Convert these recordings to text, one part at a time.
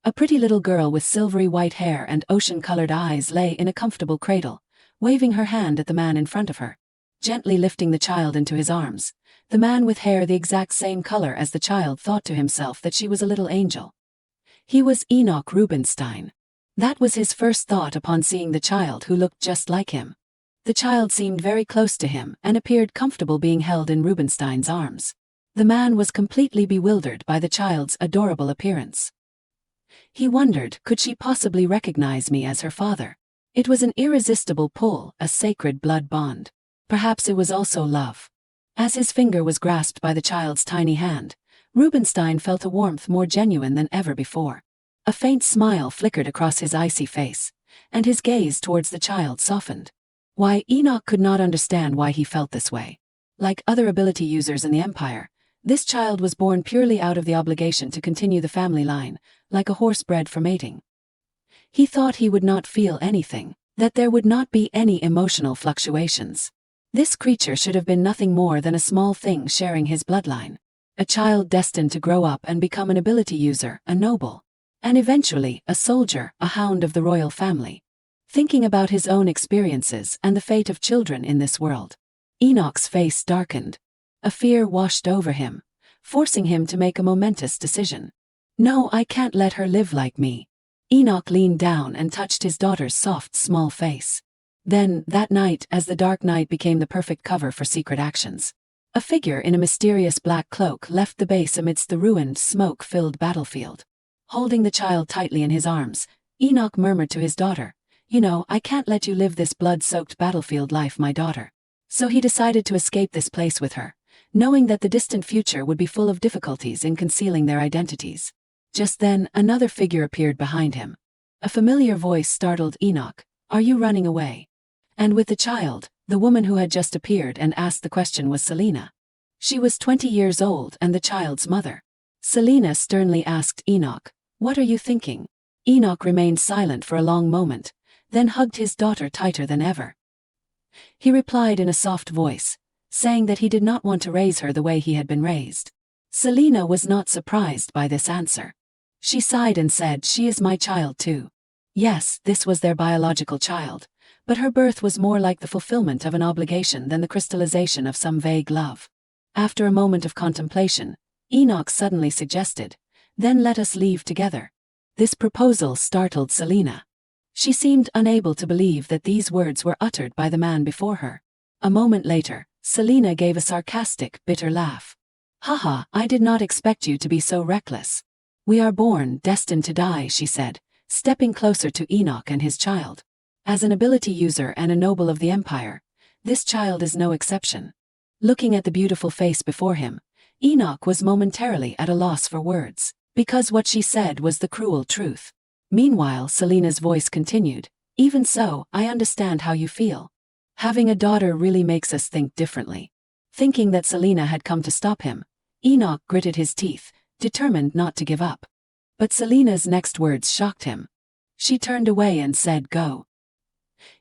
A pretty little girl with silvery white hair and ocean-colored eyes lay in a comfortable cradle, waving her hand at the man in front of her, gently lifting the child into his arms. The man with hair the exact same color as the child thought to himself that she was a little angel. He was Enoch Rubinstein. That was his first thought upon seeing the child who looked just like him. The child seemed very close to him and appeared comfortable being held in Rubinstein's arms. The man was completely bewildered by the child's adorable appearance. He wondered, could she possibly recognize me as her father? It was an irresistible pull, a sacred blood bond. Perhaps it was also love. As his finger was grasped by the child's tiny hand, Rubinstein felt a warmth more genuine than ever before. A faint smile flickered across his icy face, and his gaze towards the child softened. Why, Enoch could not understand why he felt this way. Like other ability users in the Empire, this child was born purely out of the obligation to continue the family line, like a horse bred for mating. He thought he would not feel anything, that there would not be any emotional fluctuations. This creature should have been nothing more than a small thing sharing his bloodline. A child destined to grow up and become an ability user, a noble, and eventually a soldier, a hound of the royal family. Thinking about his own experiences and the fate of children in this world, Enoch's face darkened. A fear washed over him, forcing him to make a momentous decision. No, I can't let her live like me. Enoch leaned down and touched his daughter's soft, small face. Then, that night, as the dark night became the perfect cover for secret actions, a figure in a mysterious black cloak left the base amidst the ruined, smoke-filled battlefield. Holding the child tightly in his arms, Enoch murmured to his daughter, "You know, I can't let you live this blood-soaked battlefield life, my daughter." So he decided to escape this place with her, knowing that the distant future would be full of difficulties in concealing their identities. Just then, another figure appeared behind him. A familiar voice startled Enoch, "Are you running away?" And with the child, the woman who had just appeared and asked the question was Selena. She was 20 years old and the child's mother. Selena sternly asked Enoch, "What are you thinking?" Enoch remained silent for a long moment, then hugged his daughter tighter than ever. He replied in a soft voice, saying that he did not want to raise her the way he had been raised. Selena was not surprised by this answer. She sighed and said, "She is my child too." Yes, this was their biological child, but her birth was more like the fulfillment of an obligation than the crystallization of some vague love. After a moment of contemplation, Enoch suddenly suggested, "Then let us leave together." This proposal startled Selena. She seemed unable to believe that these words were uttered by the man before her. A moment later, Selena gave a sarcastic, bitter laugh. "Haha, I did not expect you to be so reckless. We are born, destined to die," she said, stepping closer to Enoch and his child. As an ability user and a noble of the Empire, this child is no exception. Looking at the beautiful face before him, Enoch was momentarily at a loss for words, because what she said was the cruel truth. Meanwhile, Selena's voice continued, "Even so, I understand how you feel. Having a daughter really makes us think differently." Thinking that Selena had come to stop him, Enoch gritted his teeth, determined not to give up. But Selena's next words shocked him. She turned away and said, "Go."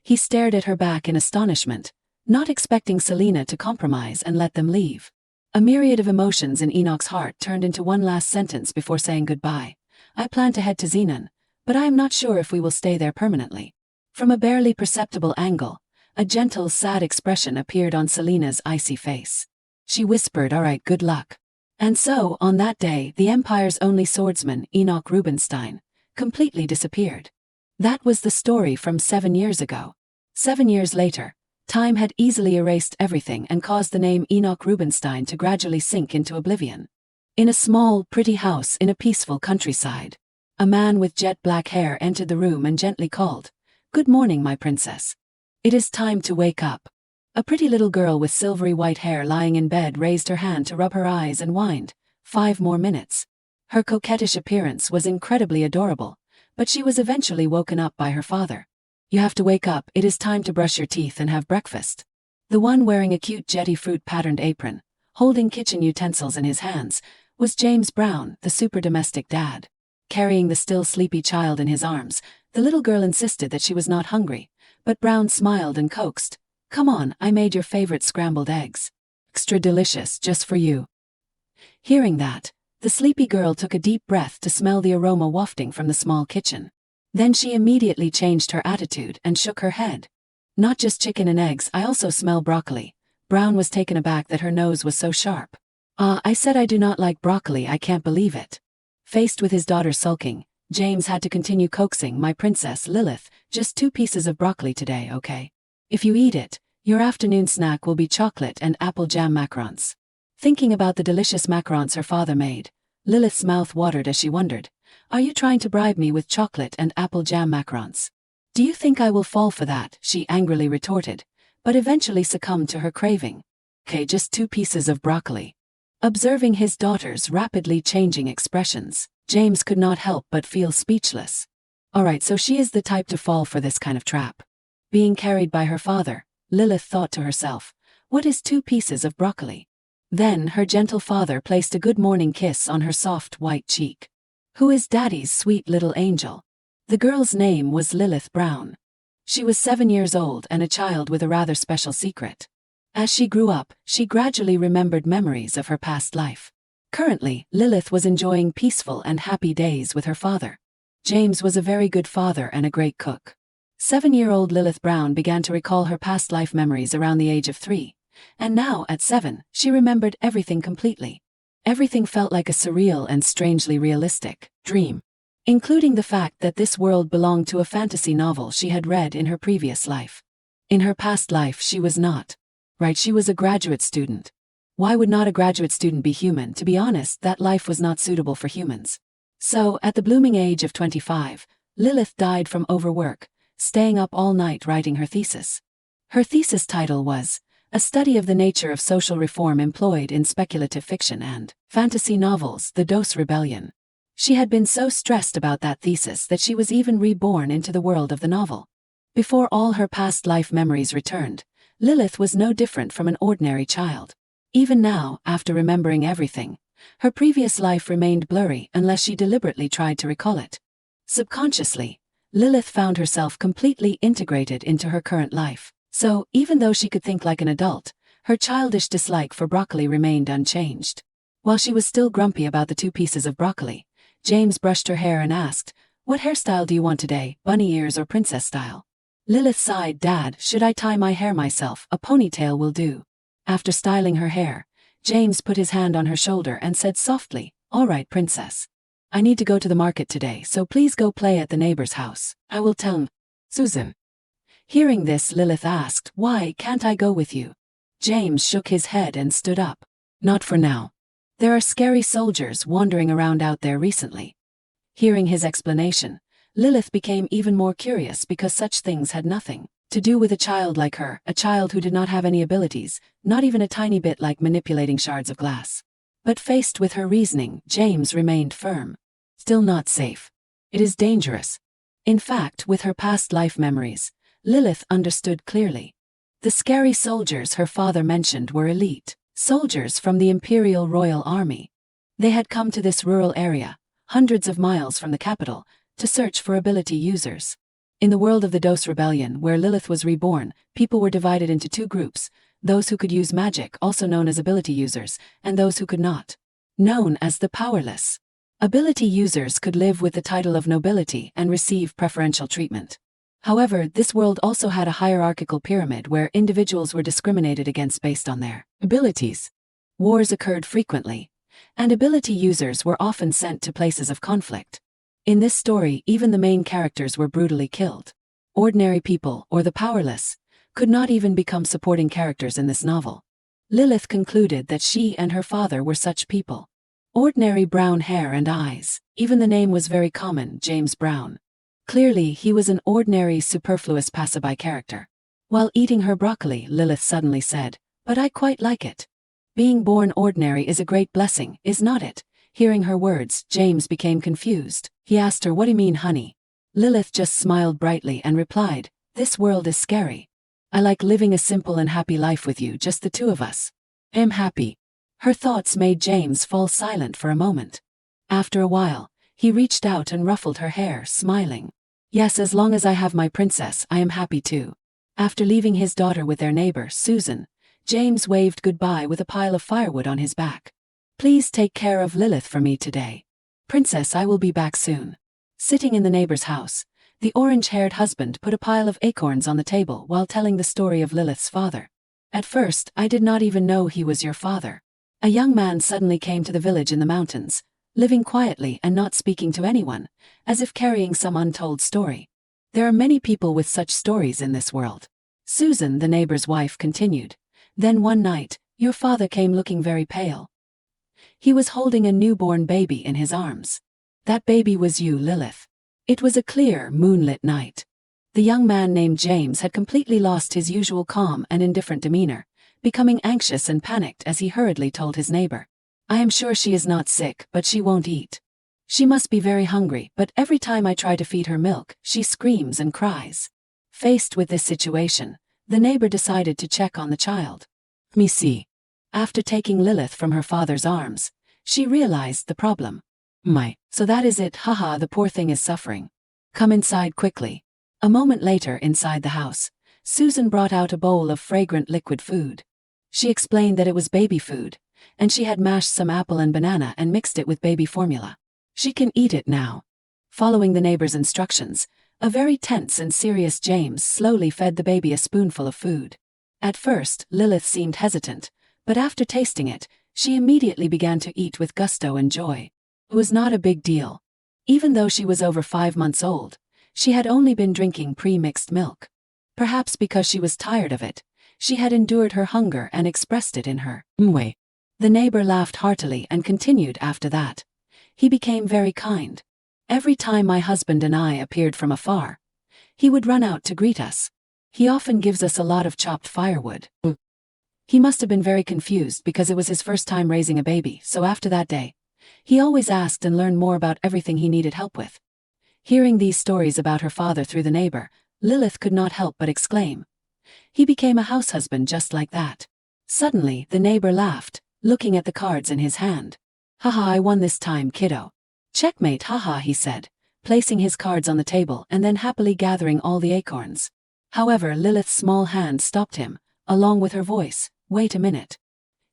He stared at her back in astonishment, not expecting Selena to compromise and let them leave. A myriad of emotions in Enoch's heart turned into one last sentence before saying goodbye. "I plan to head to Xenon, but I am not sure if we will stay there permanently." From a barely perceptible angle, a gentle, sad expression appeared on Selena's icy face. She whispered, "All right, good luck." And so, on that day, the Empire's only swordsman, Enoch Rubinstein, completely disappeared. That was the story from 7 years ago. 7 years later, time had easily erased everything and caused the name Enoch Rubinstein to gradually sink into oblivion. In a small, pretty house in a peaceful countryside, a man with jet black hair entered the room and gently called, "Good morning, my princess. It is time to wake up." A pretty little girl with silvery white hair lying in bed raised her hand to rub her eyes and whined, "5 more minutes." Her coquettish appearance was incredibly adorable, but she was eventually woken up by her father. "You have to wake up, it is time to brush your teeth and have breakfast." The one wearing a cute jetty fruit-patterned apron, holding kitchen utensils in his hands, was James Brown, the super domestic dad. Carrying the still sleepy child in his arms, the little girl insisted that she was not hungry, but Brown smiled and coaxed, "Come on, I made your favorite scrambled eggs. Extra delicious, just for you." Hearing that, The sleepy girl took a deep breath to smell the aroma wafting from the small kitchen. Then she immediately changed her attitude and shook her head. Not just chicken and eggs, I also smell broccoli. Brown was taken aback that her nose was so sharp. I said I do not like broccoli, I can't believe it. Faced with his daughter sulking, James had to continue coaxing, my princess Lilith, just 2 pieces of broccoli today, okay? If you eat it, your afternoon snack will be chocolate and apple jam macarons. Thinking about the delicious macarons her father made, Lilith's mouth watered as she wondered, are you trying to bribe me with chocolate and apple jam macarons? Do you think I will fall for that? She angrily retorted, but eventually succumbed to her craving. Okay, just 2 pieces of broccoli. Observing his daughter's rapidly changing expressions, James could not help but feel speechless. Alright, so she is the type to fall for this kind of trap. Being carried by her father, Lilith thought to herself, what is 2 pieces of broccoli? Then her gentle father placed a good morning kiss on her soft white cheek. Who is Daddy's sweet little angel? The girl's name was Lilith Brown. She was 7 years old and a child with a rather special secret. As she grew up, she gradually remembered memories of her past life. Currently, Lilith was enjoying peaceful and happy days with her father. James was a very good father and a great cook. 7-year-old Lilith Brown began to recall her past life memories around the age of 3. And now, at 7, she remembered everything completely. Everything felt like a surreal and strangely realistic dream, including the fact that this world belonged to a fantasy novel she had read in her previous life. In her past life she was not. Right, she was a graduate student. Why would not a graduate student be human? To be honest, that life was not suitable for humans. So, at the blooming age of 25, Lilith died from overwork, staying up all night writing her thesis. Her thesis title was, A Study of the Nature of Social Reform Employed in Speculative Fiction and Fantasy Novels, The Dose Rebellion. She had been so stressed about that thesis that she was even reborn into the world of the novel. Before all her past life memories returned, Lilith was no different from an ordinary child. Even now, after remembering everything, her previous life remained blurry unless she deliberately tried to recall it. Subconsciously, Lilith found herself completely integrated into her current life. So, even though she could think like an adult, her childish dislike for broccoli remained unchanged. While she was still grumpy about the 2 pieces of broccoli, James brushed her hair and asked, what hairstyle do you want today, bunny ears or princess style? Lilith sighed, Dad, should I tie my hair myself? A ponytail will do. After styling her hair, James put his hand on her shoulder and said softly, all right, princess. I need to go to the market today, so please go play at the neighbor's house. I will tell Susan. Hearing this, Lilith asked, why can't I go with you? James shook his head and stood up. Not for now. There are scary soldiers wandering around out there recently. Hearing his explanation, Lilith became even more curious because such things had nothing to do with a child like her, a child who did not have any abilities, not even a tiny bit like manipulating shards of glass. But faced with her reasoning, James remained firm. Still not safe. It is dangerous. In fact, with her past life memories, Lilith understood clearly. The scary soldiers her father mentioned were elite soldiers from the Imperial Royal Army. They had come to this rural area, hundreds of miles from the capital, to search for ability users. In the world of the Dose Rebellion, where Lilith was reborn, people were divided into 2 groups, those who could use magic, also known as ability users, and those who could not, known as the powerless. Ability users could live with the title of nobility and receive preferential treatment. However, this world also had a hierarchical pyramid where individuals were discriminated against based on their abilities. Wars occurred frequently, and ability users were often sent to places of conflict. In this story, even the main characters were brutally killed. Ordinary people, or the powerless, could not even become supporting characters in this novel. Lilith concluded that she and her father were such people. Ordinary brown hair and eyes. Even the name was very common, James Brown. Clearly, he was an ordinary, superfluous passerby character. While eating her broccoli, Lilith suddenly said, but I quite like it. Being born ordinary is a great blessing, is not it? Hearing her words, James became confused. He asked her, what do you mean, honey? Lilith just smiled brightly and replied, this world is scary. I like living a simple and happy life with you, just the 2 of us. I'm happy. Her thoughts made James fall silent for a moment. After a while, he reached out and ruffled her hair, smiling. Yes, as long as I have my princess, I am happy too. After leaving his daughter with their neighbor, Susan, James waved goodbye with a pile of firewood on his back. Please take care of Lilith for me today. Princess, I will be back soon. Sitting in the neighbor's house, the orange-haired husband put a pile of acorns on the table while telling the story of Lilith's father. At first, I did not even know he was your father. A young man suddenly came to the village in the mountains, living quietly and not speaking to anyone, as if carrying some untold story. There are many people with such stories in this world. Susan, the neighbor's wife, continued. Then one night, your father came looking very pale. He was holding a newborn baby in his arms. That baby was you, Lilith. It was a clear, moonlit night. The young man named James had completely lost his usual calm and indifferent demeanor, becoming anxious and panicked as he hurriedly told his neighbor. I am sure she is not sick, but she won't eat. She must be very hungry, but every time I try to feed her milk, she screams and cries. Faced with this situation, the neighbor decided to check on the child. Me see. After taking Lilith from her father's arms, she realized the problem. So that is it, haha, the poor thing is suffering. Come inside quickly. A moment later, inside the house, Susan brought out a bowl of fragrant liquid food. She explained that it was baby food, and she had mashed some apple and banana and mixed it with baby formula. She can eat it now. Following the neighbor's instructions, a very tense and serious James slowly fed the baby a spoonful of food. At first, Lilith seemed hesitant, but after tasting it, she immediately began to eat with gusto and joy. It was not a big deal. Even though she was over 5 months old, she had only been drinking pre-mixed milk. Perhaps because she was tired of it, she had endured her hunger and expressed it in her way. The neighbor laughed heartily and continued after that. He became very kind. Every time my husband and I appeared from afar, he would run out to greet us. He often gives us a lot of chopped firewood. He must have been very confused because it was his first time raising a baby, so after that day, he always asked and learned more about everything he needed help with. Hearing these stories about her father through the neighbor, Lilith could not help but exclaim. He became a house husband just like that. Suddenly, the neighbor laughed, looking at the cards in his hand. Haha, I won this time, kiddo. Checkmate, haha, he said, placing his cards on the table and then happily gathering all the acorns. However, Lilith's small hand stopped him, along with her voice. Wait a minute.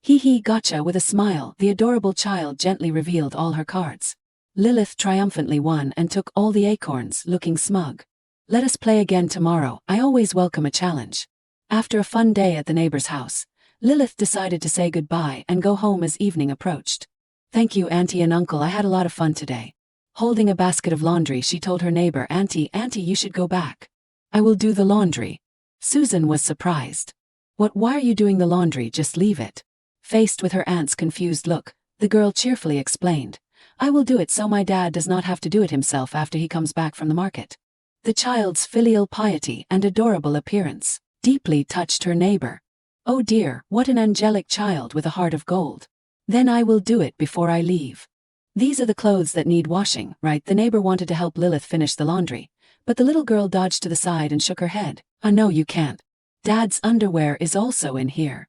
Hee gotcha. With a smile, the adorable child gently revealed all her cards. Lilith triumphantly won and took all the acorns, looking smug. Let us play again tomorrow, I always welcome a challenge. After a fun day at the neighbor's house, Lilith decided to say goodbye and go home as evening approached. Thank you, Auntie and Uncle, I had a lot of fun today. Holding a basket of laundry, she told her neighbor, Auntie, you should go back. I will do the laundry. Susan was surprised. Why are you doing the laundry? Just leave it. Faced with her aunt's confused look, the girl cheerfully explained. I will do it so my dad does not have to do it himself after he comes back from the market. The child's filial piety and adorable appearance deeply touched her neighbor. Oh dear, what an angelic child with a heart of gold. Then I will do it before I leave. These are the clothes that need washing, right? The neighbor wanted to help Lilith finish the laundry, but the little girl dodged to the side and shook her head. No, you can't. Dad's underwear is also in here.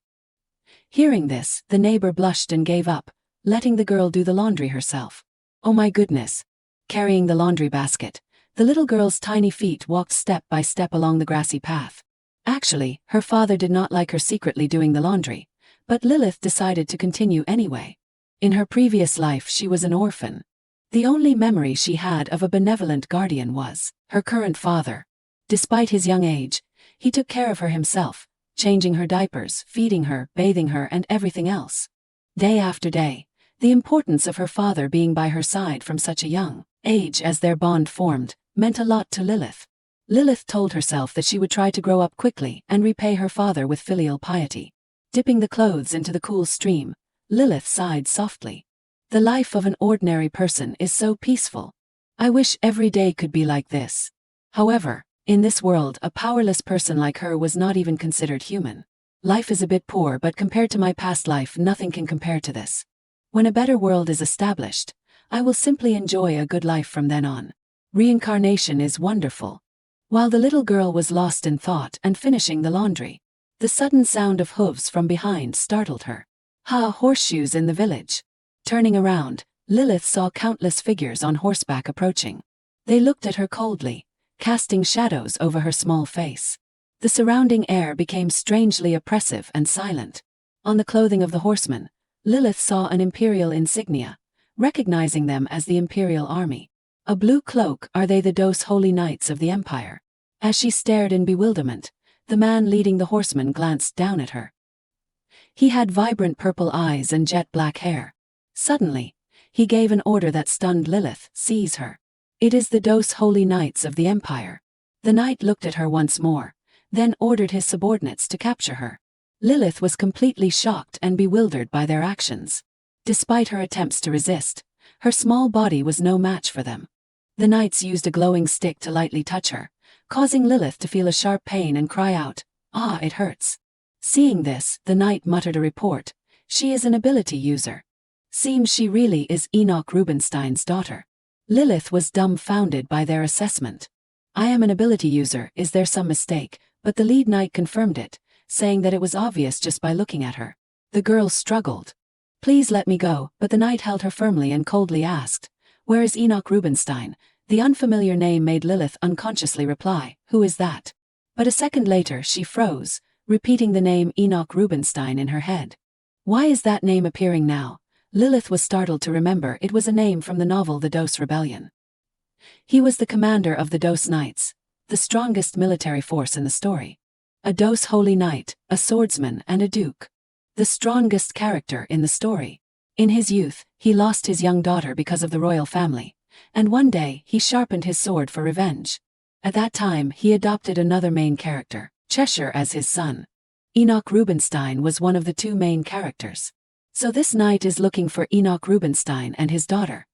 Hearing this, the neighbor blushed and gave up, letting the girl do the laundry herself. Oh my goodness. Carrying the laundry basket, the little girl's tiny feet walked step by step along the grassy path. Actually, her father did not like her secretly doing the laundry, but Lilith decided to continue anyway. In her previous life, she was an orphan. The only memory she had of a benevolent guardian was her current father. Despite his young age, he took care of her himself, changing her diapers, feeding her, bathing her, and everything else. Day after day, the importance of her father being by her side from such a young age as their bond formed, meant a lot to Lilith. Lilith told herself that she would try to grow up quickly and repay her father with filial piety. Dipping the clothes into the cool stream, Lilith sighed softly. The life of an ordinary person is so peaceful. I wish every day could be like this. However, in this world, a powerless person like her was not even considered human. Life is a bit poor, but compared to my past life, nothing can compare to this. When a better world is established, I will simply enjoy a good life from then on. Reincarnation is wonderful. While the little girl was lost in thought and finishing the laundry, the sudden sound of hooves from behind startled her. Horseshoes in the village. Turning around, Lilith saw countless figures on horseback approaching. They looked at her coldly, casting shadows over her small face. The surrounding air became strangely oppressive and silent. On the clothing of the horsemen, Lilith saw an imperial insignia, recognizing them as the imperial army. A blue cloak, are they the Dos Holy Knights of the Empire? As she stared in bewilderment, the man leading the horsemen glanced down at her. He had vibrant purple eyes and jet black hair. Suddenly, he gave an order that stunned Lilith, "Seize her." "It is the Dos Holy Knights of the Empire." The knight looked at her once more, then ordered his subordinates to capture her. Lilith was completely shocked and bewildered by their actions. Despite her attempts to resist, her small body was no match for them. The knights used a glowing stick to lightly touch her, causing Lilith to feel a sharp pain and cry out, "Ah, it hurts." Seeing this, the knight muttered a report, "She is an ability user. Seems she really is Enoch Rubinstein's daughter." Lilith was dumbfounded by their assessment. "I am an ability user, is there some mistake?" But the lead knight confirmed it, saying that it was obvious just by looking at her. The girl struggled. "Please let me go," but the knight held her firmly and coldly asked, "Where is Enoch Rubinstein?" The unfamiliar name made Lilith unconsciously reply, "Who is that?" But a second later she froze, repeating the name Enoch Rubinstein in her head. Why is that name appearing now? Lilith was startled to remember it was a name from the novel The Dos Rebellion. He was the commander of the Dos Knights, the strongest military force in the story. A Dos Holy Knight, a swordsman and a duke. The strongest character in the story. In his youth, he lost his young daughter because of the royal family, and one day he sharpened his sword for revenge. At that time he adopted another main character, Cheshire, as his son. Enoch Rubinstein was one of the two main characters. So this knight is looking for Enoch Rubinstein and his daughter.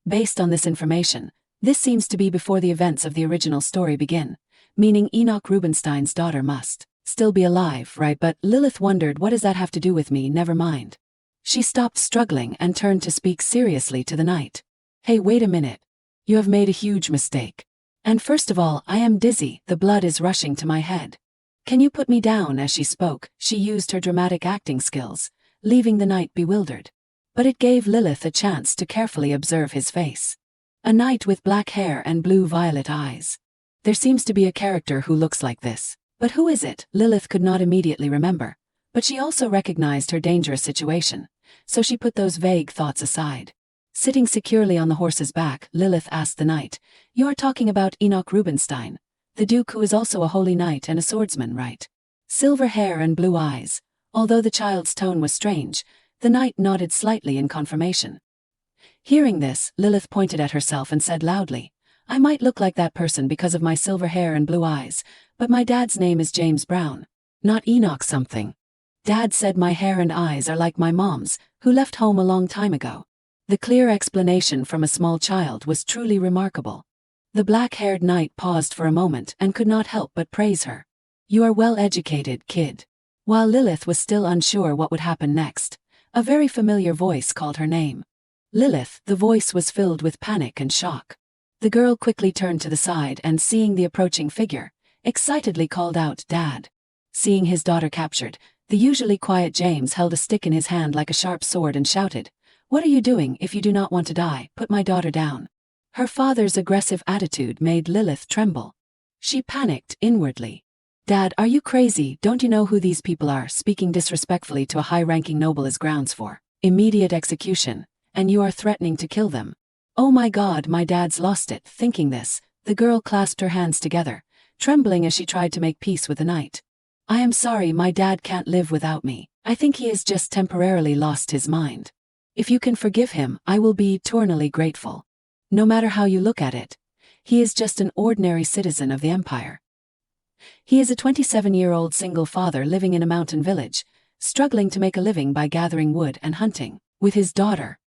Based on this information, this seems to be before the events of the original story begin, meaning Enoch Rubinstein's daughter must still be alive, right? But Lilith wondered, what does that have to do with me? Never mind. She stopped struggling and turned to speak seriously to the knight. "Hey, wait a minute. You have made a huge mistake. And first of all, I am dizzy, the blood is rushing to my head. Can you put me down?" As she spoke, she used her dramatic acting skills, leaving the knight bewildered. But it gave Lilith a chance to carefully observe his face. A knight with black hair and blue-violet eyes. There seems to be a character who looks like this. But who is it? Lilith could not immediately remember. But she also recognized her dangerous situation, so she put those vague thoughts aside. Sitting securely on the horse's back, Lilith asked the knight, "You are talking about Enoch Rubinstein, the duke who is also a holy knight and a swordsman, right?" Silver hair and blue eyes. Although the child's tone was strange, the knight nodded slightly in confirmation. Hearing this, Lilith pointed at herself and said loudly, "I might look like that person because of my silver hair and blue eyes, but my dad's name is James Brown, not Enoch something. Dad said my hair and eyes are like my mom's, who left home a long time ago." The clear explanation from a small child was truly remarkable. The black-haired knight paused for a moment and could not help but praise her. "You are well educated, kid." While Lilith was still unsure what would happen next, a very familiar voice called her name. Lilith, the voice was filled with panic and shock. The girl quickly turned to the side and, seeing the approaching figure, excitedly called out, "Dad." Seeing his daughter captured, the usually quiet James held a stick in his hand like a sharp sword and shouted, "What are you doing? If you do not want to die, put my daughter down." Her father's aggressive attitude made Lilith tremble. She panicked inwardly. "Dad, are you crazy? Don't you know who these people are? Speaking disrespectfully to a high-ranking noble is grounds for immediate execution, and you are threatening to kill them." "Oh my God, my dad's lost it." Thinking this, the girl clasped her hands together, trembling as she tried to make peace with the knight. "I am sorry, my dad can't live without me. I think he has just temporarily lost his mind. If you can forgive him, I will be eternally grateful. No matter how you look at it, he is just an ordinary citizen of the Empire. He is a 27-year-old single father living in a mountain village, struggling to make a living by gathering wood and hunting with his daughter."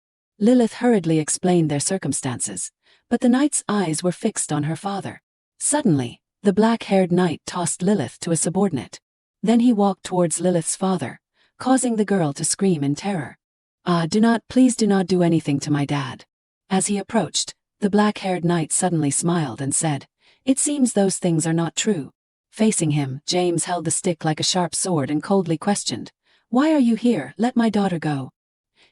Lilith hurriedly explained their circumstances, but the knight's eyes were fixed on her father. Suddenly, the black-haired knight tossed Lilith to a subordinate. Then he walked towards Lilith's father, causing the girl to scream in terror. Please do not do anything to my dad." As he approached, the black-haired knight suddenly smiled and said, "It seems those things are not true." Facing him, James held the stick like a sharp sword and coldly questioned, "Why are you here? Let my daughter go."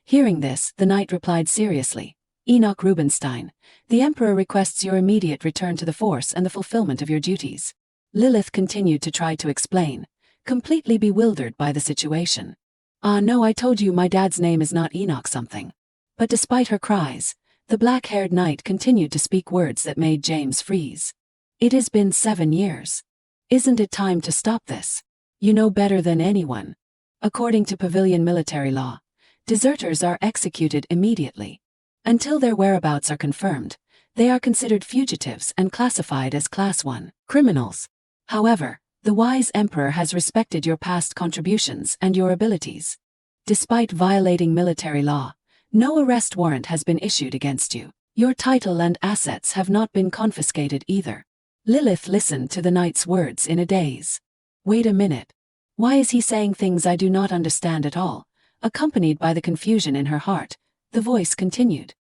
Hearing this, the knight replied seriously, "Enoch Rubinstein, the Emperor requests your immediate return to the force and the fulfillment of your duties." Lilith continued to try to explain, completely bewildered by the situation. No, I told you my dad's name is not Enoch something." But despite her cries, the black-haired knight continued to speak words that made James freeze. "It has been 7 years. Isn't it time to stop this? You know better than anyone. According to Pavilion military law, deserters are executed immediately. Until their whereabouts are confirmed, they are considered fugitives and classified as Class 1 criminals. However, the wise emperor has respected your past contributions and your abilities. Despite violating military law, no arrest warrant has been issued against you. Your title and assets have not been confiscated either." Lilith listened to the knight's words in a daze. "Wait a minute. Why is he saying things I do not understand at all?" Accompanied by the confusion in her heart, the voice continued.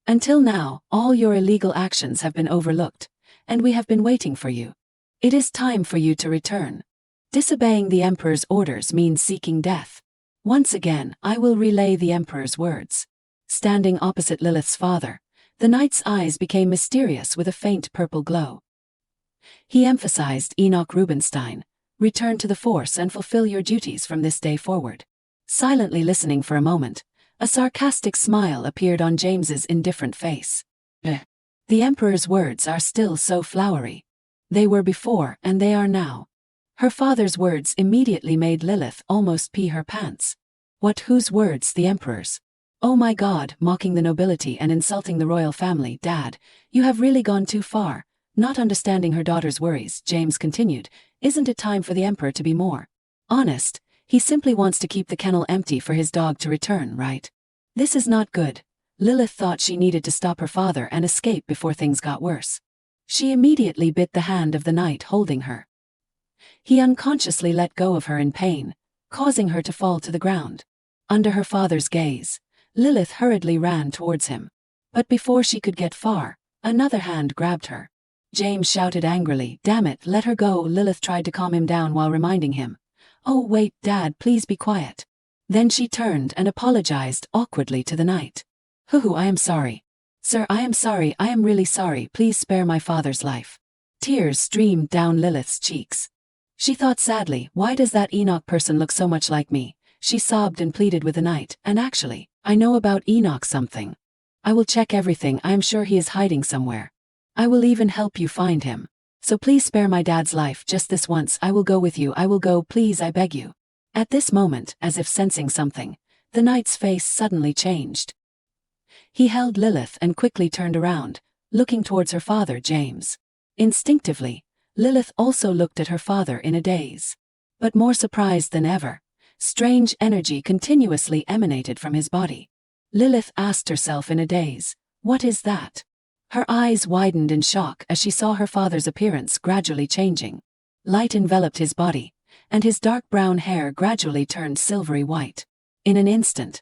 "Until now, all your illegal actions have been overlooked, and we have been waiting for you. It is time for you to return. Disobeying the emperor's orders means seeking death. Once again, I will relay the emperor's words." Standing opposite Lilith's father, the knight's eyes became mysterious with a faint purple glow. He emphasized, "Enoch Rubinstein, return to the force and fulfill your duties from this day forward." Silently listening for a moment, a sarcastic smile appeared on James's indifferent face. The emperor's words are still so flowery. They were before and they are now. Her father's words immediately made Lilith almost pee her pants. What, whose words? The emperor's. "Oh my God," mocking the nobility and insulting the royal family. "Dad, you have really gone too far." Not understanding her daughter's worries, James continued, "Isn't it time for the emperor to be more honest? He simply wants to keep the kennel empty for his dog to return, right? This is not good." Lilith thought she needed to stop her father and escape before things got worse. She immediately bit the hand of the knight holding her. He unconsciously let go of her in pain, causing her to fall to the ground. Under her father's gaze, Lilith hurriedly ran towards him. But before she could get far, another hand grabbed her. James shouted angrily, "Damn it, let her go." Lilith tried to calm him down while reminding him, "Oh wait, Dad, please be quiet." Then she turned and apologized awkwardly to the knight. "Hoo, I am sorry. Sir, I am sorry, I am really sorry, please spare my father's life." Tears streamed down Lilith's cheeks. She thought sadly, "Why does that Enoch person look so much like me?" She sobbed and pleaded with the knight, "And actually, I know about Enoch something. I will check everything, I am sure he is hiding somewhere. I will even help you find him. So please spare my dad's life just this once. I will go with you, I will go, please, I beg you." At this moment, as if sensing something, the knight's face suddenly changed. He held Lilith and quickly turned around, looking towards her father, James. Instinctively, Lilith also looked at her father in a daze. But more surprised than ever, strange energy continuously emanated from his body. Lilith asked herself in a daze, "What is that?" Her eyes widened in shock as she saw her father's appearance gradually changing. Light enveloped his body, and his dark brown hair gradually turned silvery white. In an instant,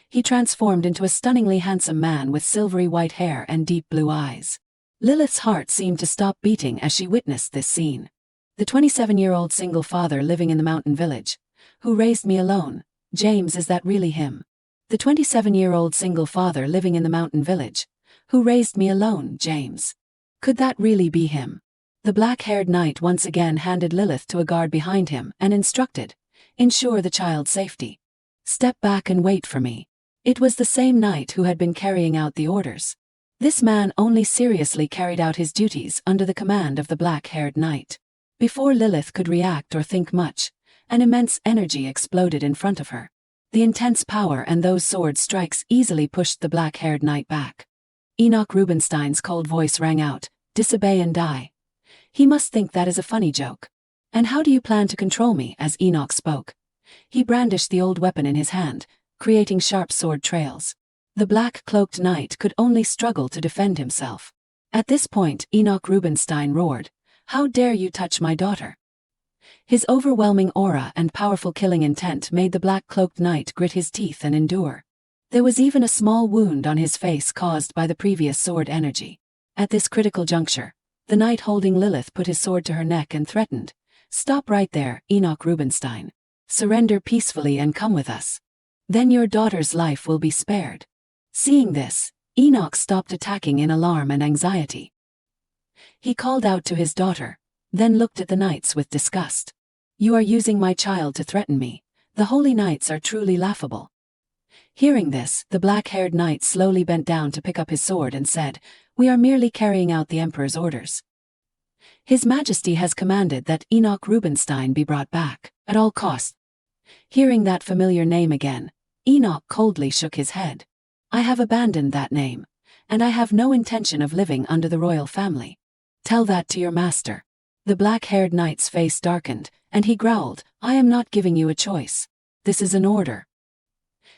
he transformed into a stunningly handsome man with silvery white hair and deep blue eyes. Lilith's heart seemed to stop beating as she witnessed this scene. "The 27-year-old single father living in the mountain village, who raised me alone. James, is that really him? The 27-year-old single father living in the mountain village, who raised me alone, James. Could that really be him?" The black-haired knight once again handed Lilith to a guard behind him and instructed, "Ensure the child's safety. Step back and wait for me." It was the same knight who had been carrying out the orders. This man only seriously carried out his duties under the command of the black-haired knight. Before Lilith could react or think much, an immense energy exploded in front of her. The intense power and those sword strikes easily pushed the black-haired knight back. Enoch Rubinstein's cold voice rang out, "Disobey and die." He must think that is a funny joke. "And how do you plan to control me?" As Enoch spoke, he brandished the old weapon in his hand, creating sharp sword trails. The black-cloaked knight could only struggle to defend himself. At this point, Enoch Rubinstein roared, "How dare you touch my daughter?" His overwhelming aura and powerful killing intent made the black-cloaked knight grit his teeth and endure. There was even a small wound on his face caused by the previous sword energy. At this critical juncture, the knight holding Lilith put his sword to her neck and threatened, "Stop right there, Enoch Rubinstein. Surrender peacefully and come with us. Then your daughter's life will be spared." Seeing this, Enoch stopped attacking in alarm and anxiety. He called out to his daughter, then looked at the knights with disgust. "You are using my child to threaten me. The holy knights are truly laughable. Hearing this, the black-haired knight slowly bent down to pick up his sword and said, "We are merely carrying out the Emperor's orders. His Majesty has commanded that Enoch Rubinstein be brought back, at all costs." Hearing that familiar name again, Enoch coldly shook his head. "I have abandoned that name, and I have no intention of living under the royal family. Tell that to your master." The black-haired knight's face darkened, and he growled, "I am not giving you a choice. This is an order."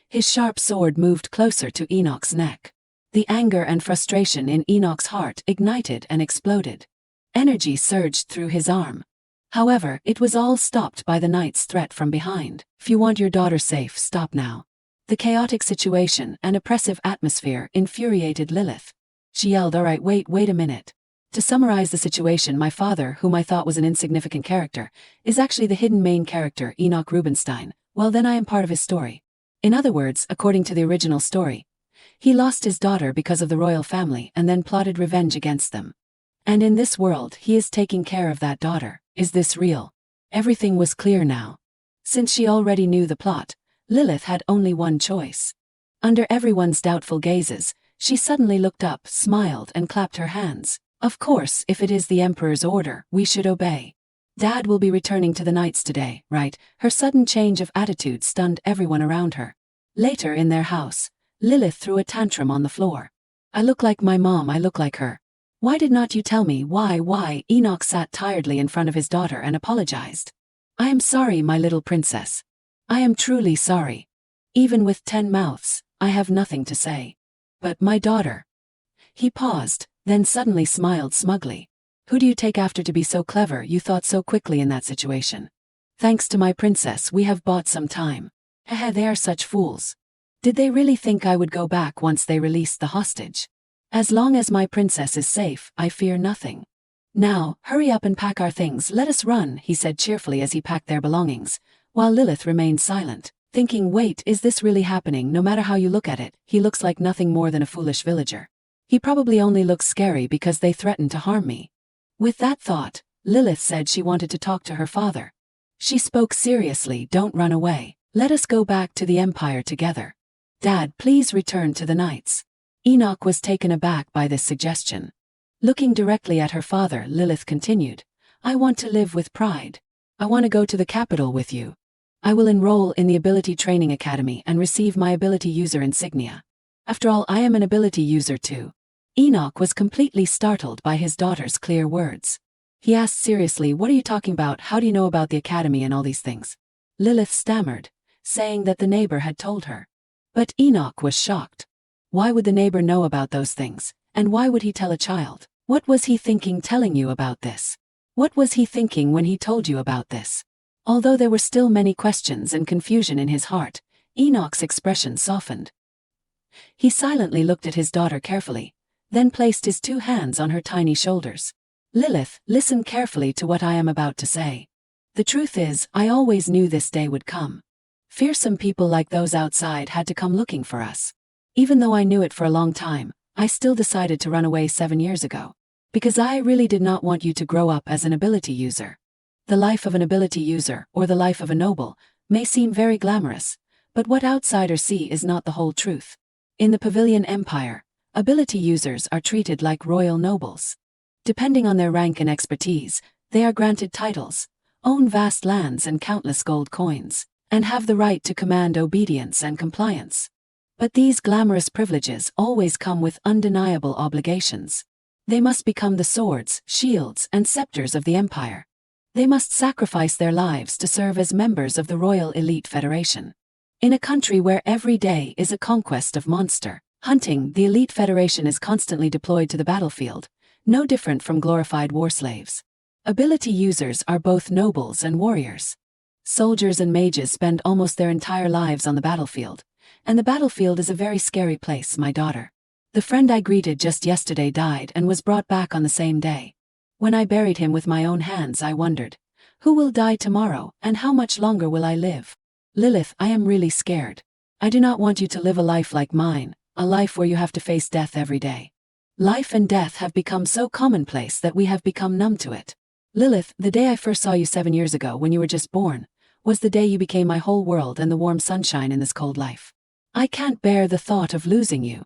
His sharp sword moved closer to Enoch's neck. The anger and frustration in Enoch's heart ignited and exploded. Energy surged through his arm. However, it was all stopped by the knight's threat from behind. "If you want your daughter safe, stop now." The chaotic situation and oppressive atmosphere infuriated Lilith. She yelled, "All right, wait a minute. To summarize the situation, my father, whom I thought was an insignificant character, is actually the hidden main character, Enoch Rubinstein. Well, then I am part of his story. In other words, according to the original story, he lost his daughter because of the royal family and then plotted revenge against them. And in this world, he is taking care of that daughter. Is this real?" Everything was clear now. Since she already knew the plot, Lilith had only one choice. Under everyone's doubtful gazes, she suddenly looked up, smiled, and clapped her hands. "Of course, if it is the Emperor's order, we should obey. Dad will be returning to the Knights today, right?" Her sudden change of attitude stunned everyone around her. Later in their house, Lilith threw a tantrum on the floor. "I look like my mom, I look like her. Why did not you tell me? Why?" Enoch sat tiredly in front of his daughter and apologized. "I am sorry, my little princess. I am truly sorry. Even with 10 mouths, I have nothing to say. But my daughter." He paused, then suddenly smiled smugly. "Who do you take after to be so clever? You thought so quickly in that situation. Thanks to my princess, we have bought some time. They are such fools. Did they really think I would go back once they released the hostage? As long as my princess is safe, I fear nothing. Now, hurry up and pack our things, let us run," he said cheerfully as he packed their belongings, while Lilith remained silent, thinking, "Wait, is this really happening? No matter how you look at it, he looks like nothing more than a foolish villager. He probably only looks scary because they threatened to harm me." With that thought, Lilith said she wanted to talk to her father. She spoke seriously, "Don't run away. Let us go back to the Empire together. Dad, please return to the Knights." Enoch was taken aback by this suggestion. Looking directly at her father, Lilith continued, "I want to live with pride. I want to go to the capital with you. I will enroll in the Ability Training Academy and receive my Ability User insignia. After all, I am an Ability User too." Enoch was completely startled by his daughter's clear words. He asked seriously, "What are you talking about? How do you know about the academy and all these things?" Lilith stammered, saying that the neighbor had told her. But Enoch was shocked. Why would the neighbor know about those things, and why would he tell a child? What was he thinking telling you about this? What was he thinking when he told you about this? Although there were still many questions and confusion in his heart, Enoch's expression softened. He silently looked at his daughter carefully, then placed his 2 hands on her tiny shoulders. "Lilith, listen carefully to what I am about to say. The truth is, I always knew this day would come. Fearsome people like those outside had to come looking for us. Even though I knew it for a long time, I still decided to run away 7 years ago. Because I really did not want you to grow up as an ability user. The life of an ability user, or the life of a noble, may seem very glamorous, but what outsiders see is not the whole truth. In the Pavilion Empire, ability users are treated like royal nobles. Depending on their rank and expertise, they are granted titles, own vast lands and countless gold coins, and have the right to command obedience and compliance. But these glamorous privileges always come with undeniable obligations. They must become the swords, shields, and scepters of the empire. They must sacrifice their lives to serve as members of the Royal Elite Federation. In a country where every day is a conquest of monster hunting, the Elite Federation is constantly deployed to the battlefield, no different from glorified war slaves. Ability users are both nobles and warriors. Soldiers and mages spend almost their entire lives on the battlefield, and the battlefield is a very scary place, my daughter. The friend I greeted just yesterday died and was brought back on the same day. When I buried him with my own hands, I wondered, who will die tomorrow, and how much longer will I live? Lilith, I am really scared. I do not want you to live a life like mine, a life where you have to face death every day. Life and death have become so commonplace that we have become numb to it. Lilith, the day I first saw you 7 years ago when you were just born, was the day you became my whole world and the warm sunshine in this cold life. I can't bear the thought of losing you."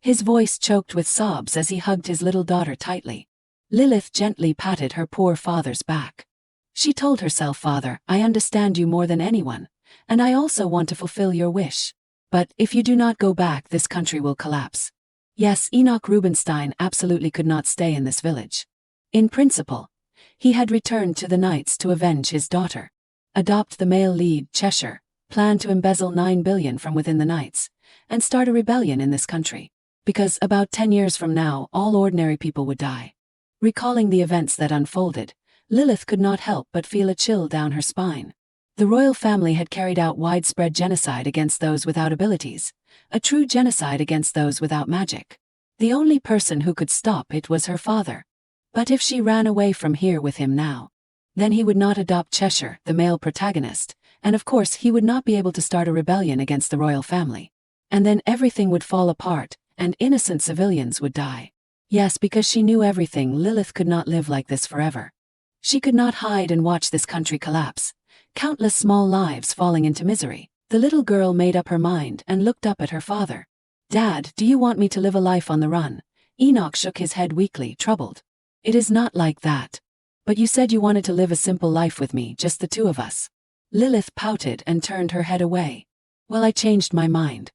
His voice choked with sobs as he hugged his little daughter tightly. Lilith gently patted her poor father's back. She told herself, "Father, I understand you more than anyone, and I also want to fulfill your wish. But if you do not go back, this country will collapse." Yes, Enoch Rubinstein absolutely could not stay in this village. In principle, he had returned to the Knights to avenge his daughter. Adopt the male lead, Cheshire, plan to embezzle 9 billion from within the Knights, and start a rebellion in this country. Because about 10 years from now, all ordinary people would die. Recalling the events that unfolded, Lilith could not help but feel a chill down her spine. The royal family had carried out widespread genocide against those without abilities, a true genocide against those without magic. The only person who could stop it was her father. But if she ran away from here with him now, then he would not adopt Cheshire, the male protagonist, and of course he would not be able to start a rebellion against the royal family. And then everything would fall apart, and innocent civilians would die. Yes, because she knew everything, Lilith could not live like this forever. She could not hide and watch this country collapse, countless small lives falling into misery. The little girl made up her mind and looked up at her father. "Dad, do you want me to live a life on the run?" Enoch shook his head weakly, troubled. "It is not like that. But you said you wanted to live a simple life with me, just the two of us." Lilith pouted and turned her head away. "Well, I changed my mind."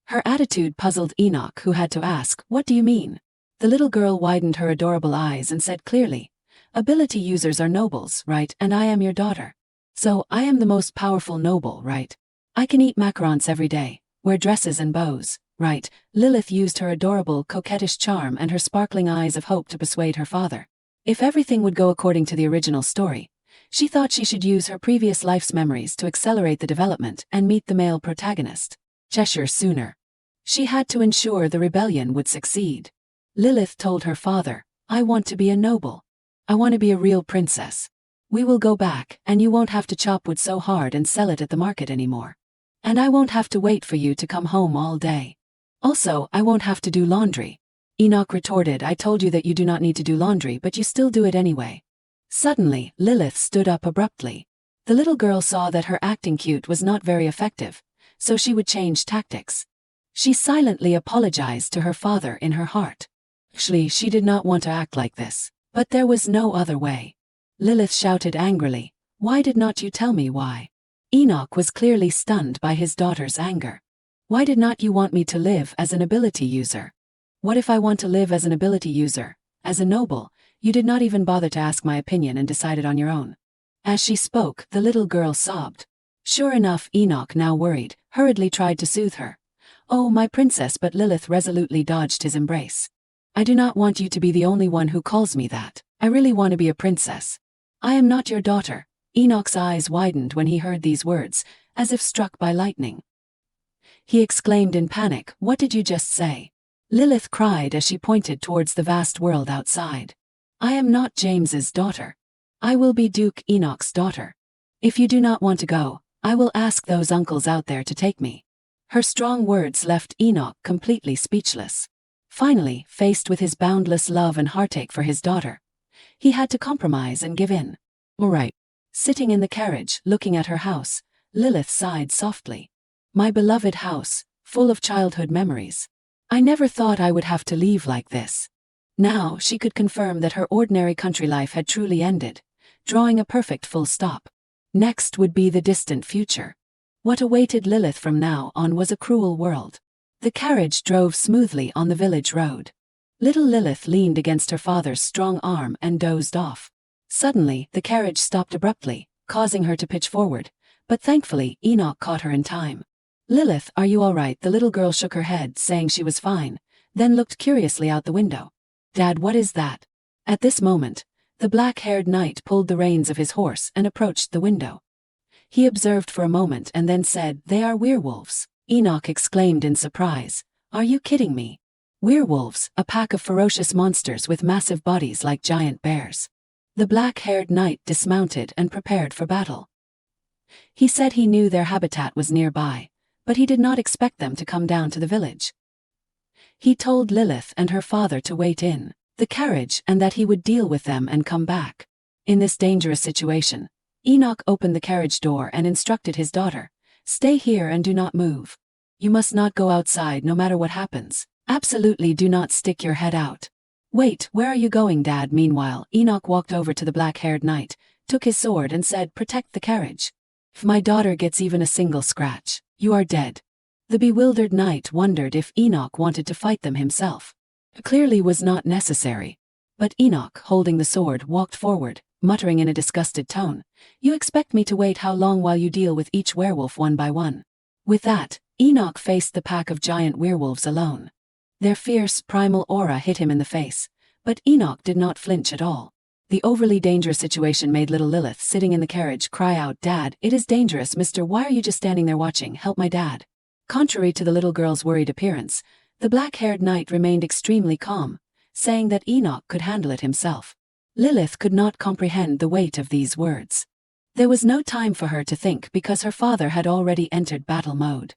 Her attitude puzzled Enoch, who had to ask, "What do you mean?" The little girl widened her adorable eyes and said clearly, "Ability users are nobles, right? And I am your daughter. So, I am the most powerful noble, right? I can eat macarons every day, wear dresses and bows, right?" Lilith used her adorable, coquettish charm and her sparkling eyes of hope to persuade her father. If everything would go according to the original story, she thought she should use her previous life's memories to accelerate the development and meet the male protagonist, Cheshire, sooner. She had to ensure the rebellion would succeed. Lilith told her father, "I want to be a noble. I want to be a real princess. We will go back, and you won't have to chop wood so hard and sell it at the market anymore. And I won't have to wait for you to come home all day. Also, I won't have to do laundry." Enoch retorted, "I told you that you do not need to do laundry, but you still do it anyway." Suddenly, Lilith stood up abruptly. The little girl saw that her acting cute was not very effective, so she would change tactics. She silently apologized to her father in her heart. Actually, she did not want to act like this, but there was no other way. Lilith shouted angrily, "Why did not you tell me why?" Enoch was clearly stunned by his daughter's anger. "Why did not you want me to live as an ability user? What if I want to live as an ability user, as a noble? You did not even bother to ask my opinion and decided on your own." As she spoke, the little girl sobbed. Sure enough, Enoch, now worried, hurriedly tried to soothe her. "Oh, my princess," but Lilith resolutely dodged his embrace. "I do not want you to be the only one who calls me that. I really want to be a princess. I am not your daughter." Enoch's eyes widened when he heard these words, as if struck by lightning. He exclaimed in panic, "What did you just say?" Lilith cried as she pointed towards the vast world outside. "I am not James's daughter. I will be Duke Enoch's daughter. If you do not want to go, I will ask those uncles out there to take me." Her strong words left Enoch completely speechless. Finally, faced with his boundless love and heartache for his daughter, he had to compromise and give in. "All right." Sitting in the carriage, looking at her house, Lilith sighed softly. "My beloved house, full of childhood memories. I never thought I would have to leave like this." Now she could confirm that her ordinary country life had truly ended, drawing a perfect full stop. Next would be the distant future. What awaited Lilith from now on was a cruel world. The carriage drove smoothly on the village road. Little Lilith leaned against her father's strong arm and dozed off. Suddenly, the carriage stopped abruptly, causing her to pitch forward, but thankfully, Enoch caught her in time. "Lilith, are you all right?" The little girl shook her head, saying she was fine, then looked curiously out the window. "Dad, what is that?" At this moment, the black-haired knight pulled the reins of his horse and approached the window. He observed for a moment and then said, "They are werewolves." Enoch exclaimed in surprise, "Are you kidding me?" Werewolves, a pack of ferocious monsters with massive bodies like giant bears. The black-haired knight dismounted and prepared for battle. He said he knew their habitat was nearby, but he did not expect them to come down to the village. He told Lilith and her father to wait in the carriage and that he would deal with them and come back. In this dangerous situation, Enoch opened the carriage door and instructed his daughter, "Stay here and do not move. You must not go outside no matter what happens. Absolutely do not stick your head out." "Wait, where are you going, Dad?" Meanwhile, Enoch walked over to the black-haired knight, took his sword and said, "Protect the carriage. If my daughter gets even a single scratch, you are dead." The bewildered knight wondered if Enoch wanted to fight them himself. It clearly was not necessary. But Enoch, holding the sword, walked forward, muttering in a disgusted tone, "You expect me to wait how long while you deal with each werewolf one by one?" With that, Enoch faced the pack of giant werewolves alone. Their fierce, primal aura hit him in the face, but Enoch did not flinch at all. The overly dangerous situation made little Lilith, sitting in the carriage, cry out, "Dad, it is dangerous, mister, why are you just standing there watching? Help my dad." Contrary to the little girl's worried appearance, the black-haired knight remained extremely calm, saying that Enoch could handle it himself. Lilith could not comprehend the weight of these words. There was no time for her to think because her father had already entered battle mode.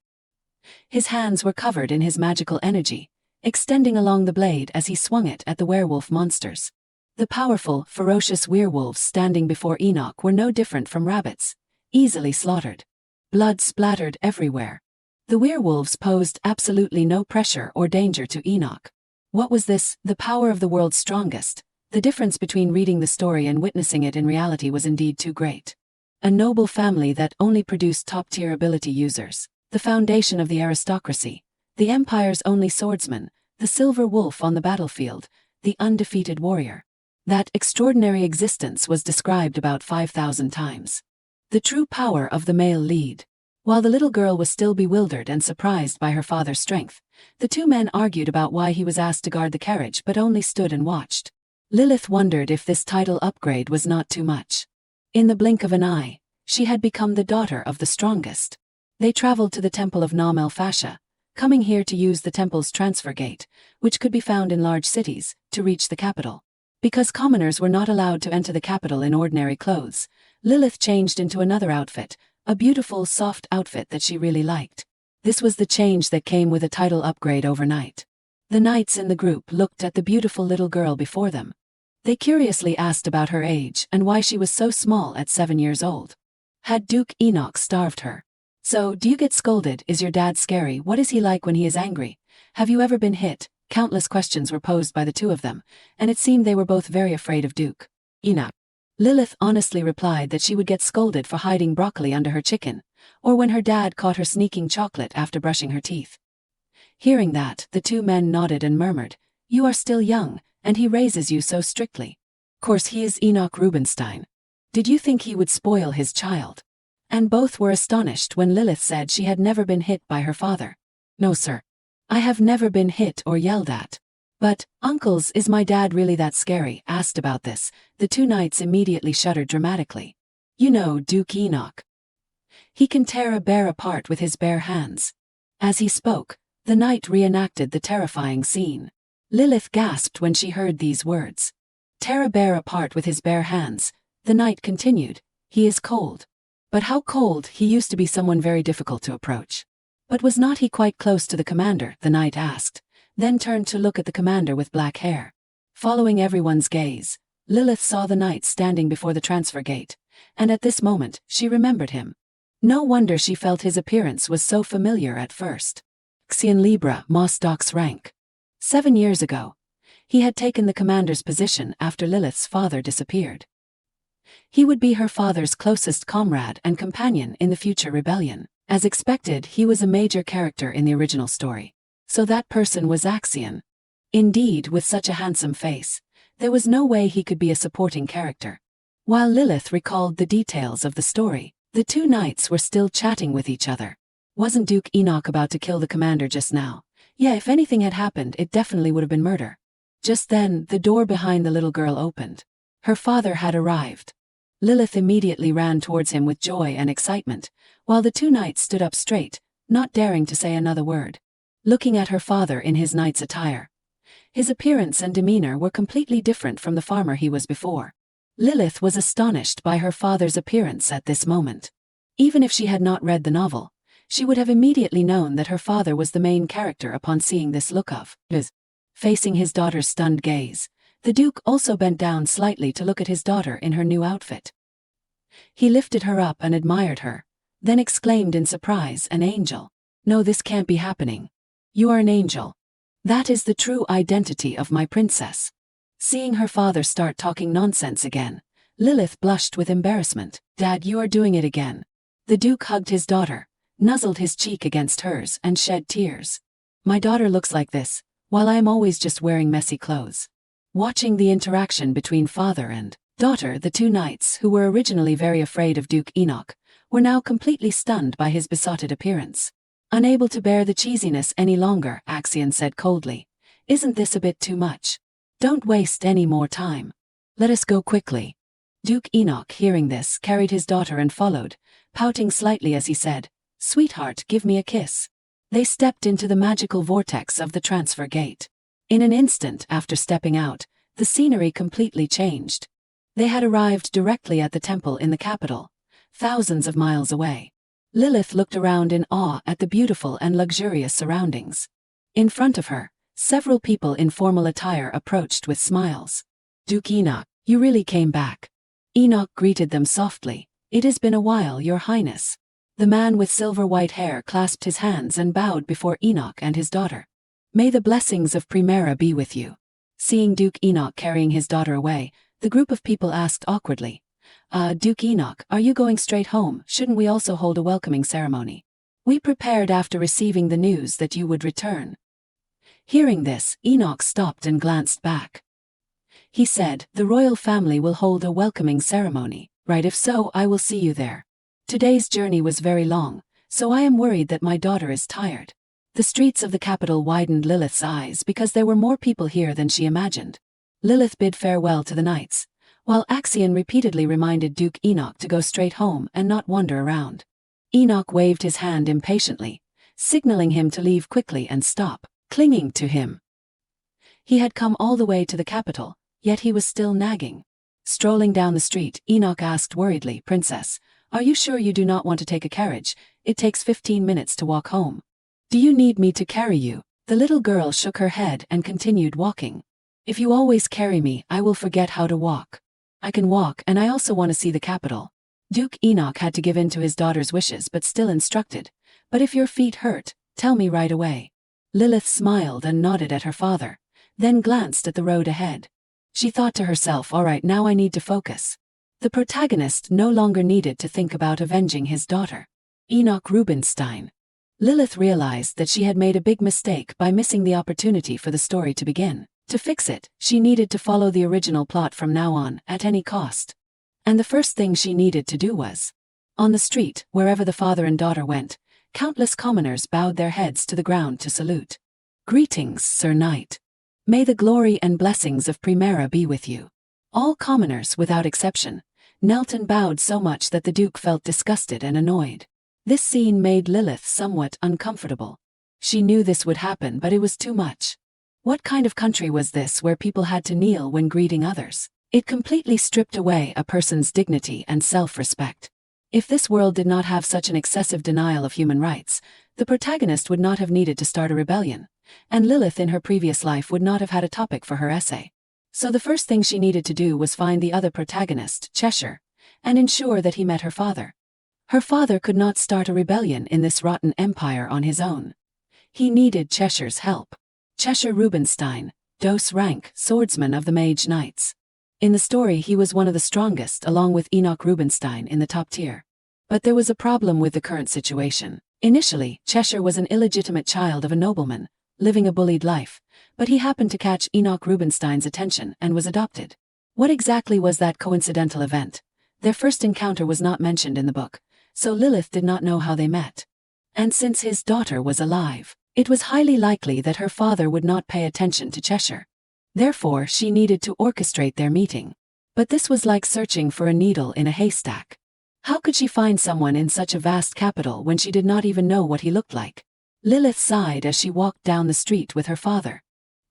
His hands were covered in his magical energy, extending along the blade as he swung it at the werewolf monsters. The powerful, ferocious werewolves standing before Enoch were no different from rabbits, easily slaughtered. Blood splattered everywhere. The werewolves posed absolutely no pressure or danger to Enoch. What was this? The power of the world's strongest. The difference between reading the story and witnessing it in reality was indeed too great. A noble family that only produced top-tier ability users, the foundation of the aristocracy, the Empire's only swordsman, the silver wolf on the battlefield, the undefeated warrior. That extraordinary existence was described about 5,000 times. The true power of the male lead. While the little girl was still bewildered and surprised by her father's strength, the two men argued about why he was asked to guard the carriage but only stood and watched. Lilith wondered if this title upgrade was not too much. In the blink of an eye, she had become the daughter of the strongest. They traveled to the temple of Nam El Fasha, coming here to use the temple's transfer gate, which could be found in large cities, to reach the capital. Because commoners were not allowed to enter the capital in ordinary clothes, Lilith changed into another outfit, a beautiful, soft outfit that she really liked. This was the change that came with a title upgrade overnight. The knights in the group looked at the beautiful little girl before them. They curiously asked about her age and why she was so small at 7 years old. Had Duke Enoch starved her? "So, do you get scolded? Is your dad scary? What is he like when he is angry? Have you ever been hit?" Countless questions were posed by the two of them, and it seemed they were both very afraid of Duke Enoch. Lilith honestly replied that she would get scolded for hiding broccoli under her chicken, or when her dad caught her sneaking chocolate after brushing her teeth. Hearing that, the two men nodded and murmured, "You are still young, and he raises you so strictly. Of course he is Enoch Rubinstein. Did you think he would spoil his child?" And both were astonished when Lilith said she had never been hit by her father. "No, sir. I have never been hit or yelled at." "But, uncles, is my dad really that scary?" Asked about this, the two knights immediately shuddered dramatically. "You know Duke Enoch. He can tear a bear apart with his bare hands." As he spoke, the knight reenacted the terrifying scene. Lilith gasped when she heard these words. "Tear a bear apart with his bare hands," the knight continued. "He is cold." "But how cold? He used to be someone very difficult to approach." "But was not he quite close to the commander?" the knight asked, then turned to look at the commander with black hair. Following everyone's gaze, Lilith saw the knight standing before the transfer gate, and at this moment, she remembered him. No wonder she felt his appearance was so familiar at first. Xian Libra, Mosdok's rank. 7 years ago, he had taken the commander's position after Lilith's father disappeared. He would be her father's closest comrade and companion in the future rebellion. As expected, he was a major character in the original story. So that person was Axion. Indeed, with such a handsome face, there was no way he could be a supporting character. While Lilith recalled the details of the story, the two knights were still chatting with each other. Wasn't Duke Enoch about to kill the commander just now? Yeah, if anything had happened, it definitely would have been murder. Just then, the door behind the little girl opened. Her father had arrived. Lilith immediately ran towards him with joy and excitement, while the two knights stood up straight, not daring to say another word. Looking at her father in his knight's attire, his appearance and demeanor were completely different from the farmer he was before. Lilith was astonished by her father's appearance at this moment. Even if she had not read the novel, she would have immediately known that her father was the main character upon seeing this look of his. Facing his daughter's stunned gaze, the Duke also bent down slightly to look at his daughter in her new outfit. He lifted her up and admired her, then exclaimed in surprise, "An angel? No, this can't be happening. You are an angel. That is the true identity of my princess." Seeing her father start talking nonsense again, Lilith blushed with embarrassment. "Dad, you are doing it again." The Duke hugged his daughter, nuzzled his cheek against hers, and shed tears. "My daughter looks like this, while I am always just wearing messy clothes." Watching the interaction between father and daughter, the two knights, who were originally very afraid of Duke Enoch, were now completely stunned by his besotted appearance. Unable to bear the cheesiness any longer, Axion said coldly, "Isn't this a bit too much? Don't waste any more time. Let us go quickly." Duke Enoch, hearing this, carried his daughter and followed, pouting slightly as he said, "Sweetheart, give me a kiss." They stepped into the magical vortex of the transfer gate. In an instant after stepping out, the scenery completely changed. They had arrived directly at the temple in the capital, thousands of miles away. Lilith looked around in awe at the beautiful and luxurious surroundings. In front of her, several people in formal attire approached with smiles. "Duke Enoch, you really came back." Enoch greeted them softly. "It has been a while, Your Highness." The man with silver-white hair clasped his hands and bowed before Enoch and his daughter. "May the blessings of Primera be with you." Seeing Duke Enoch carrying his daughter away, the group of people asked awkwardly, Duke Enoch, are you going straight home? Shouldn't we also hold a welcoming ceremony? We prepared after receiving the news that you would return." Hearing this, Enoch stopped and glanced back. He said, "The royal family will hold a welcoming ceremony, right? If so, I will see you there. Today's journey was very long, so I am worried that my daughter is tired." The streets of the capital widened Lilith's eyes because there were more people here than she imagined. Lilith bid farewell to the knights, while Axion repeatedly reminded Duke Enoch to go straight home and not wander around. Enoch waved his hand impatiently, signaling him to leave quickly and stop clinging to him. He had come all the way to the capital, yet he was still nagging. Strolling down the street, Enoch asked worriedly, "Princess, are you sure you do not want to take a carriage? It takes 15 minutes to walk home. Do you need me to carry you?" The little girl shook her head and continued walking. "If you always carry me, I will forget how to walk. I can walk, and I also want to see the capital." Duke Enoch had to give in to his daughter's wishes but still instructed, "But if your feet hurt, tell me right away." Lilith smiled and nodded at her father, then glanced at the road ahead. She thought to herself, "All right, now I need to focus." The protagonist no longer needed to think about avenging his daughter. Enoch Rubinstein. Lilith realized that she had made a big mistake by missing the opportunity for the story to begin. To fix it, she needed to follow the original plot from now on, at any cost. And the first thing she needed to do was. On the street, wherever the father and daughter went, countless commoners bowed their heads to the ground to salute. "Greetings, Sir Knight. May the glory and blessings of Primera be with you." All commoners, without exception, knelt and bowed so much that the Duke felt disgusted and annoyed. This scene made Lilith somewhat uncomfortable. She knew this would happen, but it was too much. What kind of country was this where people had to kneel when greeting others? It completely stripped away a person's dignity and self-respect. If this world did not have such an excessive denial of human rights, the protagonist would not have needed to start a rebellion, and Lilith in her previous life would not have had a topic for her essay. So the first thing she needed to do was find the other protagonist, Cheshire, and ensure that he met her father. Her father could not start a rebellion in this rotten empire on his own. He needed Cheshire's help. Cheshire Rubinstein, dose rank, swordsman of the Mage Knights. In the story he was one of the strongest along with Enoch Rubinstein in the top tier. But there was a problem with the current situation. Initially, Cheshire was an illegitimate child of a nobleman, living a bullied life, but he happened to catch Enoch Rubinstein's attention and was adopted. What exactly was that coincidental event? Their first encounter was not mentioned in the book, so Lilith did not know how they met. And since his daughter was alive, it was highly likely that her father would not pay attention to Cheshire. Therefore, she needed to orchestrate their meeting. But this was like searching for a needle in a haystack. How could she find someone in such a vast capital when she did not even know what he looked like? Lilith sighed as she walked down the street with her father.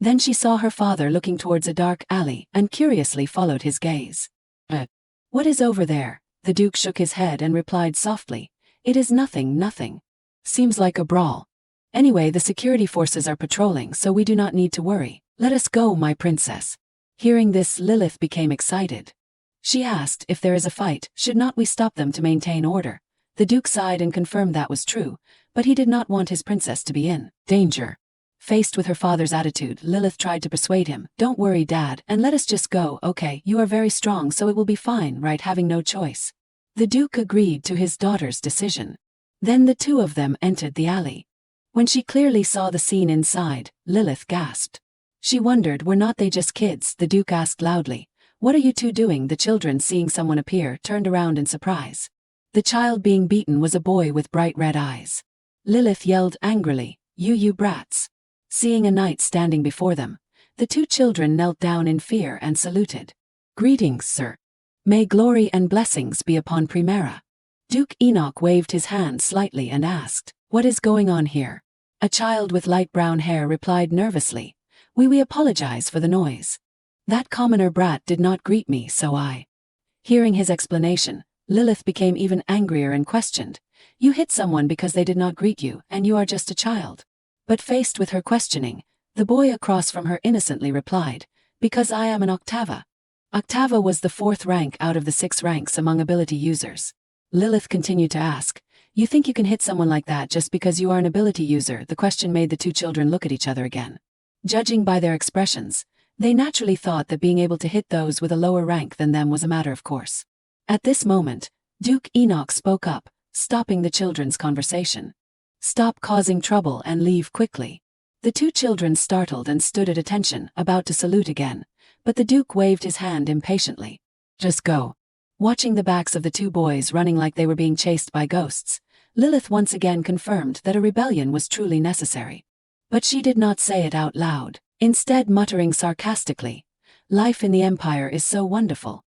Then she saw her father looking towards a dark alley and curiously followed his gaze. What is over there?" The Duke shook his head and replied softly, "It is nothing, nothing. Seems like a brawl. Anyway, the security forces are patrolling, so we do not need to worry. Let us go, my princess." Hearing this, Lilith became excited. She asked, if there is a fight, should not we stop them to maintain order? The Duke sighed and confirmed that was true, but he did not want his princess to be in danger. Faced with her father's attitude, Lilith tried to persuade him, don't worry, Dad, and let us just go, okay? You are very strong, so it will be fine, right? Having no choice. The Duke agreed to his daughter's decision. Then the two of them entered the alley. When she clearly saw the scene inside, Lilith gasped. She wondered, were not they just kids? The Duke asked loudly, what are you two doing? The children, seeing someone appear, turned around in surprise. The child being beaten was a boy with bright red eyes. Lilith yelled angrily, you brats. Seeing a knight standing before them, the two children knelt down in fear and saluted. Greetings, sir. May glory and blessings be upon Primera. Duke Enoch waved his hand slightly and asked, what is going on here? A child with light brown hair replied nervously, we apologize for the noise. That commoner brat did not greet me, so I. Hearing his explanation, Lilith became even angrier and questioned, you hit someone because they did not greet you, and you are just a child. But faced with her questioning, the boy across from her innocently replied, because I am an Octava. Octava was the 4th rank out of the 6 ranks among ability users. Lilith continued to ask, you think you can hit someone like that just because you are an ability user? The question made the two children look at each other again. Judging by their expressions, they naturally thought that being able to hit those with a lower rank than them was a matter of course. At this moment, Duke Enoch spoke up, stopping the children's conversation. Stop causing trouble and leave quickly. The two children startled and stood at attention, about to salute again, but the Duke waved his hand impatiently. Just go. Watching the backs of the two boys running like they were being chased by ghosts, Lilith once again confirmed that a rebellion was truly necessary. But she did not say it out loud, instead muttering sarcastically, life in the Empire is so wonderful.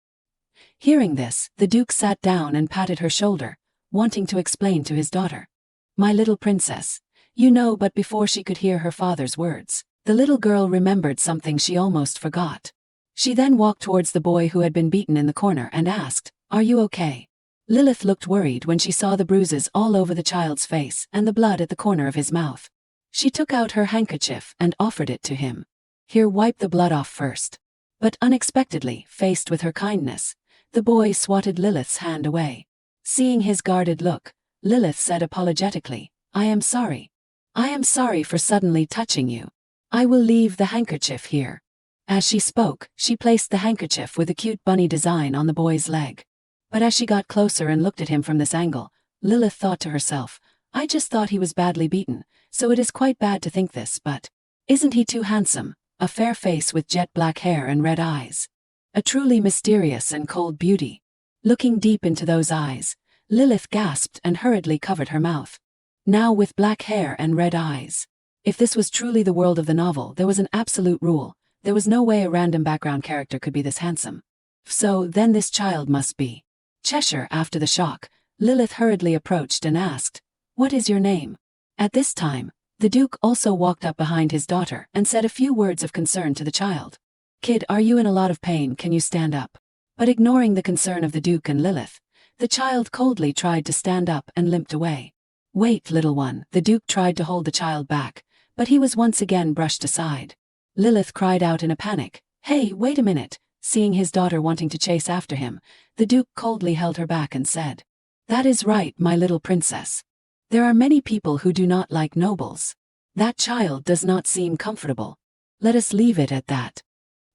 Hearing this, the Duke sat down and patted her shoulder, wanting to explain to his daughter. My little princess, you know. But before she could hear her father's words, the little girl remembered something she almost forgot. She then walked towards the boy who had been beaten in the corner and asked, are you okay? Lilith looked worried when she saw the bruises all over the child's face and the blood at the corner of his mouth. She took out her handkerchief and offered it to him. Here, wipe the blood off first. But unexpectedly, faced with her kindness, the boy swatted Lilith's hand away. Seeing his guarded look, Lilith said apologetically, I am sorry. I am sorry for suddenly touching you. I will leave the handkerchief here. As she spoke, she placed the handkerchief with a cute bunny design on the boy's leg. But as she got closer and looked at him from this angle, Lilith thought to herself, I just thought he was badly beaten, so it is quite bad to think this, but isn't he too handsome? A fair face with jet black hair and red eyes. A truly mysterious and cold beauty. Looking deep into those eyes, Lilith gasped and hurriedly covered her mouth. Now with black hair and red eyes. If this was truly the world of the novel, there was an absolute rule. There was no way a random background character could be this handsome. So then this child must be Cheshire. After the shock, Lilith hurriedly approached and asked, what is your name? At this time, the Duke also walked up behind his daughter and said a few words of concern to the child. Kid, are you in a lot of pain? Can you stand up? But ignoring the concern of the Duke and Lilith, the child coldly tried to stand up and limped away. Wait, little one. The Duke tried to hold the child back, but he was once again brushed aside. Lilith cried out in a panic, hey, wait a minute. Seeing his daughter wanting to chase after him, the Duke coldly held her back and said, that is right, my little princess. There are many people who do not like nobles. That child does not seem comfortable. Let us leave it at that.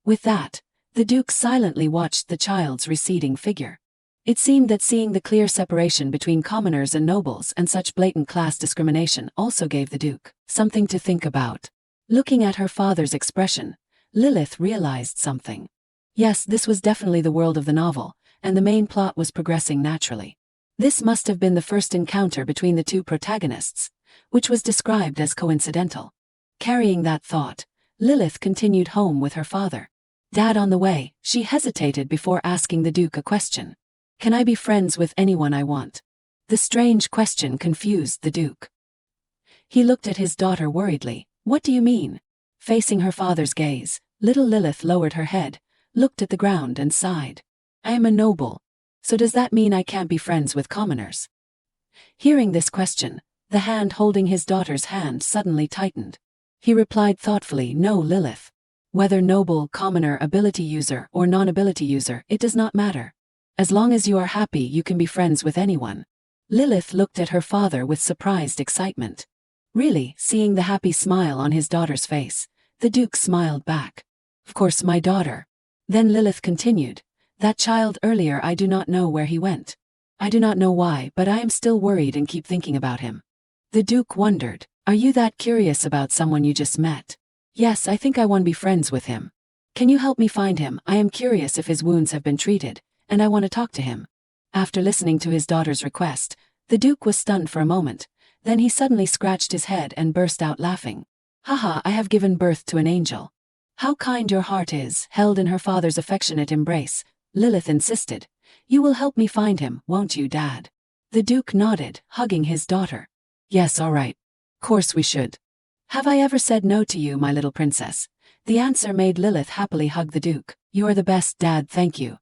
With that, the Duke silently watched the child's receding figure. It seemed that seeing the clear separation between commoners and nobles and such blatant class discrimination also gave the Duke something to think about. Looking at her father's expression, Lilith realized something. Yes, this was definitely the world of the novel, and the main plot was progressing naturally. This must have been the first encounter between the two protagonists, which was described as coincidental. Carrying that thought, Lilith continued home with her father. Dad, on the way, she hesitated before asking the Duke a question. Can I be friends with anyone I want? The strange question confused the Duke. He looked at his daughter worriedly. What do you mean? Facing her father's gaze, little Lilith lowered her head, looked at the ground and sighed. I am a noble. So does that mean I can't be friends with commoners? Hearing this question, the hand holding his daughter's hand suddenly tightened. He replied thoughtfully, no, Lilith. Whether noble, commoner, ability user, or non-ability user, it does not matter. As long as you are happy, you can be friends with anyone. Lilith looked at her father with surprised excitement. Really, seeing the happy smile on his daughter's face, the Duke smiled back. Of course, my daughter. Then Lilith continued, that child earlier, I do not know where he went. I do not know why, but I am still worried and keep thinking about him. The Duke wondered, are you that curious about someone you just met? Yes, I think I want to be friends with him. Can you help me find him? I am curious if his wounds have been treated, and I want to talk to him. After listening to his daughter's request, the Duke was stunned for a moment. Then he suddenly scratched his head and burst out laughing. Haha, I have given birth to an angel. How kind your heart is. Held in her father's affectionate embrace, Lilith insisted, you will help me find him, won't you, Dad? The Duke nodded, hugging his daughter. Yes, all right. Course we should. Have I ever said no to you, my little princess? The answer made Lilith happily hug the Duke. You are the best, Dad, thank you.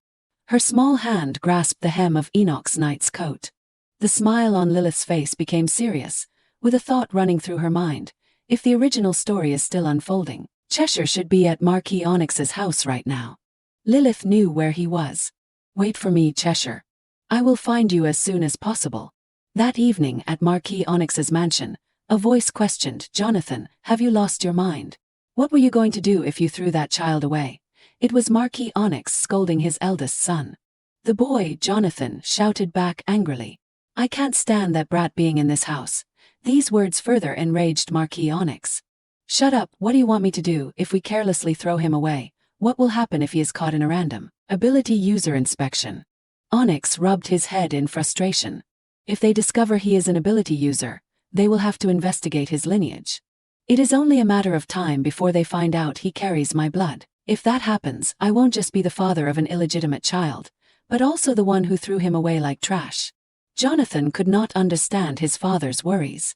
Her small hand grasped the hem of Enoch's knight's coat. The smile on Lilith's face became serious, with a thought running through her mind. If the original story is still unfolding, Cheshire should be at Marquis Onyx's house right now. Lilith knew where he was. Wait for me, Cheshire. I will find you as soon as possible. That evening at Marquis Onyx's mansion, a voice questioned, Jonathan, have you lost your mind? What were you going to do if you threw that child away? It was Marquis Onyx scolding his eldest son. The boy, Jonathan, shouted back angrily. I can't stand that brat being in this house. These words further enraged Marquis Onyx. Shut up, what do you want me to do if we carelessly throw him away? What will happen if he is caught in a random ability user inspection? Onyx rubbed his head in frustration. If they discover he is an ability user, they will have to investigate his lineage. It is only a matter of time before they find out he carries my blood. If that happens, I won't just be the father of an illegitimate child, but also the one who threw him away like trash. Jonathan could not understand his father's worries.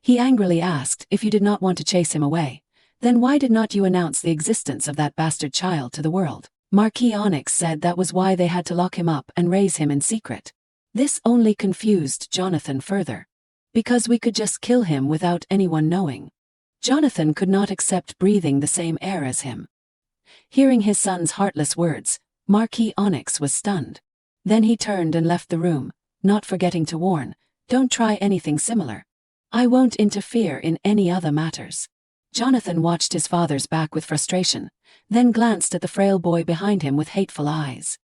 He angrily asked, if you did not want to chase him away, then why did not you announce the existence of that bastard child to the world? Marquis Onyx said that was why they had to lock him up and raise him in secret. This only confused Jonathan further. Because we could just kill him without anyone knowing. Jonathan could not accept breathing the same air as him. Hearing his son's heartless words, Marquis Onyx was stunned. Then he turned and left the room, not forgetting to warn, don't try anything similar. I won't interfere in any other matters. Jonathan watched his father's back with frustration, then glanced at the frail boy behind him with hateful eyes.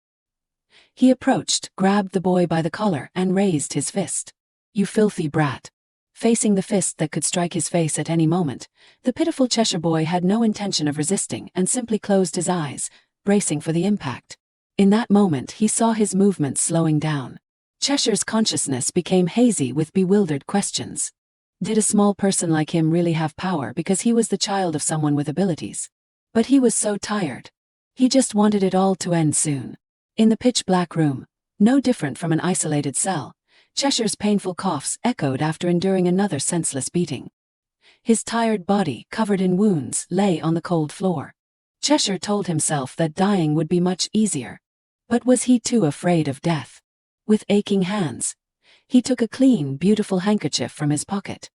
He approached, grabbed the boy by the collar and raised his fist. You filthy brat. Facing the fist that could strike his face at any moment, the pitiful Cheshire boy had no intention of resisting and simply closed his eyes, bracing for the impact. In that moment he saw his movements slowing down. Cheshire's consciousness became hazy with bewildered questions. Did a small person like him really have power because he was the child of someone with abilities? But he was so tired. He just wanted it all to end soon. In the pitch-black room, no different from an isolated cell, Cheshire's painful coughs echoed after enduring another senseless beating. His tired body, covered in wounds, lay on the cold floor. Cheshire told himself that dying would be much easier. But was he too afraid of death? With aching hands, he took a clean, beautiful handkerchief from his pocket.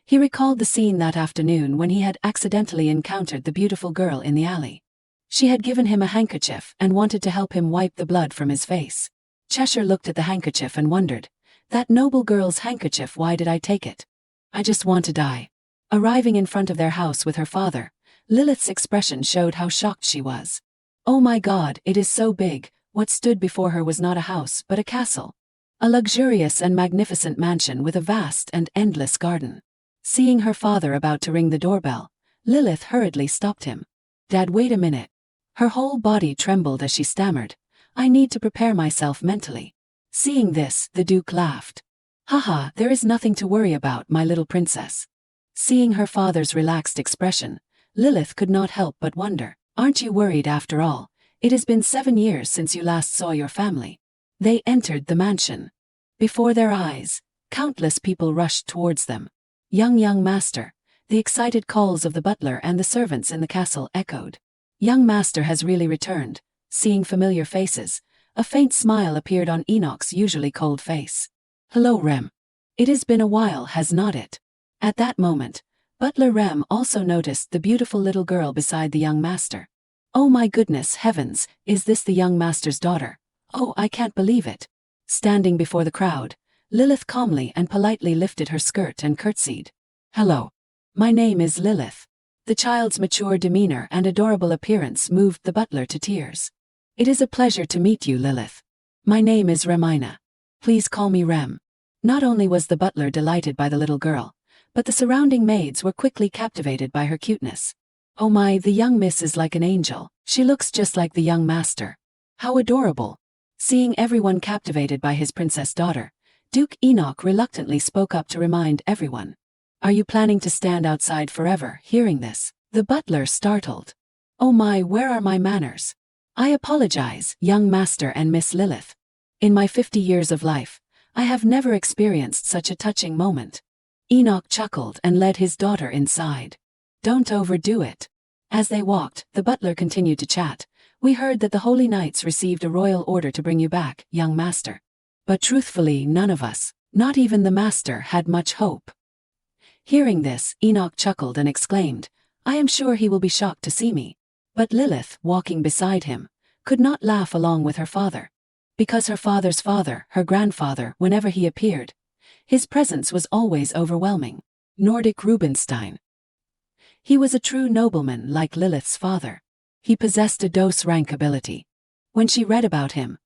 He recalled the scene that afternoon when he had accidentally encountered the beautiful girl in the alley. She had given him a handkerchief and wanted to help him wipe the blood from his face. Cheshire looked at the handkerchief and wondered, that noble girl's handkerchief, why did I take it? I just want to die. Arriving in front of their house with her father, Lilith's expression showed how shocked she was. Oh my God, it is so big. What stood before her was not a house but a castle. A luxurious and magnificent mansion with a vast and endless garden. Seeing her father about to ring the doorbell, Lilith hurriedly stopped him. Dad, wait a minute. Her whole body trembled as she stammered. I need to prepare myself mentally. Seeing this, the Duke laughed. Haha, there is nothing to worry about, my little princess. Seeing her father's relaxed expression, Lilith could not help but wonder, aren't you worried after all? It has been 7 years since you last saw your family. They entered the mansion. Before their eyes, countless people rushed towards them. Young master. The excited calls of the butler and the servants in the castle echoed. Young master has really returned. Seeing familiar faces, a faint smile appeared on Enoch's usually cold face. Hello, Rem. It has been a while, has not it? At that moment, Butler Rem also noticed the beautiful little girl beside the young master. Oh my goodness heavens, is this the young master's daughter? Oh, I can't believe it. Standing before the crowd, Lilith calmly and politely lifted her skirt and curtsied. Hello. My name is Lilith. The child's mature demeanor and adorable appearance moved the butler to tears. It is a pleasure to meet you, Lilith. My name is Remina. Please call me Rem. Not only was the butler delighted by the little girl, but the surrounding maids were quickly captivated by her cuteness. Oh my, the young miss is like an angel. She looks just like the young master. How adorable. Seeing everyone captivated by his princess daughter, Duke Enoch reluctantly spoke up to remind everyone. Are you planning to stand outside forever? Hearing this, the butler startled. Oh my, where are my manners? I apologize, young master and Miss Lilith. In my 50 years of life, I have never experienced such a touching moment. Enoch chuckled and led his daughter inside. Don't overdo it. As they walked, the butler continued to chat. We heard that the Holy Knights received a royal order to bring you back, young master. But truthfully, none of us, not even the master, had much hope. Hearing this, Enoch chuckled and exclaimed, I am sure he will be shocked to see me. But Lilith, walking beside him, could not laugh along with her father. Because her father's father, her grandfather, whenever he appeared, his presence was always overwhelming. Nordic Rubinstein. He was a true nobleman like Lilith's father. He possessed a dose-rank ability. When she read about him,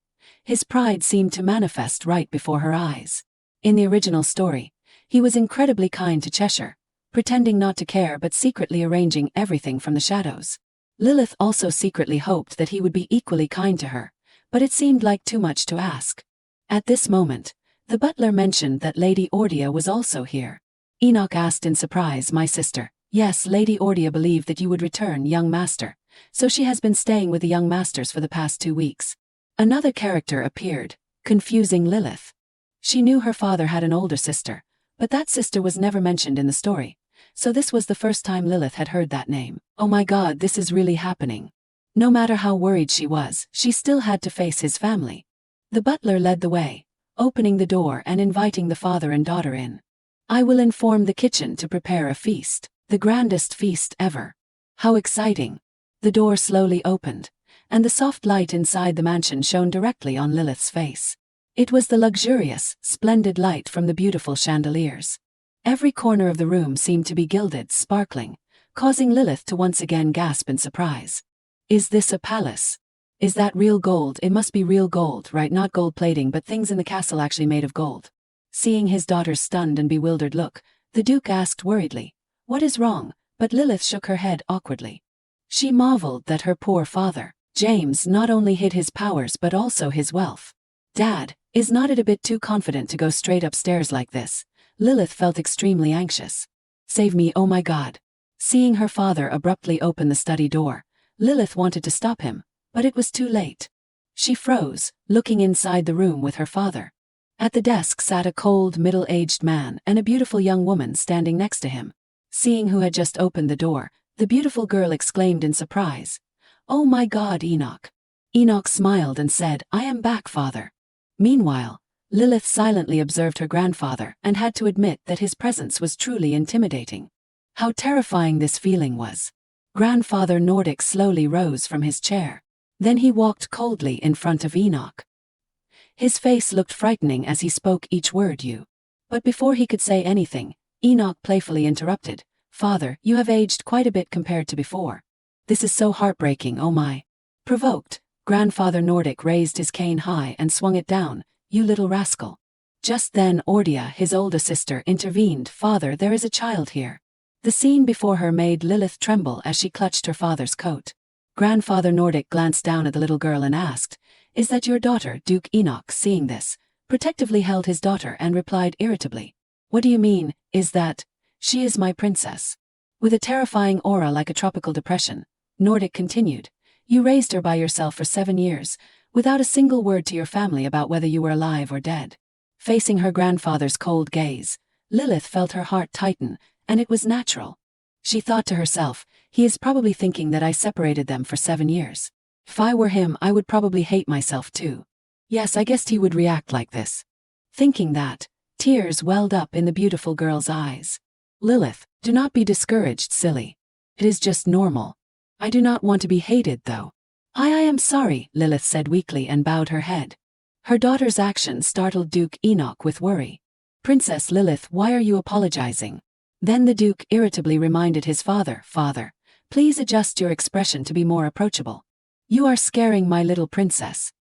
his pride seemed to manifest right before her eyes. In the original story, he was incredibly kind to Cheshire, pretending not to care but secretly arranging everything from the shadows. Lilith also secretly hoped that he would be equally kind to her, but it seemed like too much to ask. At this moment, the butler mentioned that Lady Ordia was also here. Enoch asked in surprise, my sister. Yes, Lady Ordia believed that you would return, young master, so she has been staying with the young masters for the past 2 weeks. Another character appeared, confusing Lilith. She knew her father had an older sister, but that sister was never mentioned in the story, so this was the first time Lilith had heard that name. Oh my god, this is really happening. No matter how worried she was, she still had to face his family. The butler led the way, opening the door and inviting the father and daughter in. I will inform the kitchen to prepare a feast, the grandest feast ever. How exciting. The door slowly opened, and the soft light inside the mansion shone directly on Lilith's face. It was the luxurious, splendid light from the beautiful chandeliers. Every corner of the room seemed to be gilded, sparkling, causing Lilith to once again gasp in surprise. Is this a palace? Is that real gold? It must be real gold, right? Not gold plating, but things in the castle actually made of gold. Seeing his daughter's stunned and bewildered look, the Duke asked worriedly, what is wrong? But Lilith shook her head awkwardly. She marveled that her poor father, James, not only hid his powers but also his wealth. Dad, is not it a bit too confident to go straight upstairs like this? Lilith felt extremely anxious. Save me, oh my god. Seeing her father abruptly open the study door, Lilith wanted to stop him, but it was too late. She froze, looking inside the room with her father. At the desk sat a cold, middle-aged man and a beautiful young woman standing next to him. Seeing who had just opened the door, the beautiful girl exclaimed in surprise, Oh my god, Enoch. Enoch smiled and said, I am back, father. Meanwhile, Lilith silently observed her grandfather and had to admit that his presence was truly intimidating. How terrifying this feeling was. Grandfather Nordic slowly rose from his chair. Then he walked coldly in front of Enoch. His face looked frightening as he spoke each word you. But before he could say anything, Enoch playfully interrupted, Father, you have aged quite a bit compared to before. This is so heartbreaking, oh my. Provoked, Grandfather Nordic raised his cane high and swung it down, you little rascal. Just then Ordia, his older sister, intervened, Father, there is a child here. The scene before her made Lilith tremble as she clutched her father's coat. Grandfather Nordic glanced down at the little girl and asked, Is that your daughter? Duke Enoch, seeing this, protectively held his daughter and replied irritably, What do you mean, is that? She is my princess. With a terrifying aura like a tropical depression, Nordic continued, You raised her by yourself for 7 years, without a single word to your family about whether you were alive or dead. Facing her grandfather's cold gaze, Lilith felt her heart tighten, and it was natural. She thought to herself, he is probably thinking that I separated them for 7 years. If I were him, I would probably hate myself too. Yes, I guessed he would react like this. Thinking that, tears welled up in the beautiful girl's eyes. Lilith, Do not be discouraged, silly. It is just normal. I do not want to be hated, though. I am sorry, Lilith said weakly and bowed her head. Her daughter's action startled Duke Enoch with worry. Princess Lilith, why are you apologizing? Then the Duke irritably reminded his father, Father, please adjust your expression to be more approachable. You are scaring my little princess.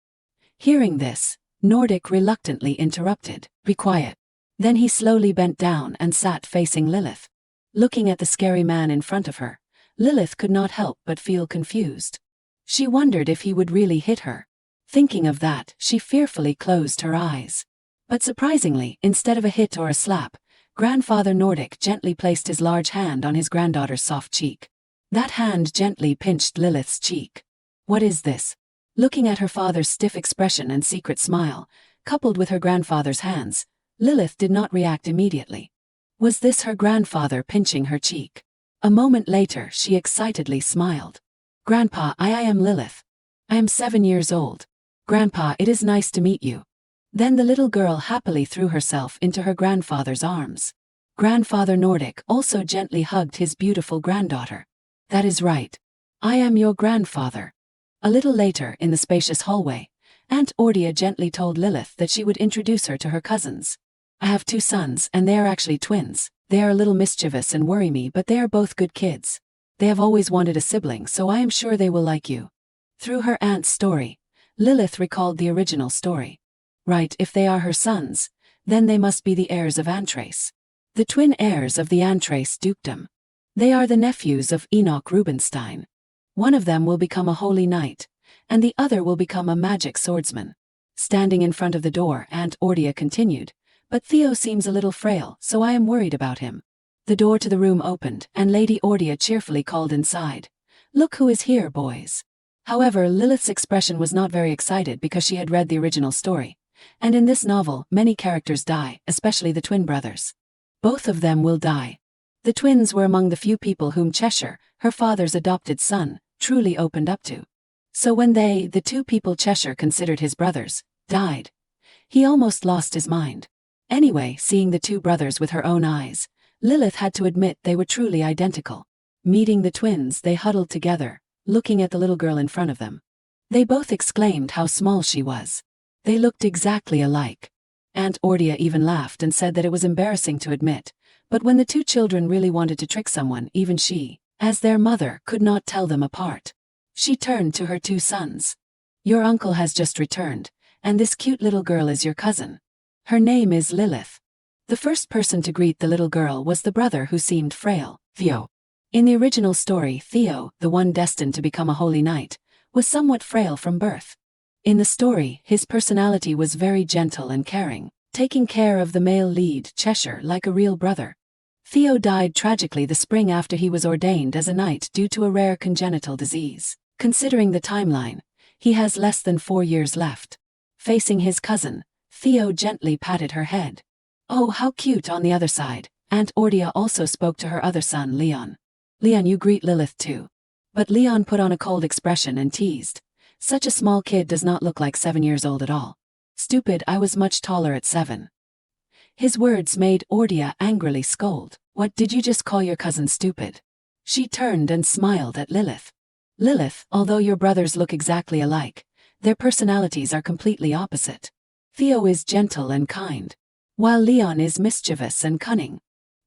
Hearing this, Nordic reluctantly interrupted, Be quiet. Then he slowly bent down and sat facing Lilith. Looking at the scary man in front of her, Lilith could not help but feel confused. She wondered if he would really hit her. Thinking of that, she fearfully closed her eyes. But surprisingly, instead of a hit or a slap, Grandfather Nordic gently placed his large hand on his granddaughter's soft cheek. That hand gently pinched Lilith's cheek. What is this? Looking at her father's stiff expression and secret smile, coupled with her grandfather's hands, Lilith did not react immediately. Was this her grandfather pinching her cheek? A moment later, she excitedly smiled. Grandpa, I am Lilith. I am 7 years old. Grandpa, it is nice to meet you. Then the little girl happily threw herself into her grandfather's arms. Grandfather Nordic also gently hugged his beautiful granddaughter. That is right. I am your grandfather. A little later, in the spacious hallway, Aunt Ordia gently told Lilith that she would introduce her to her cousins. I have 2 sons, and they are actually twins. They are a little mischievous and worry me, but they are both good kids. They have always wanted a sibling, so I am sure they will like you. Through her aunt's story, Lilith recalled the original story. Right, if they are her sons, then they must be the heirs of Antrace. The twin heirs of the Antrace dukedom. They are the nephews of Enoch Rubinstein. One of them will become a holy knight, and the other will become a magic swordsman. Standing in front of the door, Aunt Ordia continued, But Theo seems a little frail, so I am worried about him. The door to the room opened, and Lady Ordia cheerfully called inside. Look who is here, boys. However, Lilith's expression was not very excited because she had read the original story. And in this novel, many characters die, especially the twin brothers. Both of them will die. The twins were among the few people whom Cheshire, her father's adopted son, truly opened up to. So when they, the 2 people Cheshire considered his brothers, died, he almost lost his mind. Anyway, seeing the 2 brothers with her own eyes, Lilith had to admit they were truly identical. Meeting the twins, they huddled together, looking at the little girl in front of them. They both exclaimed how small she was. They looked exactly alike. Aunt Ordia even laughed and said that it was embarrassing to admit, but when the 2 children really wanted to trick someone, even she, as their mother, could not tell them apart. She turned to her 2 sons. Your uncle has just returned, and this cute little girl is your cousin. Her name is Lilith. The first person to greet the little girl was the brother who seemed frail, Theo. In the original story, Theo, the one destined to become a holy knight, was somewhat frail from birth. In the story, his personality was very gentle and caring, taking care of the male lead, Cheshire, like a real brother. Theo died tragically the spring after he was ordained as a knight due to a rare congenital disease. Considering the timeline, he has less than 4 years left. Facing his cousin, Theo gently patted her head. Oh, how cute. On the other side, Aunt Ordia also spoke to her other son, Leon. Leon, you greet Lilith too. But Leon put on a cold expression and teased. Such a small kid does not look like 7 years old at all. Stupid, I was much taller at 7. His words made Ordia angrily scold. What, did you just call your cousin stupid? She turned and smiled at Lilith. Lilith, although your brothers look exactly alike, their personalities are completely opposite. Theo is gentle and kind, while Leon is mischievous and cunning.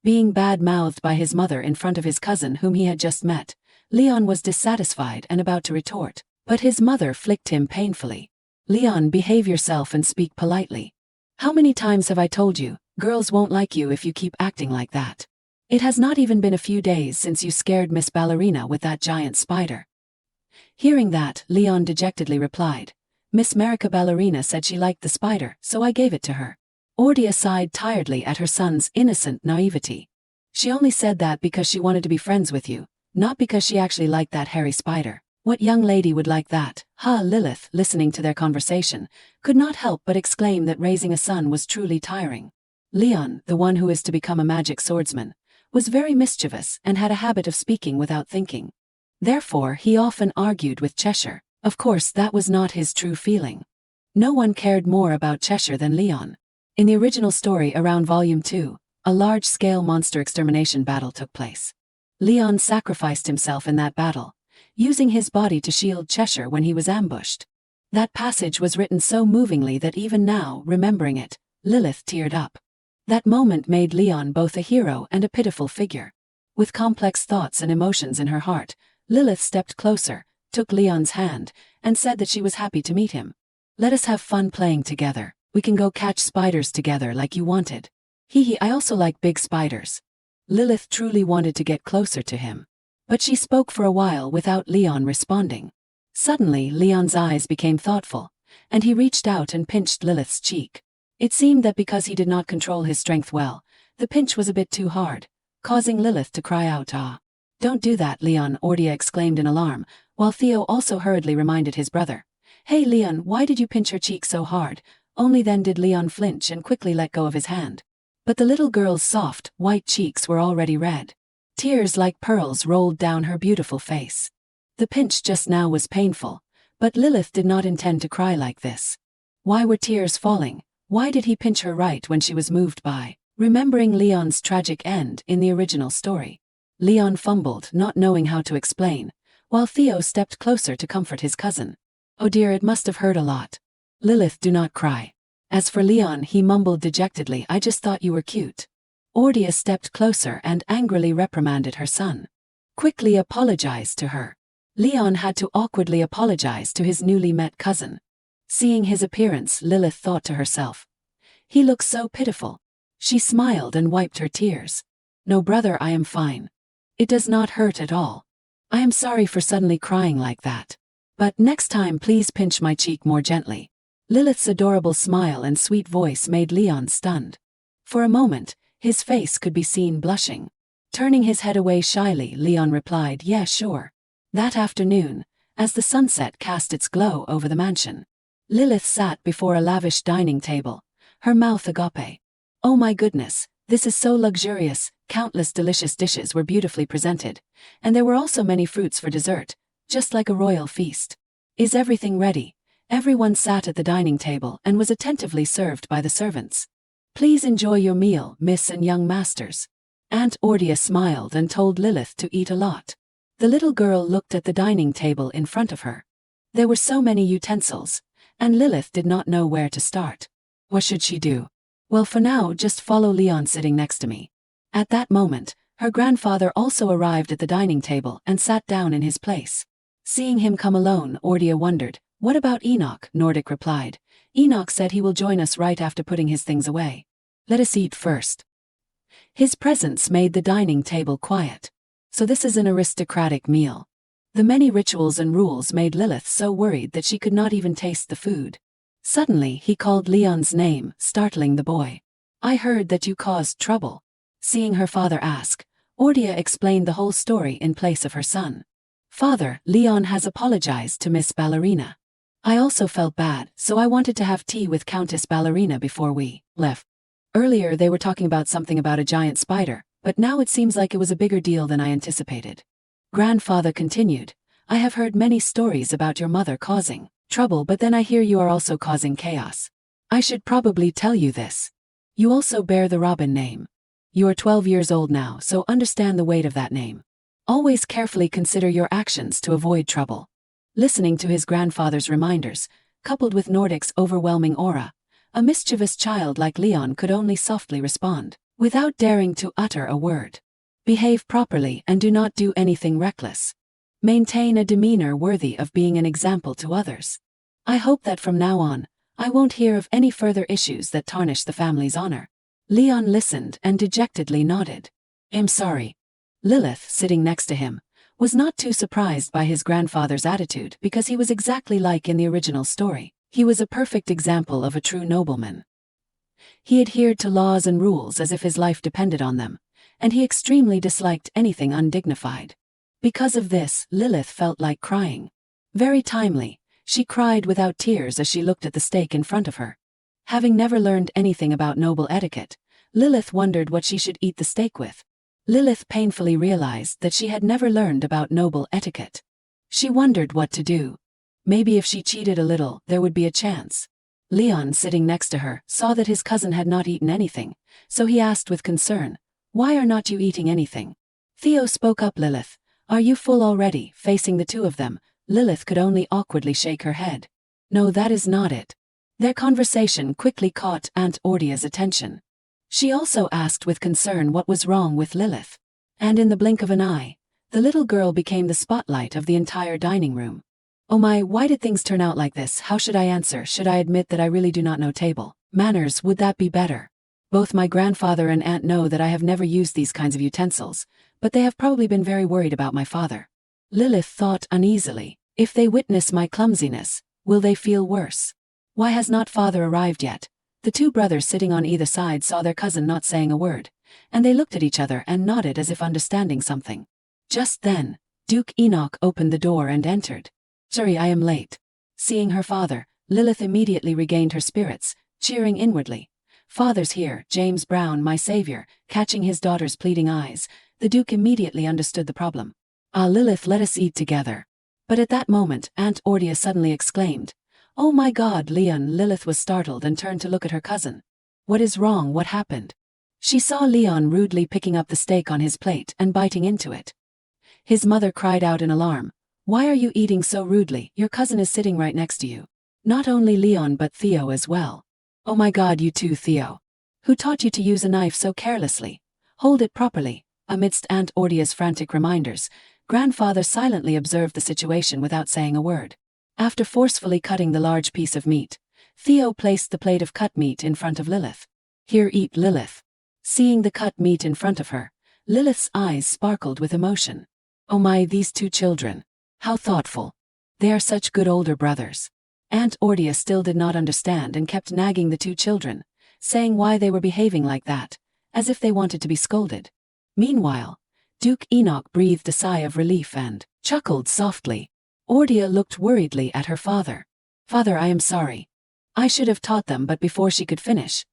Being bad-mouthed by his mother in front of his cousin whom he had just met, Leon was dissatisfied and about to retort, but his mother flicked him painfully. Leon, behave yourself and speak politely. How many times have I told you, girls won't like you if you keep acting like that. It has not even been a few days since you scared Miss Ballerina with that giant spider. Hearing that, Leon dejectedly replied, Miss Marica Ballerina said she liked the spider, so I gave it to her. Ordia sighed tiredly at her son's innocent naivety. She only said that because she wanted to be friends with you, not because she actually liked that hairy spider. What young lady would like that? Lilith, listening to their conversation, could not help but exclaim that raising a son was truly tiring. Leon, the one who is to become a magic swordsman, was very mischievous and had a habit of speaking without thinking. Therefore, he often argued with Cheshire. Of course, that was not his true feeling. No one cared more about Cheshire than Leon. In the original story around Volume 2, a large-scale monster extermination battle took place. Leon sacrificed himself in that battle, using his body to shield Cheshire when he was ambushed. That passage was written so movingly that even now, remembering it, Lilith teared up. That moment made Leon both a hero and a pitiful figure. With complex thoughts and emotions in her heart, Lilith stepped closer, took Leon's hand, and said that she was happy to meet him. "Let us have fun playing together. We can go catch spiders together like you wanted." I also like big spiders." Lilith truly wanted to get closer to him. But she spoke for a while without Leon responding. Suddenly, Leon's eyes became thoughtful, and he reached out and pinched Lilith's cheek. It seemed that because he did not control his strength well, the pinch was a bit too hard, causing Lilith to cry out, "Ah." "Don't do that, Leon," Ordia exclaimed in alarm, while Theo also hurriedly reminded his brother. "Hey Leon, why did you pinch her cheek so hard?" Only then did Leon flinch and quickly let go of his hand. But the little girl's soft, white cheeks were already red. Tears like pearls rolled down her beautiful face. The pinch just now was painful, but Lilith did not intend to cry like this. Why were tears falling? Why did he pinch her right when she was moved by remembering Leon's tragic end in the original story? Leon fumbled, not knowing how to explain, while Theo stepped closer to comfort his cousin. "Oh dear, it must have hurt a lot." "Lilith, do not cry." As for Leon, he mumbled dejectedly, "I just thought you were cute." Ordia stepped closer and angrily reprimanded her son. Quickly apologized to her. Leon had to awkwardly apologize to his newly met cousin. Seeing his appearance, Lilith thought to herself, "He looks so pitiful." She smiled and wiped her tears. "No brother, I am fine. It does not hurt at all. I am sorry for suddenly crying like that. But next time please pinch my cheek more gently." Lilith's adorable smile and sweet voice made Leon stunned. For a moment, his face could be seen blushing. Turning his head away shyly, Leon replied, "Yeah, sure." That afternoon, as the sunset cast its glow over the mansion, Lilith sat before a lavish dining table, her mouth agape. "Oh my goodness, this is so luxurious." Countless delicious dishes were beautifully presented, and there were also many fruits for dessert, just like a royal feast. "Is everything ready?" Everyone sat at the dining table and was attentively served by the servants. "Please enjoy your meal, miss and young masters." Aunt Ordia smiled and told Lilith to eat a lot. The little girl looked at the dining table in front of her. There were so many utensils, and Lilith did not know where to start. What should she do? Well, for now, just follow Leon sitting next to me. At that moment, her grandfather also arrived at the dining table and sat down in his place. Seeing him come alone, Ordia wondered, "What about Enoch?" Nordic replied. "Enoch said he will join us right after putting his things away. Let us eat first." His presence made the dining table quiet. So this is an aristocratic meal. The many rituals and rules made Lilith so worried that she could not even taste the food. Suddenly, he called Leon's name, startling the boy. "I heard that you caused trouble." Seeing her father ask, Ordia explained the whole story in place of her son. "Father, Leon has apologized to Miss Ballerina. I also felt bad, so I wanted to have tea with Countess Ballerina before we left." Earlier they were talking about something about a giant spider, but now it seems like it was a bigger deal than I anticipated. Grandfather continued, "I have heard many stories about your mother causing trouble, but then I hear you are also causing chaos. I should probably tell you this. You also bear the Robin name. You are 12 years old now, so understand the weight of that name. Always carefully consider your actions to avoid trouble." Listening to his grandfather's reminders, coupled with Nordic's overwhelming aura, a mischievous child like Leon could only softly respond, without daring to utter a word. "Behave properly and do not do anything reckless. Maintain a demeanor worthy of being an example to others. I hope that from now on, I won't hear of any further issues that tarnish the family's honor." Leon listened and dejectedly nodded. "I'm sorry." Lilith, sitting next to him, was not too surprised by his grandfather's attitude because he was exactly like in the original story. He was a perfect example of a true nobleman. He adhered to laws and rules as if his life depended on them, and he extremely disliked anything undignified. Because of this, Lilith felt like crying. Very timely, she cried without tears as she looked at the steak in front of her. Having never learned anything about noble etiquette, Lilith wondered what she should eat the steak with. Lilith painfully realized that she had never learned about noble etiquette. She wondered what to do. Maybe if she cheated a little, there would be a chance. Leon, sitting next to her, saw that his cousin had not eaten anything, so he asked with concern, "Why are not you eating anything?" Theo spoke up, "Lilith, are you full already?" Facing the two of them, Lilith could only awkwardly shake her head. "No, that is not it." Their conversation quickly caught Aunt Ordia's attention. She also asked with concern what was wrong with Lilith. And in the blink of an eye, the little girl became the spotlight of the entire dining room. "Oh my, why did things turn out like this? How should I answer? Should I admit that I really do not know table manners? Would that be better? Both my grandfather and aunt know that I have never used these kinds of utensils, but they have probably been very worried about my father." Lilith thought uneasily. If they witness my clumsiness, will they feel worse? Why has not father arrived yet? The two brothers sitting on either side saw their cousin not saying a word, and they looked at each other and nodded as if understanding something. Just then, Duke Enoch opened the door and entered. "Sorry, I am late." Seeing her father, Lilith immediately regained her spirits, cheering inwardly. "Father's here, James Brown, my savior." Catching his daughter's pleading eyes, the Duke immediately understood the problem. "Ah, Lilith, let us eat together." But at that moment, Aunt Ordia suddenly exclaimed, "Oh my God, Leon!" Lilith was startled and turned to look at her cousin. "What is wrong? What happened?" She saw Leon rudely picking up the steak on his plate and biting into it. His mother cried out in alarm, "Why are you eating so rudely? Your cousin is sitting right next to you." Not only Leon but Theo as well. "Oh my God, you too, Theo. Who taught you to use a knife so carelessly? Hold it properly." Amidst Aunt Ordia's frantic reminders, grandfather silently observed the situation without saying a word. After forcefully cutting the large piece of meat, Theo placed the plate of cut meat in front of Lilith. "Here, eat, Lilith." Seeing the cut meat in front of her, Lilith's eyes sparkled with emotion. "Oh my, these two children. How thoughtful. They are such good older brothers." Aunt Ordia still did not understand and kept nagging the two children, saying why they were behaving like that, as if they wanted to be scolded. Meanwhile, Duke Enoch breathed a sigh of relief and chuckled softly. Ordia looked worriedly at her father. "Father, I am sorry. I should have taught them," but before she could finish,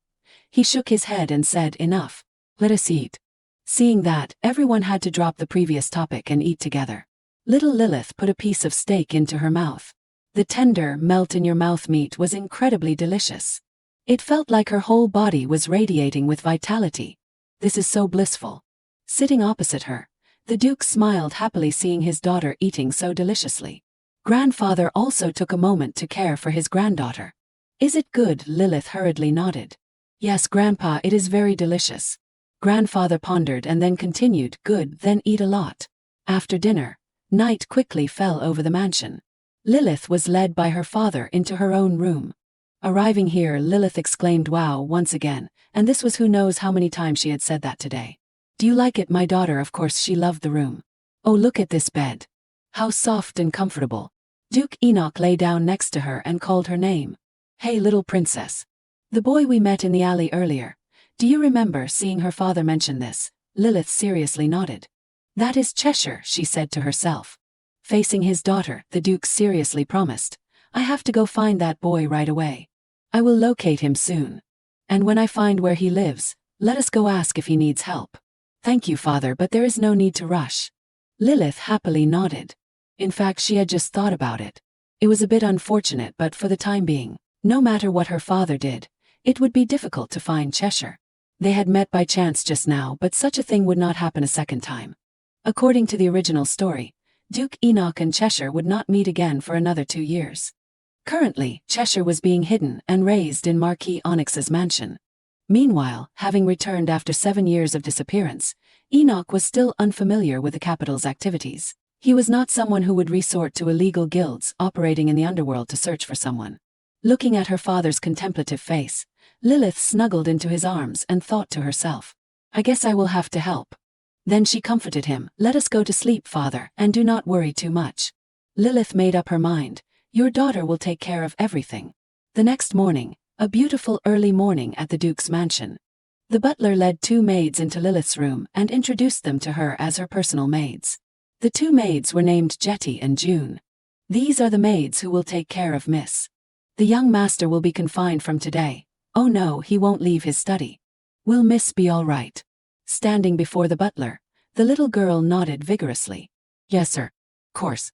he shook his head and said, "Enough. Let us eat." Seeing that, everyone had to drop the previous topic and eat together. Little Lilith put a piece of steak into her mouth. The tender, melt-in-your-mouth meat was incredibly delicious. It felt like her whole body was radiating with vitality. "This is so blissful." Sitting opposite her, the Duke smiled happily seeing his daughter eating so deliciously. Grandfather also took a moment to care for his granddaughter. "Is it good?" Lilith hurriedly nodded. "Yes, Grandpa, it is very delicious." Grandfather pondered and then continued, "Good, then eat a lot." After dinner, night quickly fell over the mansion. Lilith was led by her father into her own room. Arriving here, Lilith exclaimed wow once again, and this was who knows how many times she had said that today. "Do you like it, my daughter?" Of course she loved the room. "Oh, look at this bed. How soft and comfortable." Duke Enoch lay down next to her and called her name. "Hey, little princess. The boy we met in the alley earlier. Do you remember?" Seeing her father mention this, Lilith seriously nodded. "That is Cheshire," she said to herself. Facing his daughter, the Duke seriously promised, "I have to go find that boy right away. I will locate him soon. And when I find where he lives, let us go ask if he needs help." "Thank you, father, but there is no need to rush." Lilith happily nodded. In fact, she had just thought about it. It was a bit unfortunate, but for the time being, no matter what her father did, it would be difficult to find Cheshire. They had met by chance just now, but such a thing would not happen a second time. According to the original story, Duke Enoch and Cheshire would not meet again for another 2 years. Currently, Cheshire was being hidden and raised in Marquis Onyx's mansion. Meanwhile, having returned after 7 years of disappearance, Enoch was still unfamiliar with the capital's activities. He was not someone who would resort to illegal guilds operating in the underworld to search for someone. Looking at her father's contemplative face, Lilith snuggled into his arms and thought to herself, "I guess I will have to help." Then she comforted him, "Let us go to sleep, father, and do not worry too much." Lilith made up her mind, "Your daughter will take care of everything." The next morning, a beautiful early morning at the Duke's mansion. The butler led 2 maids into Lilith's room and introduced them to her as her personal maids. The 2 maids were named Jetty and June. "These are the maids who will take care of Miss. The young master will be confined from today." "Oh no, he won't leave his study." "Will Miss be all right?" Standing before the butler, the little girl nodded vigorously. "Yes, sir. Course."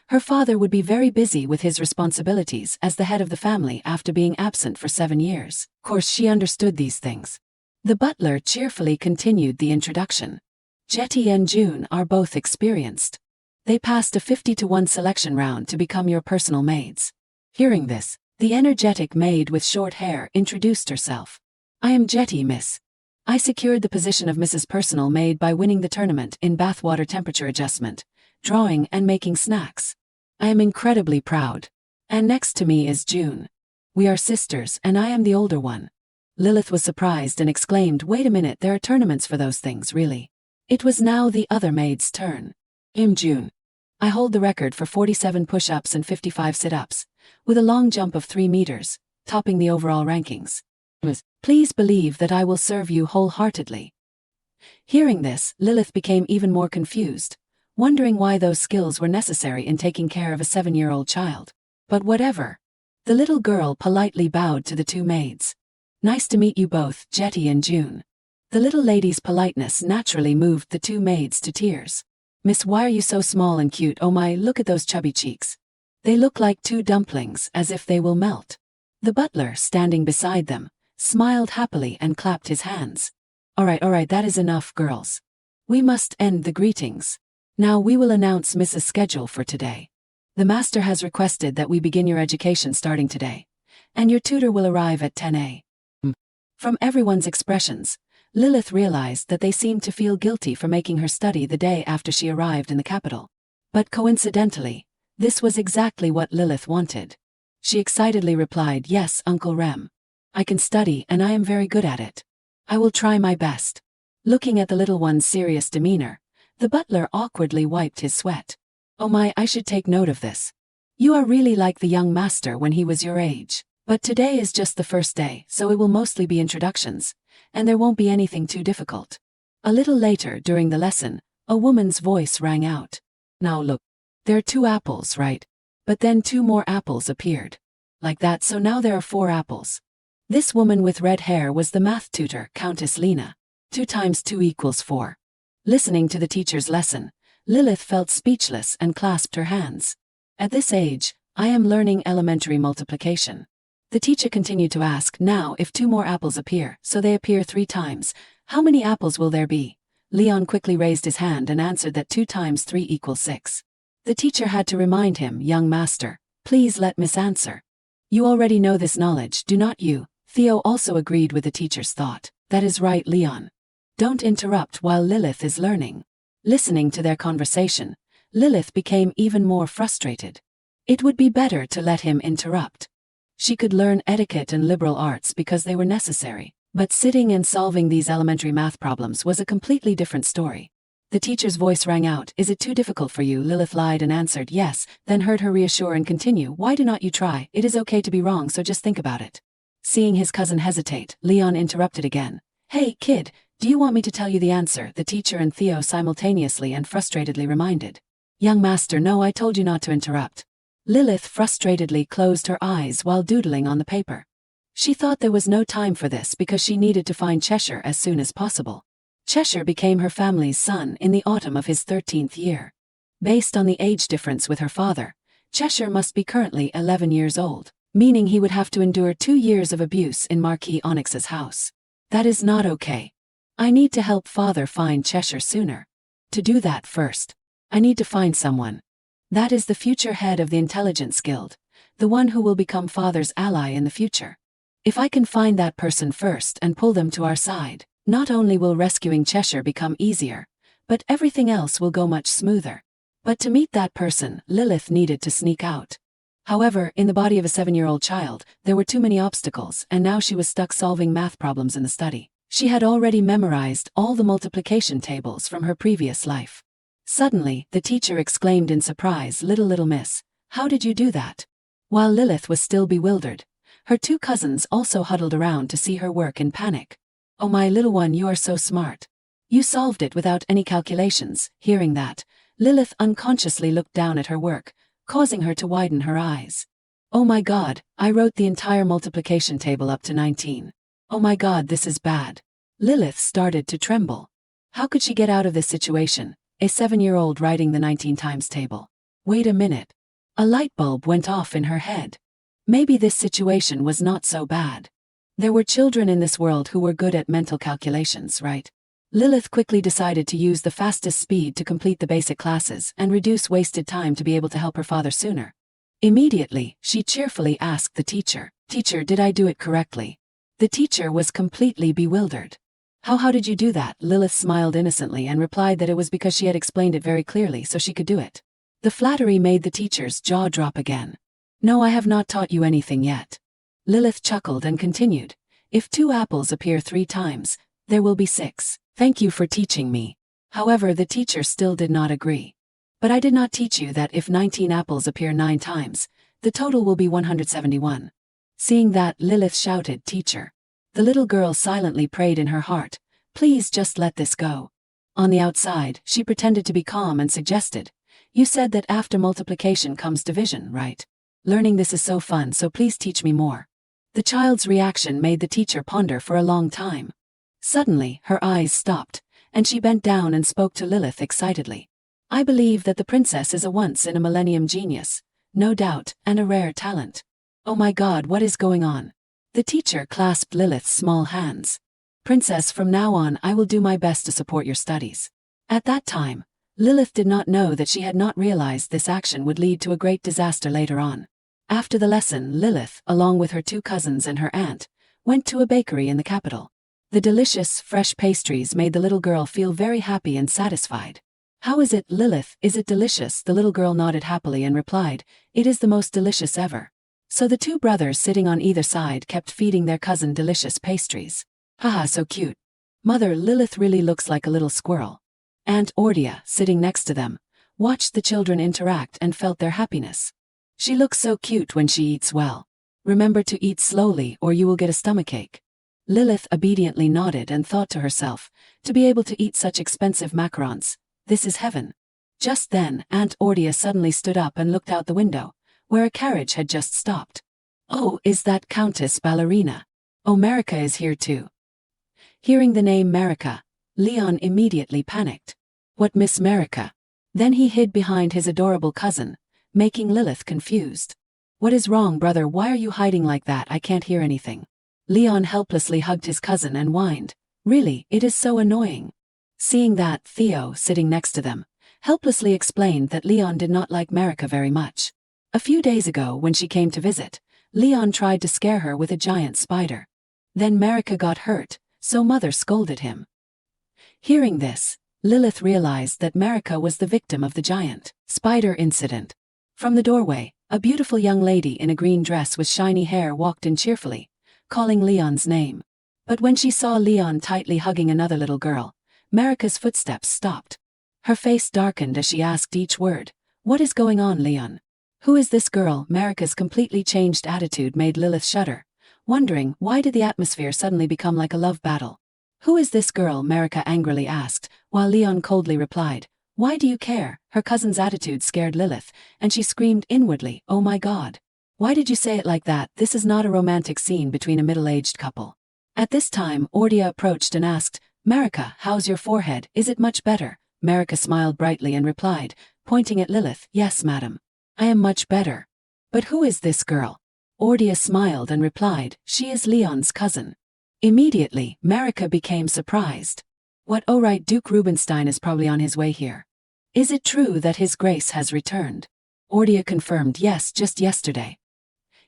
Her father would be very busy with his responsibilities as the head of the family after being absent for 7 years. Of course, she understood these things. The butler cheerfully continued the introduction. Jetty and June are both experienced. They passed a 50-to-1 selection round to become your personal maids. Hearing this, the energetic maid with short hair introduced herself. I am Jetty, miss. I secured the position of Mrs. Personal Maid by winning the tournament in bathwater temperature adjustment, drawing and making snacks. I am incredibly proud. And next to me is June. We are sisters and I am the older one. Lilith was surprised and exclaimed, wait a minute, there are tournaments for those things, really? It was now the other maid's turn. I'm June. I hold the record for 47 push-ups and 55 sit-ups, with a long jump of 3 meters, topping the overall rankings. Please believe that I will serve you wholeheartedly. Hearing this, Lilith became even more confused, wondering why those skills were necessary in taking care of a 7-year-old child. But whatever. The little girl politely bowed to the 2 maids. Nice to meet you both, Jetty and June. The little lady's politeness naturally moved the 2 maids to tears. Miss, why are you so small and cute? Oh my, look at those chubby cheeks. They look like 2 dumplings, as if they will melt. The butler, standing beside them, smiled happily and clapped his hands. All right, that is enough, girls. We must end the greetings. Now we will announce Mrs. schedule for today. The master has requested that we begin your education starting today, and your tutor will arrive at 10 a.m. From everyone's expressions, Lilith realized that they seemed to feel guilty for making her study the day after she arrived in the capital. But coincidentally, this was exactly what Lilith wanted. She excitedly replied, yes, Uncle Rem. I can study and I am very good at it. I will try my best. Looking at the little one's serious demeanor, the butler awkwardly wiped his sweat. Oh my, I should take note of this. You are really like the young master when he was your age. But today is just the first day, so it will mostly be introductions, and there won't be anything too difficult. A little later during the lesson, a woman's voice rang out. Now look, there are 2 apples, right? But then 2 more apples appeared. Like that, so now there are 4 apples. This woman with red hair was the math tutor, Countess Lena. 2 times 2 equals 4. Listening to the teacher's lesson, Lilith felt speechless and clasped her hands. At this age, I am learning elementary multiplication. The teacher continued to ask, now if 2 more apples appear, so they appear 3 times, how many apples will there be? Leon quickly raised his hand and answered that 2 times 3 equals 6. The teacher had to remind him, young master, please let Miss answer. You already know this knowledge, do not you? Theo also agreed with the teacher's thought. That is right, Leon. Don't interrupt while Lilith is learning. Listening to their conversation, Lilith became even more frustrated. It would be better to let him interrupt. She could learn etiquette and liberal arts because they were necessary, but sitting and solving these elementary math problems was a completely different story. The teacher's voice rang out, is it too difficult for you? Lilith lied and answered yes, then heard her reassure and continue, why do not you try? It is okay to be wrong, so just think about it. Seeing his cousin hesitate, Leon interrupted again. Hey, kid, do you want me to tell you the answer? The teacher and Theo simultaneously and frustratedly reminded. Young master, no, I told you not to interrupt. Lilith frustratedly closed her eyes while doodling on the paper. She thought there was no time for this because she needed to find Cheshire as soon as possible. Cheshire became her family's son in the autumn of his 13th year. Based on the age difference with her father, Cheshire must be currently 11 years old, meaning he would have to endure 2 years of abuse in Marquis Onyx's house. That is not okay. I need to help father find Cheshire sooner. To do that first, I need to find someone. That is the future head of the Intelligence Guild, the one who will become father's ally in the future. If I can find that person first and pull them to our side, not only will rescuing Cheshire become easier, but everything else will go much smoother. But to meet that person, Lilith needed to sneak out. However, in the body of a 7-year-old child, there were too many obstacles, and now she was stuck solving math problems in the study. She had already memorized all the multiplication tables from her previous life. Suddenly, the teacher exclaimed in surprise, little miss, how did you do that? While Lilith was still bewildered, her 2 cousins also huddled around to see her work in panic. Oh my little one, you are so smart. You solved it without any calculations. Hearing that, Lilith unconsciously looked down at her work, causing her to widen her eyes. Oh my God, I wrote the entire multiplication table up to 19. Oh my God, this is bad. Lilith started to tremble. How could she get out of this situation? A 7-year-old writing the 19 times table. Wait a minute. A light bulb went off in her head. Maybe this situation was not so bad. There were children in this world who were good at mental calculations, right? Lilith quickly decided to use the fastest speed to complete the basic classes and reduce wasted time to be able to help her father sooner. Immediately, she cheerfully asked the teacher, "Teacher, did I do it correctly?" The teacher was completely bewildered. How did you do that?" Lilith smiled innocently and replied that it was because she had explained it very clearly so she could do it. The flattery made the teacher's jaw drop again. "No, I have not taught you anything yet." Lilith chuckled and continued, "If 2 apples appear 3 times, there will be 6. Thank you for teaching me." However, the teacher still did not agree. "But I did not teach you that if 19 apples appear 9 times, the total will be 171. Seeing that, Lilith shouted, "Teacher." The little girl silently prayed in her heart, "Please just let this go." On the outside, she pretended to be calm and suggested, "You said that after multiplication comes division, right? Learning this is so fun, so please teach me more." The child's reaction made the teacher ponder for a long time. Suddenly, her eyes stopped, and she bent down and spoke to Lilith excitedly. "I believe that the princess is a once-in-a-millennium genius, no doubt, and a rare talent. Oh my God, what is going on?" The teacher clasped Lilith's small hands. "Princess, from now on I will do my best to support your studies." At that time, Lilith did not know that she had not realized this action would lead to a great disaster later on. After the lesson, Lilith, along with her 2 cousins and her aunt, went to a bakery in the capital. The delicious, fresh pastries made the little girl feel very happy and satisfied. "How is it, Lilith? Is it delicious?" The little girl nodded happily and replied, "It is the most delicious ever." So the 2 brothers sitting on either side kept feeding their cousin delicious pastries. "Haha, so cute. Mother, Lilith really looks like a little squirrel." Aunt Ordia, sitting next to them, watched the children interact and felt their happiness. "She looks so cute when she eats well. Remember to eat slowly or you will get a stomachache." Lilith obediently nodded and thought to herself, to be able to eat such expensive macarons, this is heaven. Just then, Aunt Ordia suddenly stood up and looked out the window, where a carriage had just stopped. "Oh, is that Countess Ballerina? Oh, Marika is here too." Hearing the name Marika, Leon immediately panicked. "What, Miss Marika?" Then he hid behind his adorable cousin, making Lilith confused. "What is wrong, brother? Why are you hiding like that? I can't hear anything." Leon helplessly hugged his cousin and whined, "Really, it is so annoying." Seeing that, Theo, sitting next to them, helplessly explained that Leon did not like Marika very much. A few days ago, when she came to visit, Leon tried to scare her with a giant spider. Then Marika got hurt, so mother scolded him. Hearing this, Lilith realized that Marika was the victim of the giant spider incident. From the doorway, a beautiful young lady in a green dress with shiny hair walked in cheerfully, calling Leon's name. But when she saw Leon tightly hugging another little girl, Marika's footsteps stopped. Her face darkened as she asked each word, "What is going on, Leon? Who is this girl?" Marika's completely changed attitude made Lilith shudder, wondering why did the atmosphere suddenly become like a love battle. "Who is this girl?" Marika angrily asked, while Leon coldly replied, "Why do you care?" Her cousin's attitude scared Lilith, and she screamed inwardly, "Oh my God. Why did you say it like that? This is not a romantic scene between a middle-aged couple." At this time, Ordia approached and asked, "Marika, how's your forehead? Is it much better?" Marika smiled brightly and replied, pointing at Lilith, "Yes, madam. I am much better." "But who is this girl?" Ordia smiled and replied, "She is Leon's cousin." Immediately, Marika became surprised. "What? Oh right, Duke Rubinstein is probably on his way here. Is it true that his grace has returned?" Ordia confirmed, "Yes, just yesterday."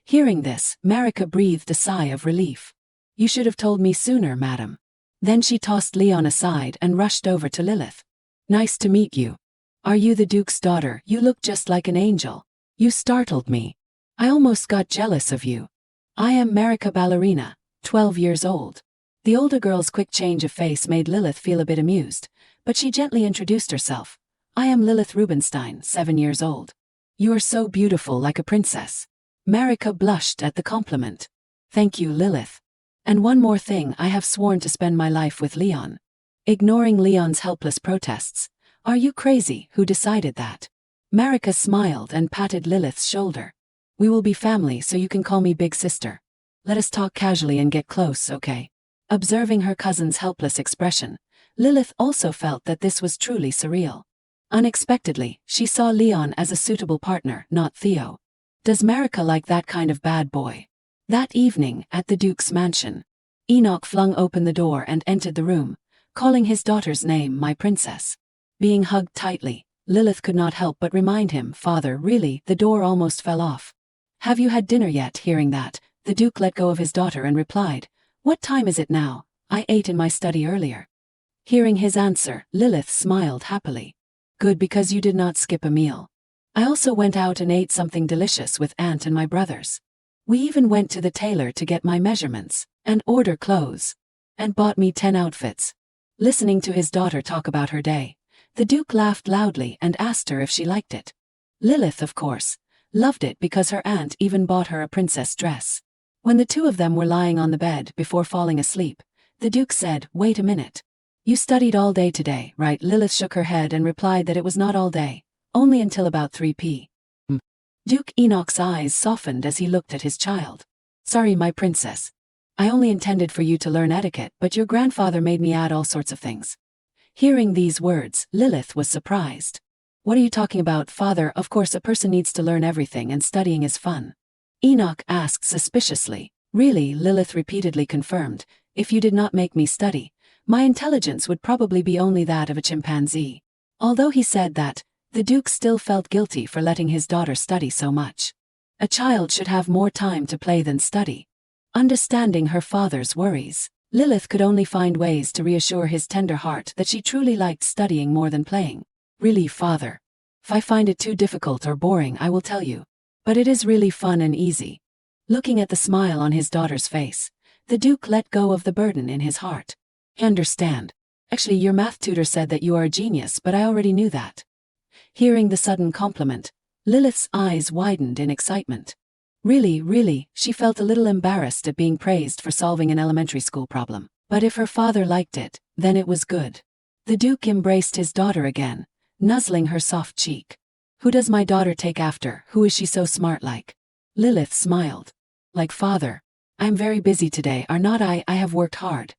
Hearing this, Marika breathed a sigh of relief. "You should have told me sooner, madam." Then she tossed Leon aside and rushed over to Lilith. "Nice to meet you. Are you the Duke's daughter? You look just like an angel. You startled me. I almost got jealous of you. I am Marika Ballerina, 12 years old." The older girl's quick change of face made Lilith feel a bit amused, but she gently introduced herself. "I am Lilith Rubinstein, 7 years old. You are so beautiful, like a princess." Marika blushed at the compliment. "Thank you, Lilith. And one more thing, I have sworn to spend my life with Leon." Ignoring Leon's helpless protests, "Are you crazy? Who decided that?" Marika smiled and patted Lilith's shoulder. "We will be family, so you can call me big sister. Let us talk casually and get close, okay?" Observing her cousin's helpless expression, Lilith also felt that this was truly surreal. Unexpectedly, she saw Leon as a suitable partner, not Theo. Does Marika like that kind of bad boy? That evening, at the Duke's mansion, Enoch flung open the door and entered the room, calling his daughter's name my princess. Being hugged tightly, Lilith could not help but remind him, "Father, really?" The door almost fell off. "Have you had dinner yet?" Hearing that, the Duke let go of his daughter and replied, "What time is it now? I ate in my study earlier." Hearing his answer, Lilith smiled happily. "Good, because you did not skip a meal. I also went out and ate something delicious with Aunt and my brothers. We even went to the tailor to get my measurements, and order clothes, and bought me 10 outfits." Listening to his daughter talk about her day, the Duke laughed loudly and asked her if she liked it. Lilith, of course, loved it because her aunt even bought her a princess dress. When the two of them were lying on the bed before falling asleep, the Duke said, "Wait a minute. You studied all day today, right?" Lilith shook her head and replied that it was not all day, only until about 3 p.m. Duke Enoch's eyes softened as he looked at his child. "Sorry, my princess. I only intended for you to learn etiquette, but your grandfather made me add all sorts of things." Hearing these words, Lilith was surprised. "What are you talking about, father? Of course a person needs to learn everything and studying is fun." Enoch asked suspiciously. "Really?" Lilith repeatedly confirmed. "If you did not make me study, my intelligence would probably be only that of a chimpanzee." Although he said that, the Duke still felt guilty for letting his daughter study so much. A child should have more time to play than study. Understanding her father's worries, Lilith could only find ways to reassure his tender heart that she truly liked studying more than playing. "Really, father. If I find it too difficult or boring, I will tell you. But it is really fun and easy." Looking at the smile on his daughter's face, the Duke let go of the burden in his heart. "I understand. Actually, your math tutor said that you are a genius, but I already knew that." Hearing the sudden compliment, Lilith's eyes widened in excitement. Really, she felt a little embarrassed at being praised for solving an elementary school problem. But if her father liked it, then it was good. The Duke embraced his daughter again, nuzzling her soft cheek. "Who does my daughter take after? Who is she so smart like?" Lilith smiled. "Like father. I'm very busy today, are not I? I have worked hard."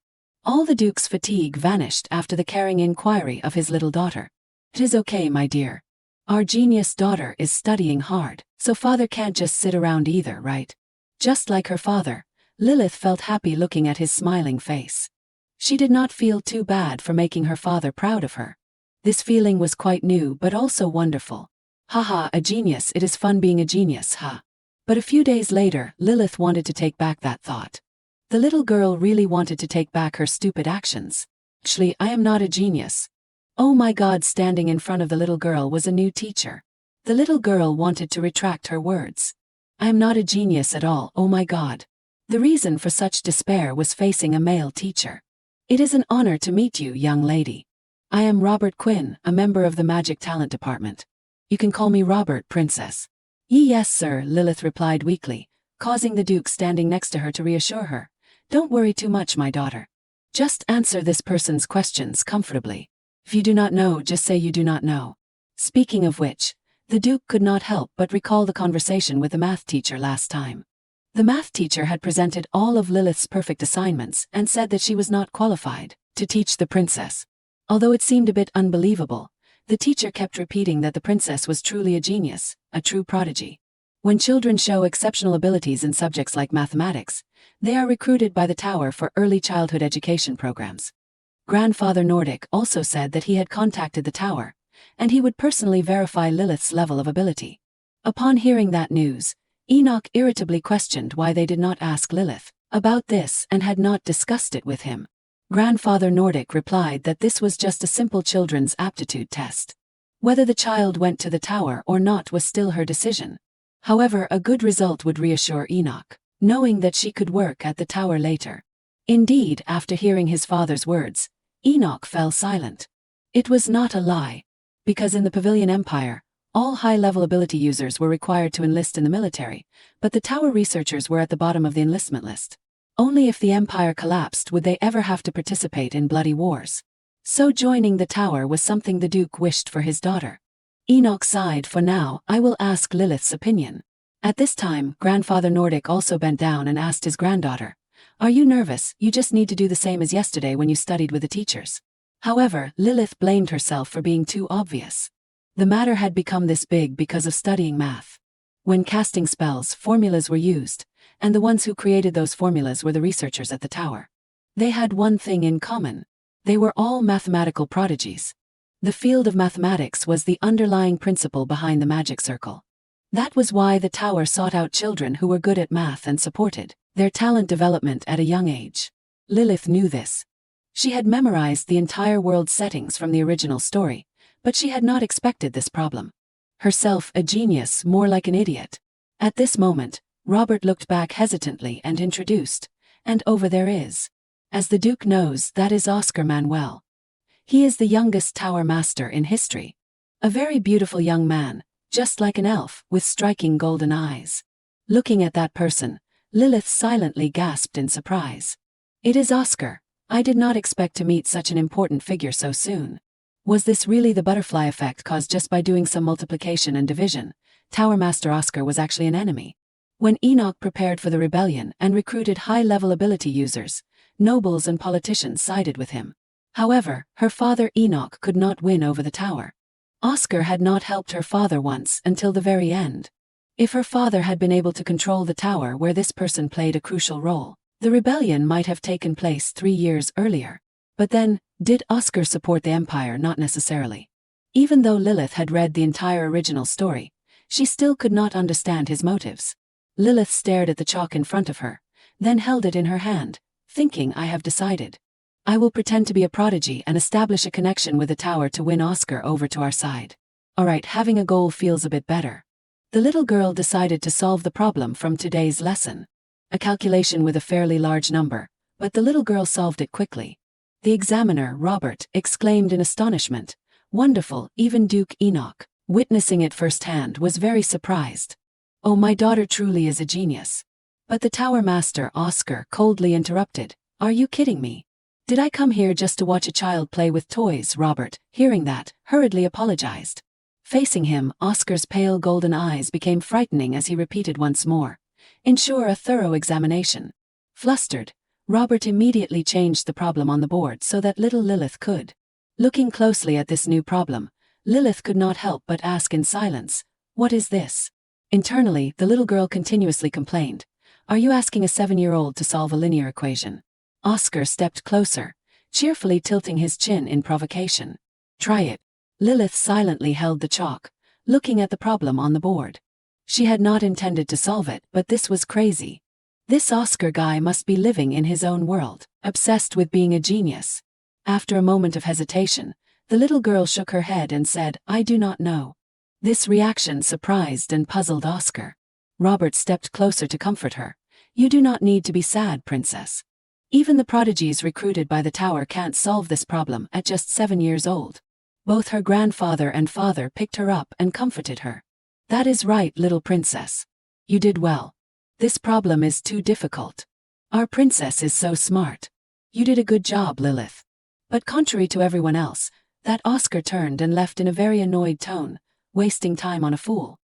All the Duke's fatigue vanished after the caring inquiry of his little daughter. "It is okay, my dear. Our genius daughter is studying hard, so father can't just sit around either, right?" Just like her father, Lilith felt happy looking at his smiling face. She did not feel too bad for making her father proud of her. This feeling was quite new but also wonderful. "Haha, a genius, it is fun being a genius, huh?" But a few days later, Lilith wanted to take back that thought. The little girl really wanted to take back her stupid actions. "Actually, I am not a genius." Oh my God, standing in front of the little girl was a new teacher. The little girl wanted to retract her words. "I am not a genius at all, oh my God." The reason for such despair was facing a male teacher. "It is an honor to meet you, young lady. I am Robert Quinn, a member of the Magic Talent Department. You can call me Robert, princess." Yes, sir," Lilith replied weakly, causing the Duke standing next to her to reassure her. "Don't worry too much, my daughter. Just answer this person's questions comfortably. If you do not know, just say you do not know." Speaking of which, the Duke could not help but recall the conversation with the math teacher last time. The math teacher had presented all of Lilith's perfect assignments and said that she was not qualified to teach the princess. Although it seemed a bit unbelievable, the teacher kept repeating that the princess was truly a genius, a true prodigy. When children show exceptional abilities in subjects like mathematics, they are recruited by the Tower for early childhood education programs. Grandfather Nordic also said that he had contacted the Tower, and he would personally verify Lilith's level of ability. Upon hearing that news, Enoch irritably questioned why they did not ask Lilith about this and had not discussed it with him. Grandfather Nordic replied that this was just a simple children's aptitude test. Whether the child went to the Tower or not was still her decision. However, a good result would reassure Enoch, knowing that she could work at the Tower later. Indeed, after hearing his father's words, Enoch fell silent. It was not a lie, because in the Pavilion Empire, all high-level ability users were required to enlist in the military, but the Tower researchers were at the bottom of the enlistment list. Only if the Empire collapsed would they ever have to participate in bloody wars. So joining the Tower was something the Duke wished for his daughter. Enoch sighed. "For now, I will ask Lilith's opinion." At this time, Grandfather Nordic also bent down and asked his granddaughter, "Are you nervous? You just need to do the same as yesterday when you studied with the teachers." However, Lilith blamed herself for being too obvious. The matter had become this big because of studying math. When casting spells, formulas were used, and the ones who created those formulas were the researchers at the tower. They had one thing in common. They were all mathematical prodigies. The field of mathematics was the underlying principle behind the magic circle. That was why the tower sought out children who were good at math and supported their talent development at a young age. Lilith knew this. She had memorized the entire world's settings from the original story, but she had not expected this problem. Herself a genius, more like an idiot. At this moment, Robert looked back hesitantly and introduced, "And over there is." As the Duke knows, that is Oscar Manuel. He is the youngest tower master in history. A very beautiful young man, just like an elf, with striking golden eyes. Looking at that person, Lilith silently gasped in surprise. "It is Oscar. I did not expect to meet such an important figure so soon." Was this really the butterfly effect caused just by doing some multiplication and division? Tower Master Oscar was actually an enemy. When Enoch prepared for the rebellion and recruited high-level ability users, nobles and politicians sided with him. However, her father Enoch could not win over the tower. Oscar had not helped her father once until the very end. If her father had been able to control the tower where this person played a crucial role, the rebellion might have taken place 3 years earlier. But then, did Oscar support the Empire? Not necessarily. Even though Lilith had read the entire original story, she still could not understand his motives. Lilith stared at the chalk in front of her, then held it in her hand, thinking, "I have decided. I will pretend to be a prodigy and establish a connection with the tower to win Oscar over to our side. Alright, having a goal feels a bit better." The little girl decided to solve the problem from today's lesson. A calculation with a fairly large number, but the little girl solved it quickly. The examiner, Robert, exclaimed in astonishment, "Wonderful!" Even Duke Enoch, witnessing it firsthand, was very surprised. "Oh, my daughter truly is a genius." But the tower master, Oscar, coldly interrupted, "Are you kidding me? Did I come here just to watch a child play with toys?" Robert, hearing that, hurriedly apologized. Facing him, Oscar's pale golden eyes became frightening as he repeated once more, "Ensure a thorough examination." Flustered, Robert immediately changed the problem on the board so that little Lilith could. Looking closely at this new problem, Lilith could not help but ask in silence, "What is this?" Internally, the little girl continuously complained, "Are you asking a 7-year-old to solve a linear equation?" Oscar stepped closer, cheerfully tilting his chin in provocation. "Try it." Lilith silently held the chalk, looking at the problem on the board. She had not intended to solve it, but this was crazy. This Oscar guy must be living in his own world, obsessed with being a genius. After a moment of hesitation, the little girl shook her head and said, "I do not know." This reaction surprised and puzzled Oscar. Robert stepped closer to comfort her. "You do not need to be sad, princess. Even the prodigies recruited by the tower can't solve this problem at just 7 years old." Both her grandfather and father picked her up and comforted her. "That is right, little princess. You did well. This problem is too difficult. Our princess is so smart. You did a good job, Lilith." But contrary to everyone else, that Oscar turned and left in a very annoyed tone, "Wasting time on a fool."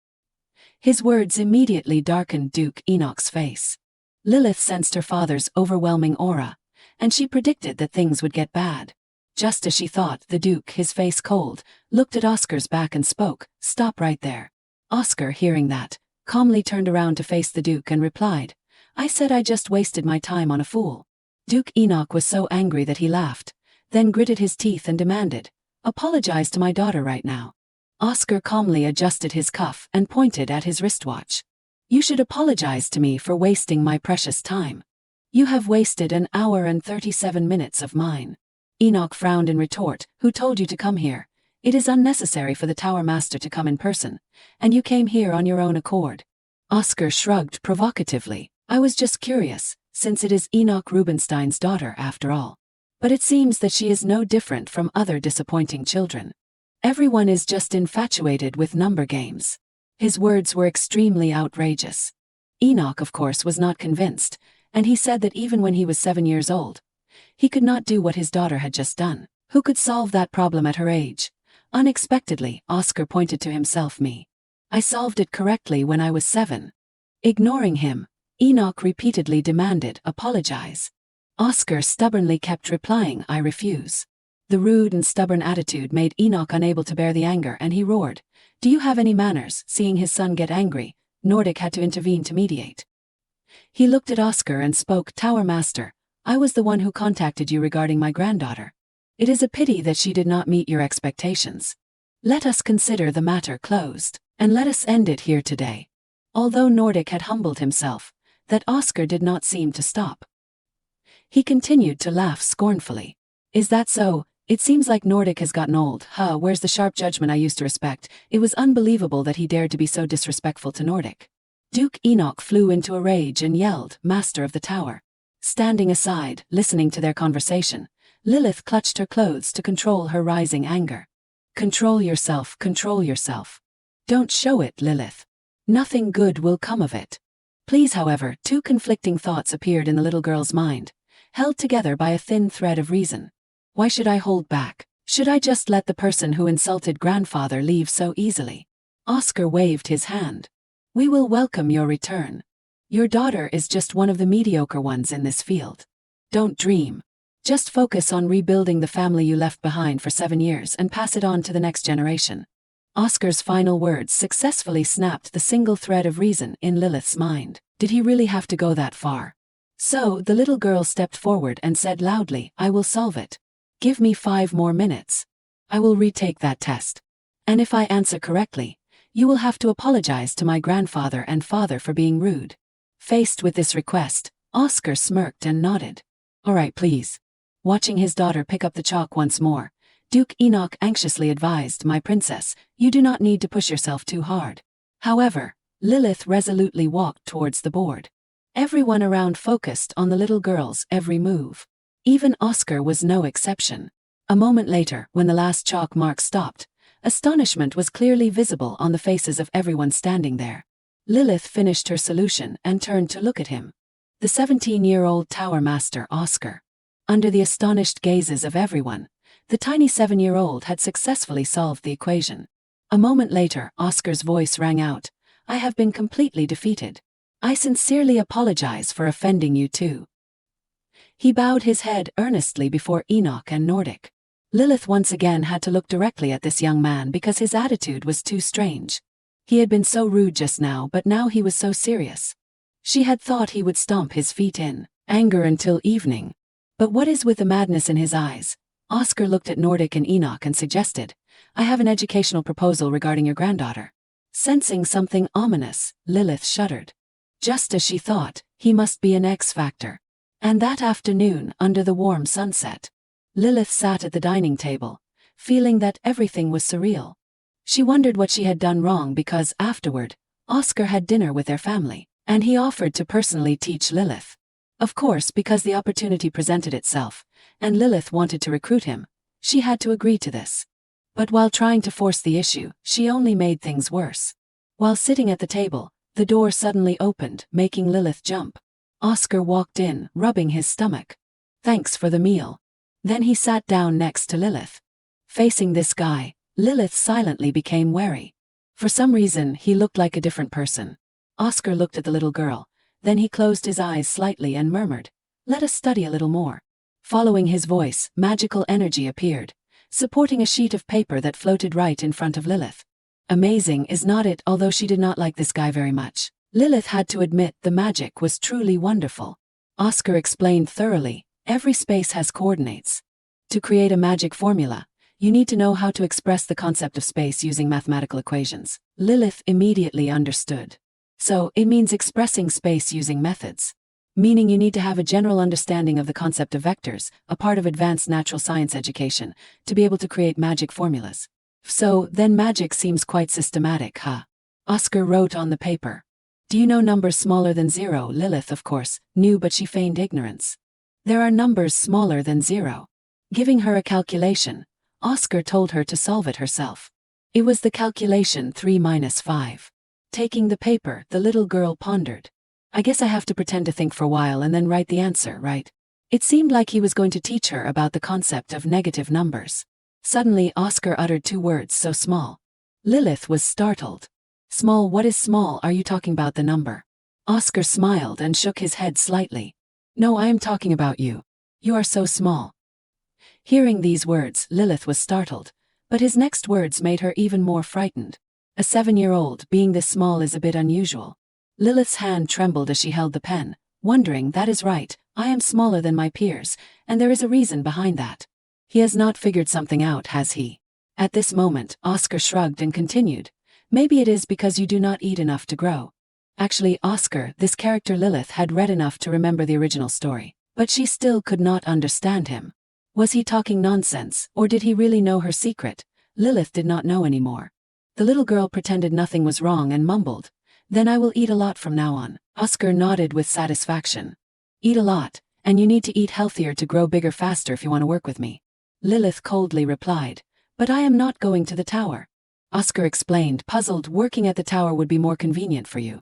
His words immediately darkened Duke Enoch's face. Lilith sensed her father's overwhelming aura, and she predicted that things would get bad. Just as she thought, the Duke, his face cold, looked at Oscar's back and spoke, "Stop right there." Oscar, hearing that, calmly turned around to face the Duke and replied, "I said I just wasted my time on a fool." Duke Enoch was so angry that he laughed, then gritted his teeth and demanded, "Apologize to my daughter right now." Oscar calmly adjusted his cuff and pointed at his wristwatch. "You should apologize to me for wasting my precious time. You have wasted 1 hour and 37 minutes of mine." Enoch frowned in retort, "Who told you to come here? It is unnecessary for the tower master to come in person, and you came here on your own accord." Oscar shrugged provocatively, "I was just curious, since it is Enoch Rubinstein's daughter after all. But it seems that she is no different from other disappointing children. Everyone is just infatuated with number games." His words were extremely outrageous. Enoch, of course, was not convinced, and he said that even when he was 7 years old, he could not do what his daughter had just done. Who could solve that problem at her age? Unexpectedly, Oscar pointed to himself. "Me. I solved it correctly when I was 7. Ignoring him, Enoch repeatedly demanded, "Apologize." Oscar stubbornly kept replying, "I refuse." The rude and stubborn attitude made Enoch unable to bear the anger, and he roared, "Do you have any manners?" Seeing his son get angry, Nordic had to intervene to mediate. He looked at Oscar and spoke, "Tower Master, I was the one who contacted you regarding my granddaughter. It is a pity that she did not meet your expectations. Let us consider the matter closed, and let us end it here today." Although Nordic had humbled himself, that Oscar did not seem to stop. He continued to laugh scornfully. "Is that so? It seems like Nordic has gotten old. Where's the sharp judgment I used to respect?" It was unbelievable that he dared to be so disrespectful to Nordic. Duke Enoch flew into a rage and yelled, "Master of the tower." Standing aside, listening to their conversation, Lilith clutched her clothes to control her rising anger. Control yourself, control yourself. Don't show it, Lilith. Nothing good will come of it. Please. However, two conflicting thoughts appeared in the little girl's mind, held together by a thin thread of reason. Why should I hold back? Should I just let the person who insulted grandfather leave so easily? Oscar waved his hand. "We will welcome your return. Your daughter is just one of the mediocre ones in this field. Don't dream. Just focus on rebuilding the family you left behind for 7 years and pass it on to the next generation." Oscar's final words successfully snapped the single thread of reason in Lilith's mind. Did he really have to go that far? So the little girl stepped forward and said loudly, "I will solve it. Give me 5 more minutes. I will retake that test. And if I answer correctly, you will have to apologize to my grandfather and father for being rude." Faced with this request, Oscar smirked and nodded. "All right, please." Watching his daughter pick up the chalk once more, Duke Enoch anxiously advised, "My princess, you do not need to push yourself too hard." However, Lilith resolutely walked towards the board. Everyone around focused on the little girl's every move. Even Oscar was no exception. A moment later, when the last chalk mark stopped, astonishment was clearly visible on the faces of everyone standing there. Lilith finished her solution and turned to look at him. The 17-year-old Tower Master Oscar. Under the astonished gazes of everyone, the tiny 7-year-old had successfully solved the equation. A moment later, Oscar's voice rang out, "I have been completely defeated. I sincerely apologize for offending you too." He bowed his head earnestly before Enoch and Nordic. Lilith once again had to look directly at this young man because his attitude was too strange. He had been so rude just now, but now he was so serious. She had thought he would stomp his feet in anger until evening. But what is with the madness in his eyes? Oscar looked at Nordic and Enoch and suggested, "I have an educational proposal regarding your granddaughter." Sensing something ominous, Lilith shuddered. Just as she thought, he must be an X factor. And that afternoon, under the warm sunset, Lilith sat at the dining table, feeling that everything was surreal. She wondered what she had done wrong because, afterward, Oscar had dinner with their family, and he offered to personally teach Lilith. Of course, because the opportunity presented itself, and Lilith wanted to recruit him, she had to agree to this. But while trying to force the issue, she only made things worse. While sitting at the table, the door suddenly opened, making Lilith jump. Oscar walked in, rubbing his stomach. "Thanks for the meal." Then he sat down next to Lilith. Facing this guy, Lilith silently became wary. For some reason, he looked like a different person. Oscar looked at the little girl, then he closed his eyes slightly and murmured, "Let us study a little more." Following his voice, magical energy appeared, supporting a sheet of paper that floated right in front of Lilith. Amazing, is not it? Although she did not like this guy very much, Lilith had to admit the magic was truly wonderful. Oscar explained thoroughly, every space has coordinates. To create a magic formula, you need to know how to express the concept of space using mathematical equations. Lilith immediately understood. So, it means expressing space using methods. Meaning you need to have a general understanding of the concept of vectors, a part of advanced natural science education, to be able to create magic formulas. So, then magic seems quite systematic, huh? Oscar wrote on the paper. "Do you know numbers smaller than 0? Lilith, of course, knew, but she feigned ignorance. There are numbers smaller than 0. Giving her a calculation, Oscar told her to solve it herself. It was the calculation 3 minus 5. Taking the paper, the little girl pondered. "I guess I have to pretend to think for a while and then write the answer, right?" It seemed like he was going to teach her about the concept of negative numbers. Suddenly, Oscar uttered 2 words so small. Lilith was startled. "Small? What is small? Are you talking about the number?" Oscar smiled and shook his head slightly. "No, I am talking about you. You are so small. Hearing these words, Lilith was startled, but his next words made her even more frightened. A 7-year-old being this small is a bit unusual. Lilith's hand trembled as she held the pen, wondering, that is right, I am smaller than my peers, and there is a reason behind that. He has not figured something out, has he? At this moment, Oscar shrugged and continued, maybe it is because you do not eat enough to grow. Actually, Oscar, this character Lilith had read enough to remember the original story, but she still could not understand him. Was he talking nonsense, or did he really know her secret? Lilith did not know anymore. The little girl pretended nothing was wrong and mumbled, then I will eat a lot from now on. Oscar nodded with satisfaction. Eat a lot, and you need to eat healthier to grow bigger faster if you want to work with me. Lilith coldly replied, but I am not going to the tower. Oscar explained, puzzled, working at the tower would be more convenient for you.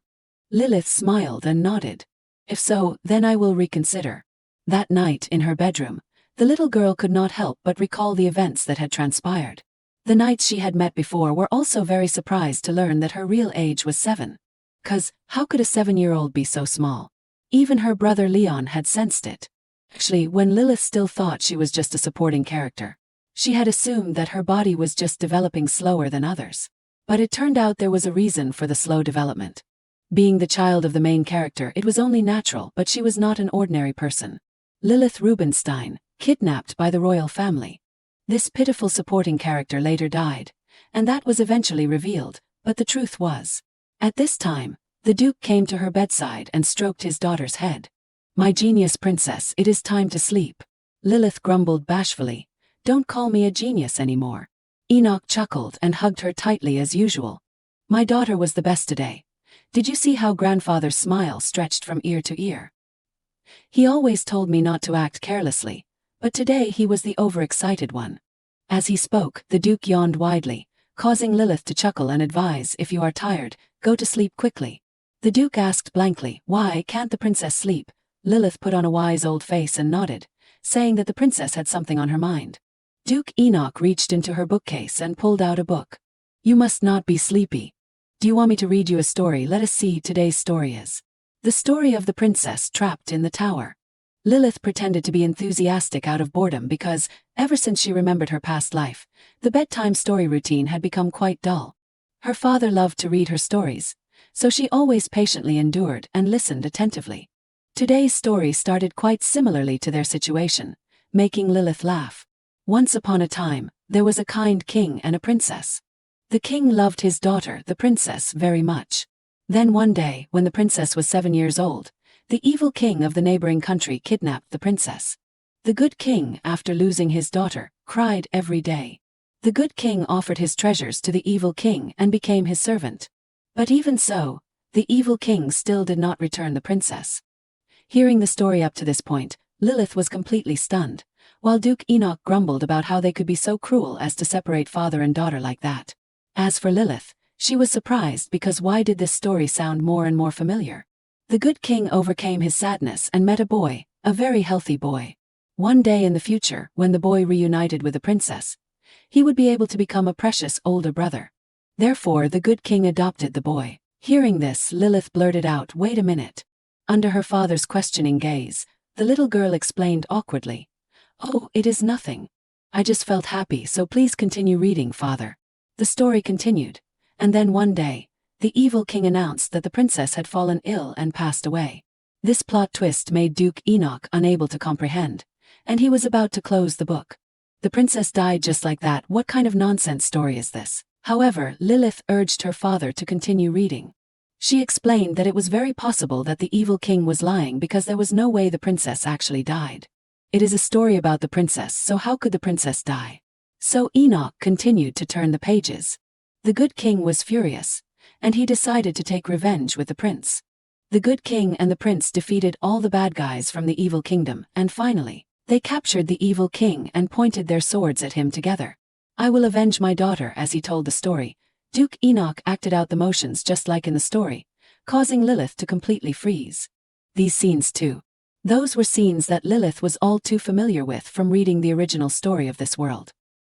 Lilith smiled and nodded. If so, then I will reconsider. That night, in her bedroom, the little girl could not help but recall the events that had transpired. The knights she had met before were also very surprised to learn that her real age was 7. 'Cause, how could a 7-year-old be so small? Even her brother Leon had sensed it. Actually, when Lilith still thought she was just a supporting character, she had assumed that her body was just developing slower than others. But it turned out there was a reason for the slow development. Being the child of the main character, it was only natural, but she was not an ordinary person. Lilith Rubinstein, kidnapped by the royal family. This pitiful supporting character later died, and that was eventually revealed, but the truth was. At this time, the Duke came to her bedside and stroked his daughter's head. My genius princess, it is time to sleep. Lilith grumbled bashfully, don't call me a genius anymore. Enoch chuckled and hugged her tightly as usual. My daughter was the best today. Did you see how grandfather's smile stretched from ear to ear? He always told me not to act carelessly, but today he was the overexcited one. As he spoke, the Duke yawned widely, causing Lilith to chuckle and advise, if you are tired, go to sleep quickly. The Duke asked blankly, why can't the princess sleep? Lilith put on a wise old face and nodded, saying that the princess had something on her mind. Duke Enoch reached into her bookcase and pulled out a book. You must not be sleepy. Do you want me to read you a story? Let us see, today's story is the story of the princess trapped in the tower. Lilith pretended to be enthusiastic out of boredom because, ever since she remembered her past life, the bedtime story routine had become quite dull. Her father loved to read her stories, so she always patiently endured and listened attentively. Today's story started quite similarly to their situation, making Lilith laugh. Once upon a time, there was a kind king and a princess. The king loved his daughter, the princess, very much. Then one day, when the princess was 7 years old, the evil king of the neighboring country kidnapped the princess. The good king, after losing his daughter, cried every day. The good king offered his treasures to the evil king and became his servant. But even so, the evil king still did not return the princess. Hearing the story up to this point, Lilith was completely stunned, while Duke Enoch grumbled about how they could be so cruel as to separate father and daughter like that. As for Lilith, she was surprised because why did this story sound more and more familiar? The good king overcame his sadness and met a boy, a very healthy boy. One day in the future, when the boy reunited with the princess, he would be able to become a precious older brother. Therefore, the good king adopted the boy. Hearing this, Lilith blurted out, wait a minute. Under her father's questioning gaze, the little girl explained awkwardly, oh, it is nothing. I just felt happy, so please continue reading, father. The story continued, and then one day, the evil king announced that the princess had fallen ill and passed away. This plot twist made Duke Enoch unable to comprehend, and he was about to close the book. The princess died just like that. What kind of nonsense story is this? However, Lilith urged her father to continue reading. She explained that it was very possible that the evil king was lying because there was no way the princess actually died. It is a story about the princess, so how could the princess die? So Enoch continued to turn the pages. The good king was furious, and he decided to take revenge with the prince. The good king and the prince defeated all the bad guys from the evil kingdom, and finally, they captured the evil king and pointed their swords at him together. I will avenge my daughter, as he told the story. Duke Enoch acted out the motions just like in the story, causing Lilith to completely freeze. These scenes too. Those were scenes that Lilith was all too familiar with from reading the original story of this world.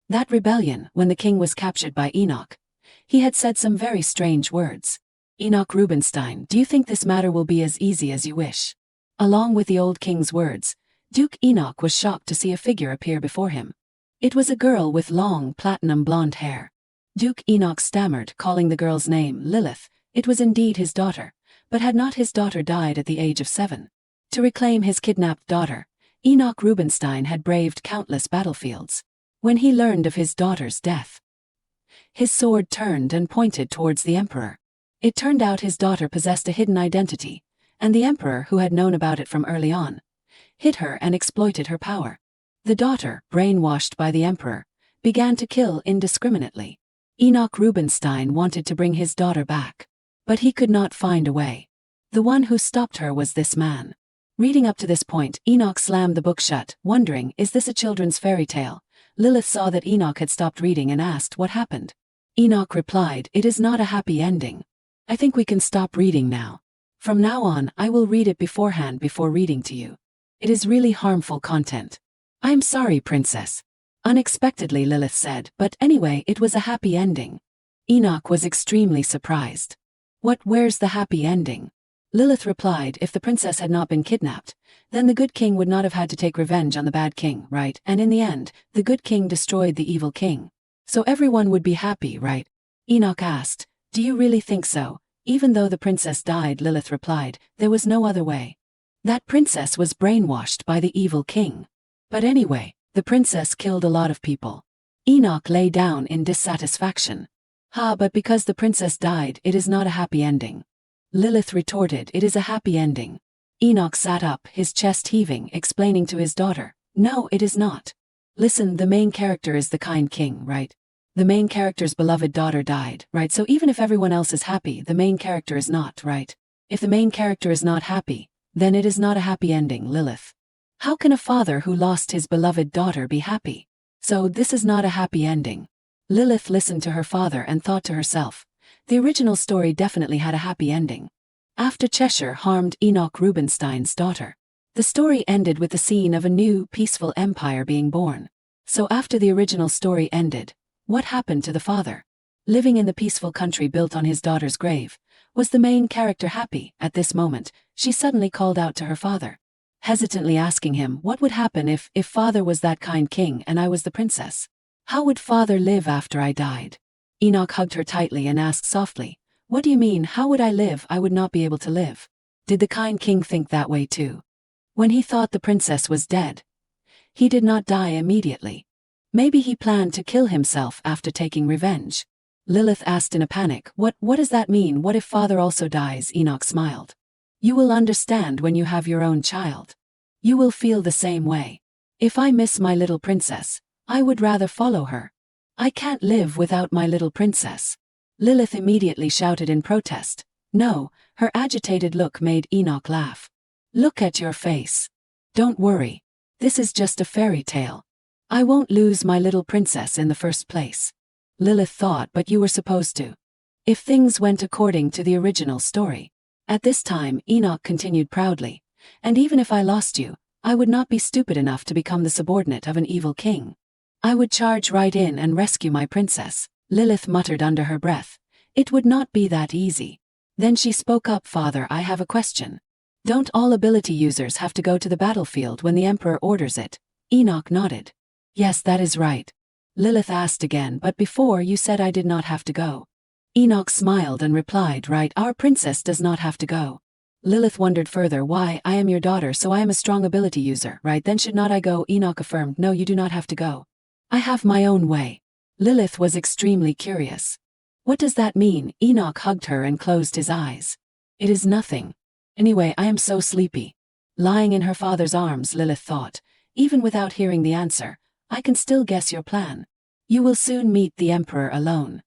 That rebellion, when the king was captured by Enoch, he had said some very strange words. Enoch Rubinstein, do you think this matter will be as easy as you wish? Along with the old king's words, Duke Enoch was shocked to see a figure appear before him. It was a girl with long, platinum blonde hair. Duke Enoch stammered, calling the girl's name Lilith. It was indeed his daughter, but had not his daughter died at the age of 7? To reclaim his kidnapped daughter, Enoch Rubinstein had braved countless battlefields. When he learned of his daughter's death, his sword turned and pointed towards the emperor. It turned out his daughter possessed a hidden identity, and the emperor, who had known about it from early on, hid her and exploited her power. The daughter, brainwashed by the emperor, began to kill indiscriminately. Enoch Rubinstein wanted to bring his daughter back, but he could not find a way. The one who stopped her was this man. Reading up to this point, Enoch slammed the book shut, wondering, is this a children's fairy tale? Lilith saw that Enoch had stopped reading and asked what happened. Enoch replied, it is not a happy ending. I think we can stop reading now. From now on, I will read it beforehand before reading to you. It is really harmful content. I am sorry, princess. Unexpectedly, Lilith said, but anyway, it was a happy ending. Enoch was extremely surprised. Where's the happy ending? Lilith replied, if the princess had not been kidnapped, then the good king would not have had to take revenge on the bad king, right? And in the end, the good king destroyed the evil king. So everyone would be happy, right? Enoch asked, do you really think so? Even though the princess died, Lilith replied, there was no other way. That princess was brainwashed by the evil king. But anyway, the princess killed a lot of people. Enoch lay down in dissatisfaction. But because the princess died, it is not a happy ending. Lilith retorted, it is a happy ending. Enoch sat up, his chest heaving, explaining to his daughter, no, it is not. Listen, the main character is the kind king, right? The main character's beloved daughter died, right? So even if everyone else is happy, the main character is not, right? If the main character is not happy, then it is not a happy ending, Lilith. How can a father who lost his beloved daughter be happy? So this is not a happy ending. Lilith listened to her father and thought to herself, the original story definitely had a happy ending. After Cheshire harmed Enoch Rubinstein's daughter, the story ended with the scene of a new, peaceful empire being born. So after the original story ended, what happened to the father? Living in the peaceful country built on his daughter's grave, was the main character happy? At this moment, she suddenly called out to her father, hesitantly asking him what would happen if father was that kind king and I was the princess. How would father live after I died? Enoch hugged her tightly and asked softly, what do you mean, how would I live? I would not be able to live. Did the kind king think that way too? When he thought the princess was dead, he did not die immediately. Maybe he planned to kill himself after taking revenge. Lilith asked in a panic, what does that mean? What if father also dies? Enoch smiled. You will understand when you have your own child. You will feel the same way. If I miss my little princess, I would rather follow her. I can't live without my little princess. Lilith immediately shouted in protest. No, her agitated look made Enoch laugh. Look at your face. Don't worry. This is just a fairy tale. I won't lose my little princess in the first place. Lilith thought, but you were supposed to. If things went according to the original story. At this time, Enoch continued proudly, and even if I lost you, I would not be stupid enough to become the subordinate of an evil king. I would charge right in and rescue my princess. Lilith muttered under her breath. It would not be that easy. Then she spoke up, Father, I have a question. Don't all ability users have to go to the battlefield when the Emperor orders it? Enoch nodded. Yes, that is right. Lilith asked again, but before you said I did not have to go. Enoch smiled and replied, right, our princess does not have to go. Lilith wondered further, why, I am your daughter, so I am a strong ability user, right, then should not I go? Enoch affirmed, no, you do not have to go. I have my own way. Lilith was extremely curious. What does that mean? Enoch hugged her and closed his eyes. It is nothing. Anyway, I am so sleepy. Lying in her father's arms, Lilith thought, even without hearing the answer, I can still guess your plan. You will soon meet the Emperor alone.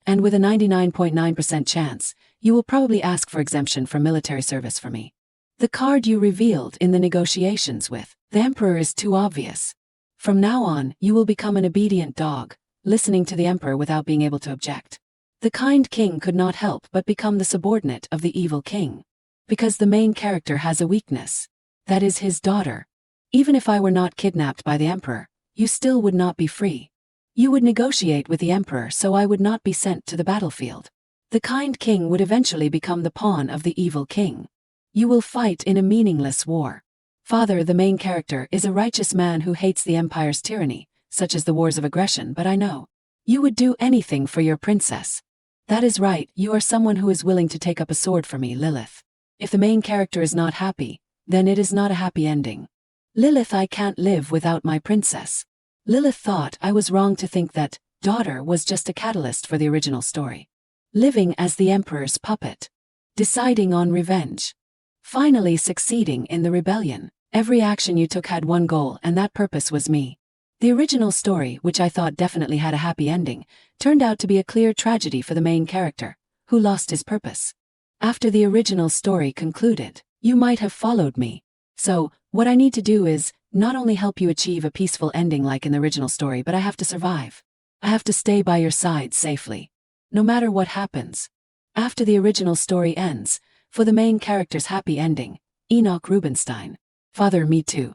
And with a 99.9% chance, you will probably ask for exemption from military service for me. The card you revealed in the negotiations with the Emperor is too obvious. From now on, you will become an obedient dog, listening to the Emperor without being able to object. The kind king could not help but become the subordinate of the evil king. Because the main character has a weakness. That is his daughter. Even if I were not kidnapped by the Emperor, you still would not be free. You would negotiate with the Emperor so I would not be sent to the battlefield. The kind king would eventually become the pawn of the evil king. You will fight in a meaningless war. Father, the main character, is a righteous man who hates the Empire's tyranny, such as the wars of aggression, but I know. You would do anything for your princess. That is right, you are someone who is willing to take up a sword for me, Lilith. If the main character is not happy, then it is not a happy ending. Lilith, I can't live without my princess. Lilith thought I was wrong to think that daughter was just a catalyst for the original story. Living as the Emperor's puppet. Deciding on revenge. Finally succeeding in the rebellion. Every action you took had one goal, and that purpose was me. The original story, which I thought definitely had a happy ending, turned out to be a clear tragedy for the main character, who lost his purpose. After the original story concluded, you might have followed me. So, what I need to do is, not only help you achieve a peaceful ending like in the original story, but I have to survive. I have to stay by your side safely. No matter what happens. After the original story ends, for the main character's happy ending, Enoch Rubinstein. Father, me too.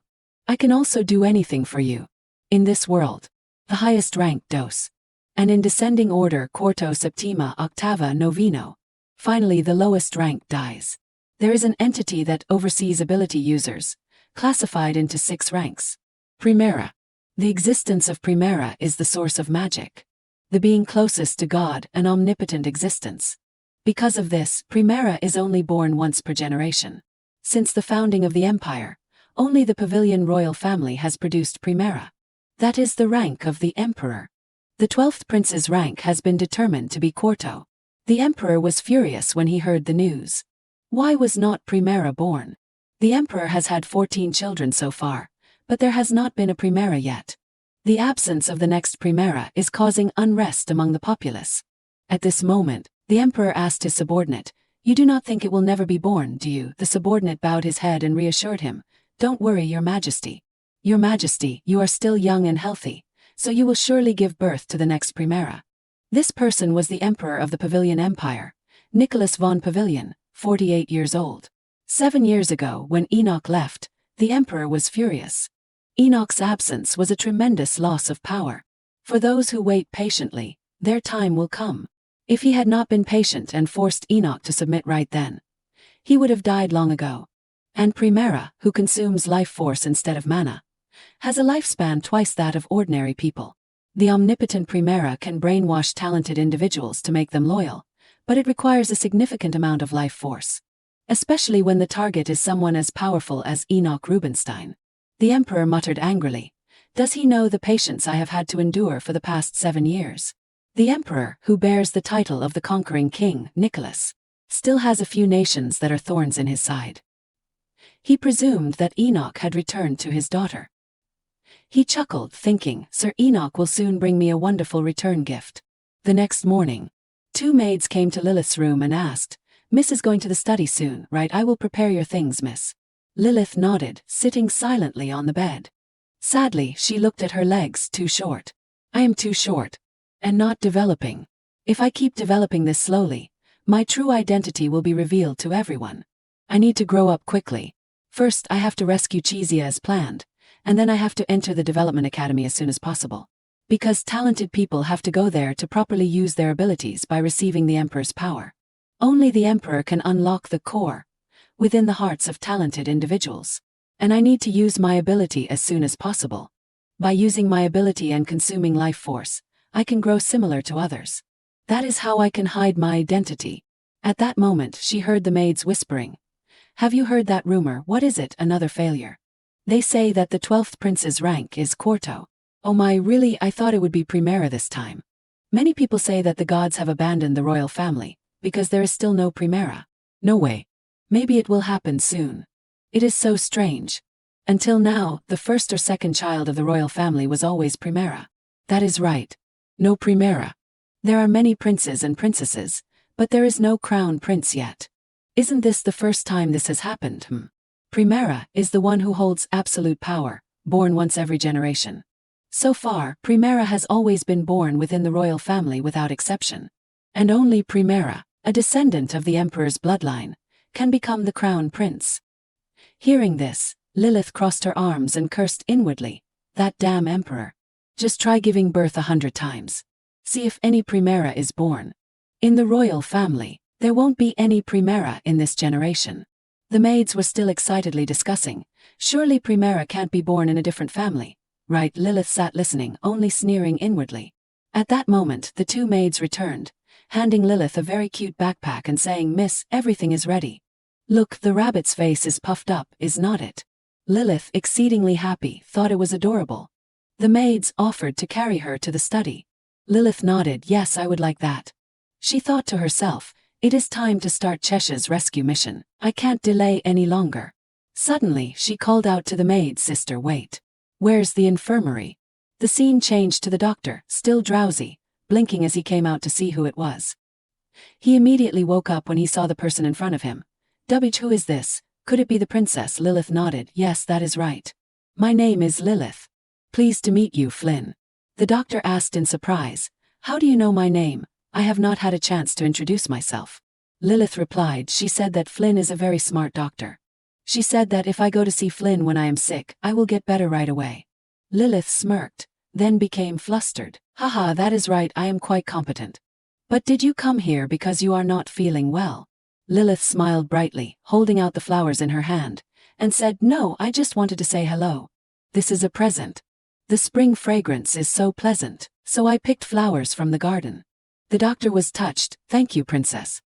I can also do anything for you. In this world, the highest rank dos. And in descending order quarto septima octava noveno. Finally the lowest rank dies. There is an entity that oversees ability users, classified into 6 ranks. Primera. The existence of Primera is the source of magic. The being closest to God, an omnipotent existence. Because of this, Primera is only born once per generation. Since the founding of the empire, only the Pavilion royal family has produced Primera. That is the rank of the emperor. The 12th prince's rank has been determined to be Quarto. The emperor was furious when he heard the news. Why was not Primera born? The emperor has had 14 children so far, but there has not been a Primera yet. The absence of the next Primera is causing unrest among the populace. At this moment, the emperor asked his subordinate, "You do not think it will never be born, do you?" The subordinate bowed his head and reassured him, "Don't worry, your majesty. Your majesty, you are still young and healthy, so you will surely give birth to the next Primera." This person was the emperor of the Pavilion Empire, Nicholas von Pavilion, 48 years old. 7 years ago, when Enoch left, the emperor was furious. Enoch's absence was a tremendous loss of power. For those who wait patiently, their time will come. If he had not been patient and forced Enoch to submit right then, he would have died long ago. And Primera, who consumes life force instead of mana, has a lifespan twice that of ordinary people. The omnipotent Primera can brainwash talented individuals to make them loyal, but it requires a significant amount of life force. Especially when the target is someone as powerful as Enoch Rubinstein. The emperor muttered angrily, "Does he know the patience I have had to endure for the past 7 years?" The emperor, who bears the title of the conquering king, Nicholas, still has a few nations that are thorns in his side. He presumed that Enoch had returned to his daughter. He chuckled, thinking, "Sir Enoch will soon bring me a wonderful return gift." The next morning, 2 maids came to Lilith's room and asked, "Miss is going to the study soon, right? I will prepare your things, miss." Lilith nodded, sitting silently on the bed. Sadly, she looked at her legs, too short. "I am too short. And not developing. If I keep developing this slowly, my true identity will be revealed to everyone. I need to grow up quickly. First, I have to rescue Chizia as planned, and then I have to enter the development academy as soon as possible. Because talented people have to go there to properly use their abilities by receiving the Emperor's power. Only the Emperor can unlock the core within the hearts of talented individuals. And I need to use my ability as soon as possible. By using my ability and consuming life force, I can grow similar to others. That is how I can hide my identity." At that moment, she heard the maids whispering, "Have you heard that rumor? What is it? Another failure? They say that the 12th prince's rank is Quarto." "Oh my, really? I thought it would be Primera this time." Many people say that the gods have abandoned the royal family, because there is still no Primera. No way. Maybe it will happen soon. It is so strange. Until now, the first or second child of the royal family was always Primera. That is right. No Primera. There are many princes and princesses, but there is no crown prince yet. Isn't this the first time this has happened? Primera is the one who holds absolute power, born once every generation. So far, Primera has always been born within the royal family without exception. And only Primera, a descendant of the emperor's bloodline, can become the crown prince. Hearing this, Lilith crossed her arms and cursed inwardly, "That damn emperor. Just try giving birth 100 times. See if any Primera is born. In the royal family, there won't be any Primera in this generation." The maids were still excitedly discussing, "Surely Primera can't be born in a different family. Right, Lilith sat listening, only sneering inwardly. At that moment, the two maids returned, handing Lilith a very cute backpack and saying, "Miss, everything is ready. Look, the rabbit's face is puffed up, is not it?" Lilith, exceedingly happy, thought it was adorable. The maids offered to carry her to the study. Lilith nodded, "Yes, I would like that." She thought to herself, "It is time to start Chesh's rescue mission. I can't delay any longer." Suddenly, she called out to the maid, "Sister, wait. Where's the infirmary?" The scene changed to the doctor, still drowsy, blinking as he came out to see who it was. He immediately woke up when he saw the person in front of him. "Who is this? Could it be the princess?" Lilith nodded, "Yes, that is right. My name is Lilith. Pleased to meet you, Flynn." The doctor asked in surprise, "How do you know my name? I have not had a chance to introduce myself." Lilith replied, "She said that Flynn is a very smart doctor. She said that if I go to see Flynn when I am sick, I will get better right away." Lilith smirked, then became flustered. "Haha, that is right, I am quite competent. But did you come here because you are not feeling well?" Lilith smiled brightly, holding out the flowers in her hand, and said, "No, I just wanted to say hello. This is a present. The spring fragrance is so pleasant, so I picked flowers from the garden." The doctor was touched. "Thank you, princess."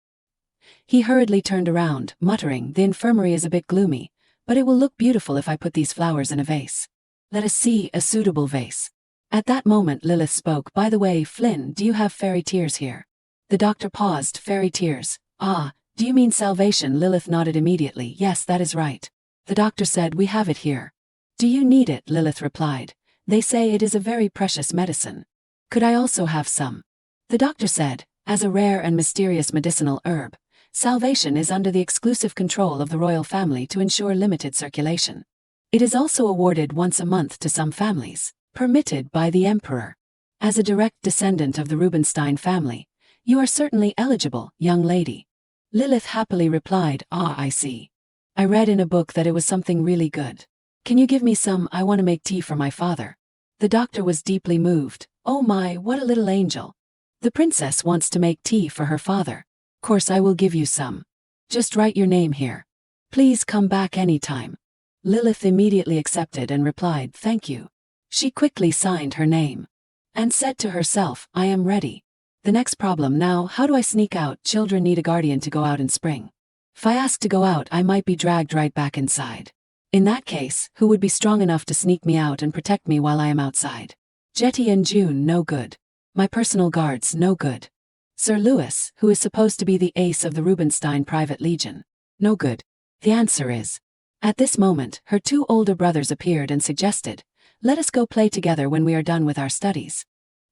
He hurriedly turned around, muttering, "The infirmary is a bit gloomy, but it will look beautiful if I put these flowers in a vase. Let us see a suitable vase." At that moment Lilith spoke, "By the way, Flynn, do you have fairy tears here?" The doctor paused. "Fairy tears? Ah, do you mean salvation?" Lilith nodded immediately. "Yes, that is right." The doctor said, "We have it here." "Do you need it?" Lilith replied. "They say it is a very precious medicine. Could I also have some?" The doctor said, "As a rare and mysterious medicinal herb, salvation is under the exclusive control of the royal family to ensure limited circulation. It is also awarded once a month to some families, permitted by the emperor. As a direct descendant of the Rubinstein family, you are certainly eligible, young lady." Lilith happily replied, "Ah, I see. I read in a book that it was something really good. Can you give me some? I want to make tea for my father." The doctor was deeply moved. "Oh my, what a little angel. The princess wants to make tea for her father. Of course I will give you some. Just write your name here. Please come back anytime." Lilith immediately accepted and replied, "Thank you." She quickly signed her name and said to herself, "I am ready. The next problem now, how do I sneak out? Children need a guardian to go out in spring. If I ask to go out, I might be dragged right back inside. In that case, who would be strong enough to sneak me out and protect me while I am outside? Jetty and June, no good. My personal guards, no good. Sir Louis, who is supposed to be the ace of the Rubinstein Private Legion, no good. The answer is..." At this moment, her two older brothers appeared and suggested, "Let us go play together when we are done with our studies."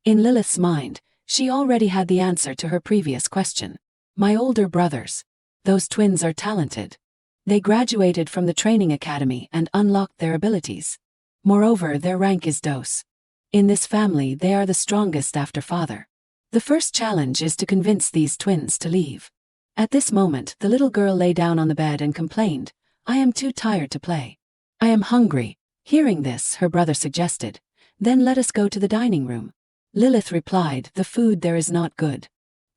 In Lilith's mind, she already had the answer to her previous question. My older brothers. Those twins are talented. They graduated from the training academy and unlocked their abilities. Moreover, their rank is dos. In this family, they are the strongest after father. The first challenge is to convince these twins to leave. At this moment, the little girl lay down on the bed and complained, "I am too tired to play. I am hungry." Hearing this, her brother suggested, "Then let us go to the dining room." Lilith replied, "The food there is not good."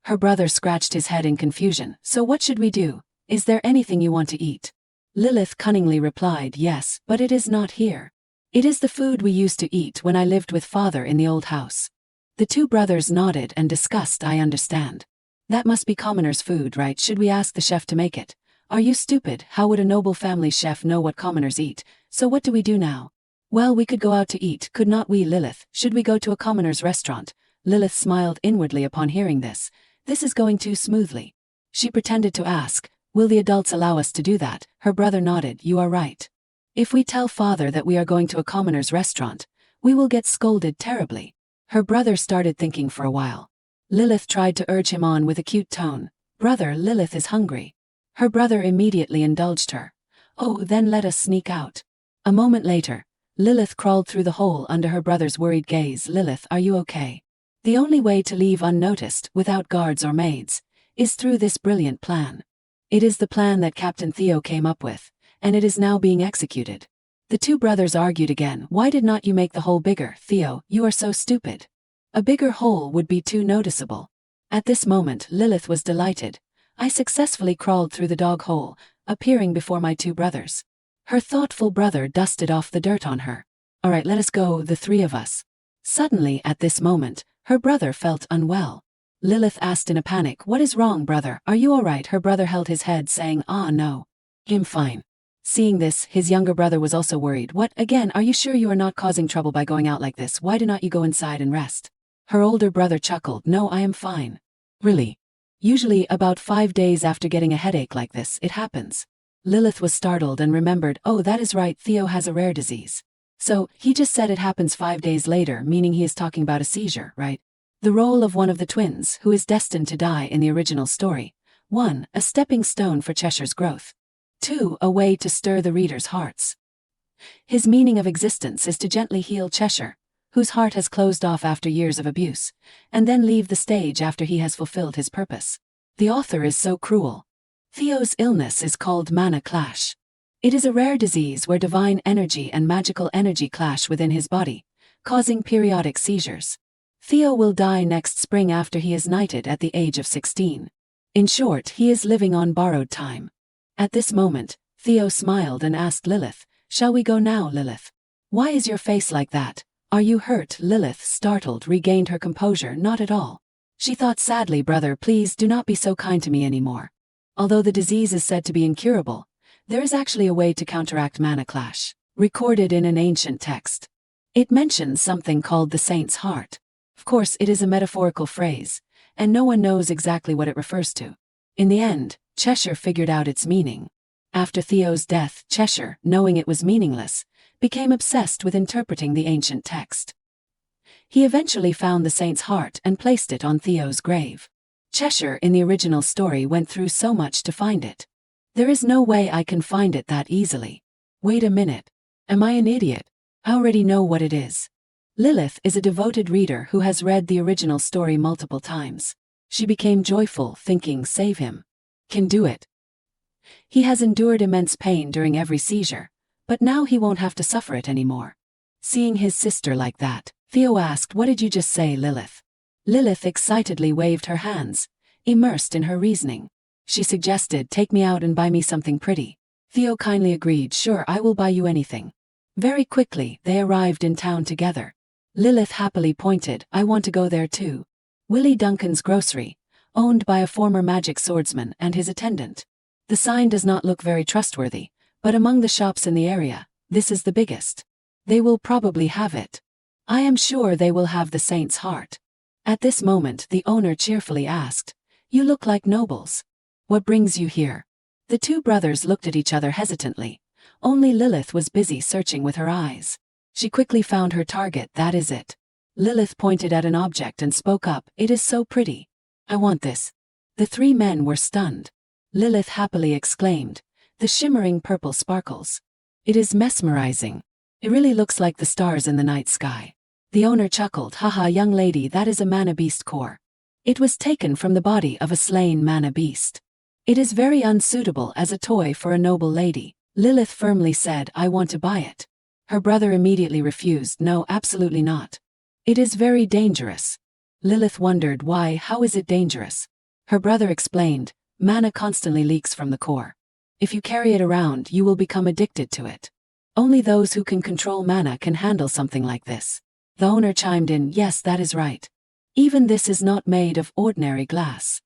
Her brother scratched his head in confusion. "So what should we do? Is there anything you want to eat?" Lilith cunningly replied, "Yes, but it is not here. It is the food we used to eat when I lived with father in the old house." The two brothers nodded and discussed, "I understand. That must be commoners' food, right? Should we ask the chef to make it?" "Are you stupid? How would a noble family chef know what commoners eat? So what do we do now?" "Well, we could go out to eat, could not we, Lilith? Should we go to a commoner's restaurant?" Lilith smiled inwardly upon hearing this. This is going too smoothly. She pretended to ask, "Will the adults allow us to do that?" Her brother nodded, "You are right. If we tell father that we are going to a commoner's restaurant, we will get scolded terribly." Her brother started thinking for a while. Lilith tried to urge him on with a cute tone. "Brother, Lilith is hungry." Her brother immediately indulged her. "Oh, then let us sneak out." A moment later, Lilith crawled through the hole under her brother's worried gaze. "Lilith, are you okay?" The only way to leave unnoticed, without guards or maids, is through this brilliant plan. It is the plan that Captain Theo came up with, and it is now being executed. The two brothers argued again. "Why did not you make the hole bigger, Theo? You are so stupid. A bigger hole would be too noticeable." At this moment, Lilith was delighted. "I successfully crawled through the dog hole, appearing before my two brothers." Her thoughtful brother dusted off the dirt on her. Alright, let us go, the three of us. Suddenly, at this moment, her brother felt unwell. Lilith asked in a panic, "What is wrong, brother? Are you alright?" Her brother held his head, saying, "Ah, no. I'm fine." Seeing this, his younger brother was also worried. "What, again? Are you sure you are not causing trouble by going out like this? Why do not you go inside and rest?" Her older brother chuckled, "No, I am fine." Really? Usually, about 5 days after getting a headache like this, it happens. Lilith was startled and remembered, "Oh, that is right, Theo has a rare disease. So, he just said it happens 5 days later, meaning he is talking about a seizure, right?" The role of one of the twins, who is destined to die in the original story. 1. A stepping stone for Cheshire's growth. 2. A way to stir the reader's hearts. His meaning of existence is to gently heal Cheshire, whose heart has closed off after years of abuse, and then leave the stage after he has fulfilled his purpose. The author is so cruel. Theo's illness is called mana clash. It is a rare disease where divine energy and magical energy clash within his body, causing periodic seizures. Theo will die next spring after he is knighted at the age of 16. In short, he is living on borrowed time. At this moment, Theo smiled and asked Lilith, "Shall we go now, Lilith? Why is your face like that? Are you hurt?" Lilith, startled, regained her composure. "Not at all." She thought sadly, "Brother, please do not be so kind to me anymore. Although the disease is said to be incurable, there is actually a way to counteract mana clash, recorded in an ancient text. It mentions something called the saint's heart. Of course, it is a metaphorical phrase, and no one knows exactly what it refers to. In the end, Cheshire figured out its meaning. After Theo's death, Cheshire, knowing it was meaningless, became obsessed with interpreting the ancient text. He eventually found the saint's heart and placed it on Theo's grave. Cheshire in the original story went through so much to find it. There is no way I can find it that easily. Wait a minute. Am I an idiot? I already know what it is. Lilith is a devoted reader who has read the original story multiple times. She became joyful, thinking, "Save him. Can do it. He has endured immense pain during every seizure, but now he won't have to suffer it anymore." Seeing his sister like that, Theo asked, "What did you just say, Lilith?" Lilith excitedly waved her hands, immersed in her reasoning. She suggested, "Take me out and buy me something pretty." Theo kindly agreed, "Sure, I will buy you anything." Very quickly, they arrived in town together. Lilith happily pointed, "I want to go there too." Willie Duncan's grocery, owned by a former magic swordsman and his attendant. The sign does not look very trustworthy, but among the shops in the area, this is the biggest. They will probably have it. I am sure they will have the saint's heart. At this moment, the owner cheerfully asked, "You look like nobles. What brings you here?" The two brothers looked at each other hesitantly. Only Lilith was busy searching with her eyes. She quickly found her target. "That is it." Lilith pointed at an object and spoke up, "It is so pretty. I want this." The three men were stunned. Lilith happily exclaimed, "The shimmering purple sparkles. It is mesmerizing. It really looks like the stars in the night sky." The owner chuckled, "Haha, young lady, that is a mana beast core. It was taken from the body of a slain mana beast. It is very unsuitable as a toy for a noble lady." Lilith firmly said, "I want to buy it." Her brother immediately refused, "No, absolutely not. It is very dangerous." Lilith wondered why. "How is it dangerous?" Her brother explained, "Mana constantly leaks from the core. If you carry it around, you will become addicted to it. Only those who can control mana can handle something like this." The owner chimed in, "Yes, that is right. Even this is not made of ordinary glass.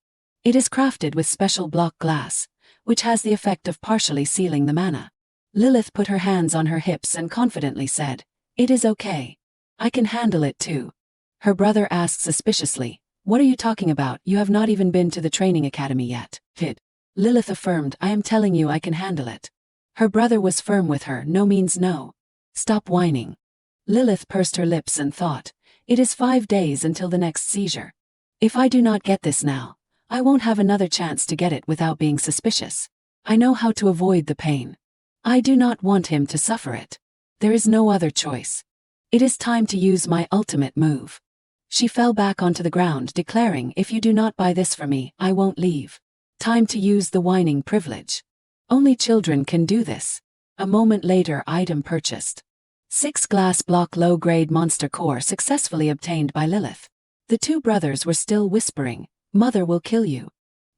It is crafted with special block glass, which has the effect of partially sealing the mana." Lilith put her hands on her hips and confidently said, "It is okay. I can handle it too." Her brother asked suspiciously, "What are you talking about? You have not even been to the training academy yet." Lilith affirmed, "I am telling you I can handle it." Her brother was firm with her, "No means no. Stop whining." Lilith pursed her lips and thought, "It is 5 days until the next seizure. If I do not get this now, I won't have another chance to get it without being suspicious. I know how to avoid the pain. I do not want him to suffer it. There is no other choice. It is time to use my ultimate move." She fell back onto the ground, declaring, "If you do not buy this for me, I won't leave." Time to use the whining privilege. Only children can do this. A moment later, item purchased. 6 glass block low-grade monster core successfully obtained by Lilith. The two brothers were still whispering, "Mother will kill you.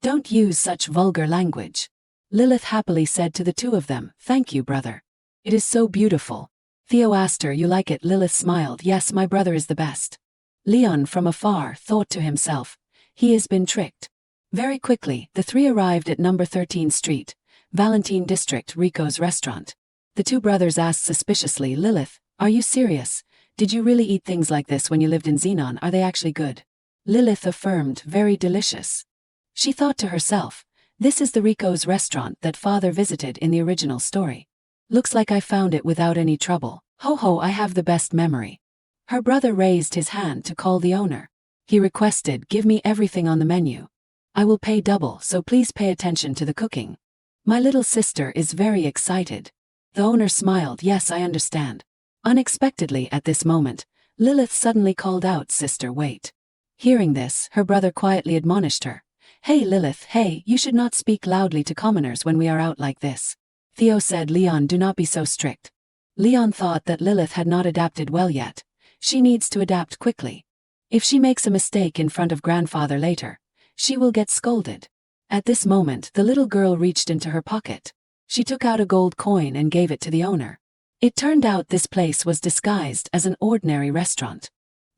Don't use such vulgar language." Lilith happily said to the two of them, "Thank you, brother. It is so beautiful." Theo asked her, you like it? Lilith smiled, yes, my brother is the best. Leon from afar thought to himself, he has been tricked. Very quickly, the three arrived at number 13 Street, Valentine District, Rico's restaurant. The two brothers asked suspiciously, Lilith, are you serious? Did you really eat things like this when you lived in Xenon? Are they actually good? Lilith affirmed, very delicious. She thought to herself, this is the Rico's restaurant that father visited in the original story. Looks like I found it without any trouble. Ho ho, I have the best memory. Her brother raised his hand to call the owner. He requested, give me everything on the menu. I will pay double, so please pay attention to the cooking. My little sister is very excited. The owner smiled, yes, I understand. Unexpectedly at this moment, Lilith suddenly called out, sister, wait. Hearing this, her brother quietly admonished her. Hey Lilith, hey, you should not speak loudly to commoners when we are out like this. Theo said, Leon, do not be so strict. Leon thought that Lilith had not adapted well yet. She needs to adapt quickly. If she makes a mistake in front of grandfather later, she will get scolded. At this moment, the little girl reached into her pocket. She took out a gold coin and gave it to the owner. It turned out this place was disguised as an ordinary restaurant.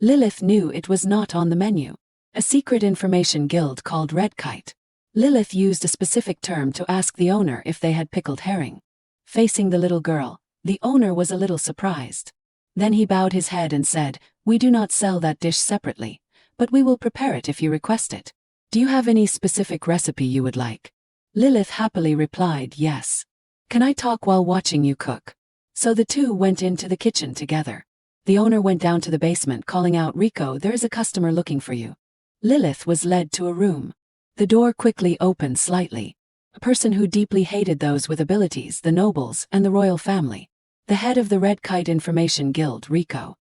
Lilith knew it was not on the menu. A secret information guild called Red Kite. Lilith used a specific term to ask the owner if they had pickled herring. Facing the little girl, the owner was a little surprised. Then he bowed his head and said, we do not sell that dish separately, but we will prepare it if you request it. Do you have any specific recipe you would like? Lilith happily replied, yes. Can I talk while watching you cook? So the two went into the kitchen together. The owner went down to the basement calling out, Rico, there is a customer looking for you. Lilith was led to a room. The door quickly opened slightly. A person who deeply hated those with abilities, the nobles and the royal family. The head of the Red Kite Information Guild, Rico.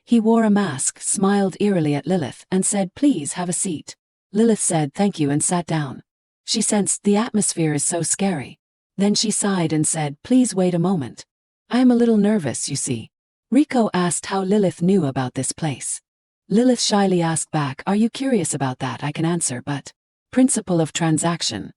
He wore a mask, smiled eerily at Lilith, and said, please have a seat. Lilith said thank you and sat down. She sensed the atmosphere is so scary. Then she sighed and said, please wait a moment. I am a little nervous, you see. Rico asked how Lilith knew about this place. Lilith shyly asked back, are you curious about that? I can answer, but... Principle of transaction.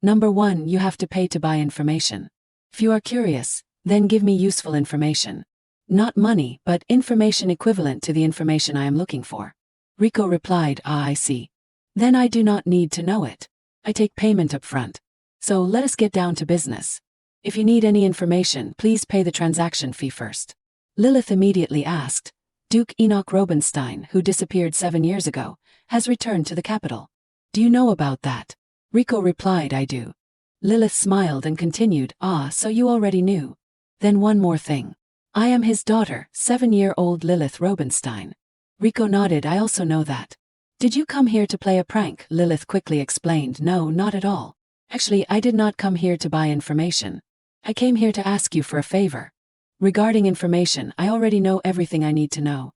Number 1, you have to pay to buy information. If you are curious, then give me useful information. Not money, but information equivalent to the information I am looking for. Rico replied, I see. Then I do not need to know it. I take payment up front. So let us get down to business. If you need any information, please pay the transaction fee first. Lilith immediately asked, Duke Enoch Robenstein, who disappeared 7 years ago, has returned to the capital. Do you know about that? Rico replied, I do. Lilith smiled and continued, so you already knew. Then one more thing. I am his daughter, 7-year-old Lilith Robenstein. Rico nodded, I also know that. Did you come here to play a prank? Lilith quickly explained, no, not at all. Actually, I did not come here to buy information. I came here to ask you for a favor. Regarding information, I already know everything I need to know.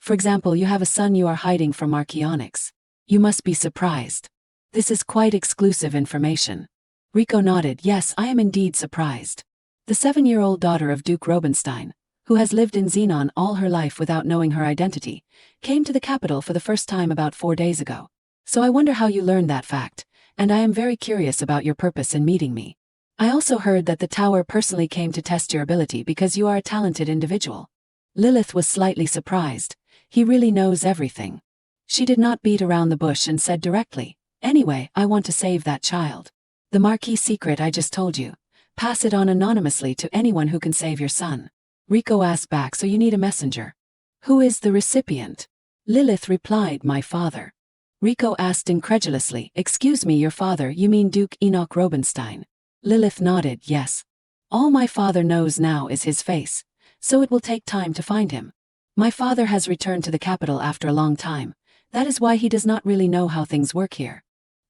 For example, you have a son you are hiding from Archaeonics. You must be surprised. This is quite exclusive information. Rico nodded, yes, I am indeed surprised. The 7-year-old daughter of Duke Robenstein, who has lived in Xenon all her life without knowing her identity, came to the capital for the first time about 4 days ago. So I wonder how you learned that fact, and I am very curious about your purpose in meeting me. I also heard that the tower personally came to test your ability because you are a talented individual. Lilith was slightly surprised. He really knows everything. She did not beat around the bush and said directly, anyway, I want to save that child. The marquee secret I just told you. Pass it on anonymously to anyone who can save your son. Rico asked back, so you need a messenger. Who is the recipient? Lilith replied, my father. Rico asked incredulously, excuse me, your father, you mean Duke Enoch Robenstein? Lilith nodded, yes. All my father knows now is his face, so it will take time to find him. My father has returned to the capital after a long time. That is why he does not really know how things work here.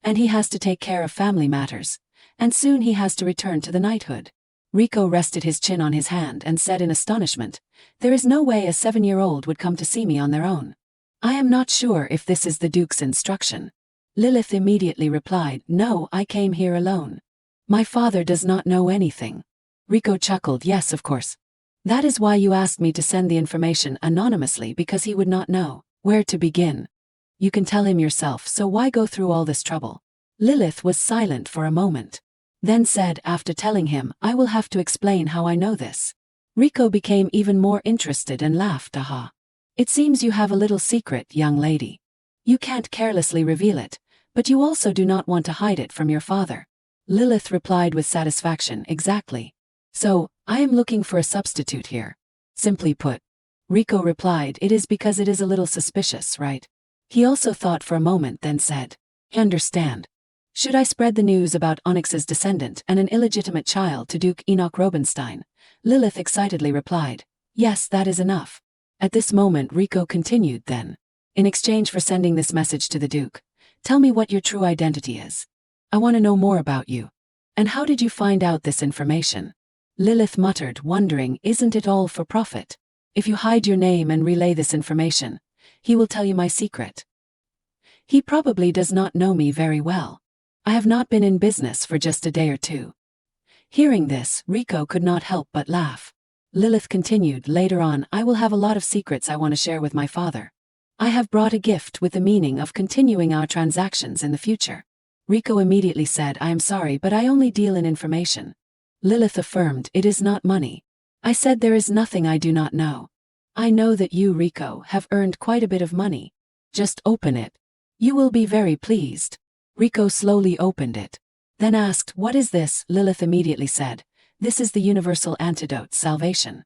And he has to take care of family matters. And soon he has to return to the knighthood. Rico rested his chin on his hand and said in astonishment, there is no way a 7-year-old would come to see me on their own. I am not sure if this is the Duke's instruction. Lilith immediately replied, no, I came here alone. My father does not know anything. Rico chuckled, yes, of course. That is why you asked me to send the information anonymously, because he would not know where to begin. You can tell him yourself, so why go through all this trouble? Lilith was silent for a moment. Then said, after telling him, I will have to explain how I know this. Rico became even more interested and laughed. Aha. It seems you have a little secret, young lady. You can't carelessly reveal it, but you also do not want to hide it from your father. Lilith replied with satisfaction. Exactly. So, I am looking for a substitute here. Simply put. Rico replied, it is because it is a little suspicious, right? He also thought for a moment, then said, understand. Should I spread the news about Onyx's descendant and an illegitimate child to Duke Enoch Rubenstein? Lilith excitedly replied, yes, that is enough. At this moment Rico continued then. In exchange for sending this message to the Duke, tell me what your true identity is. I want to know more about you. And how did you find out this information? Lilith muttered, wondering, isn't it all for profit? If you hide your name and relay this information, he will tell you my secret. He probably does not know me very well. I have not been in business for just a day or two. Hearing this, Rico could not help but laugh. Lilith continued, later on I will have a lot of secrets I want to share with my father. I have brought a gift with the meaning of continuing our transactions in the future. Rico immediately said, I am sorry, but I only deal in information. Lilith affirmed, it is not money. I said there is nothing I do not know. I know that you, Rico, have earned quite a bit of money. Just open it. You will be very pleased. Rico slowly opened it. Then asked, what is this? Lilith immediately said, this is the universal antidote, salvation.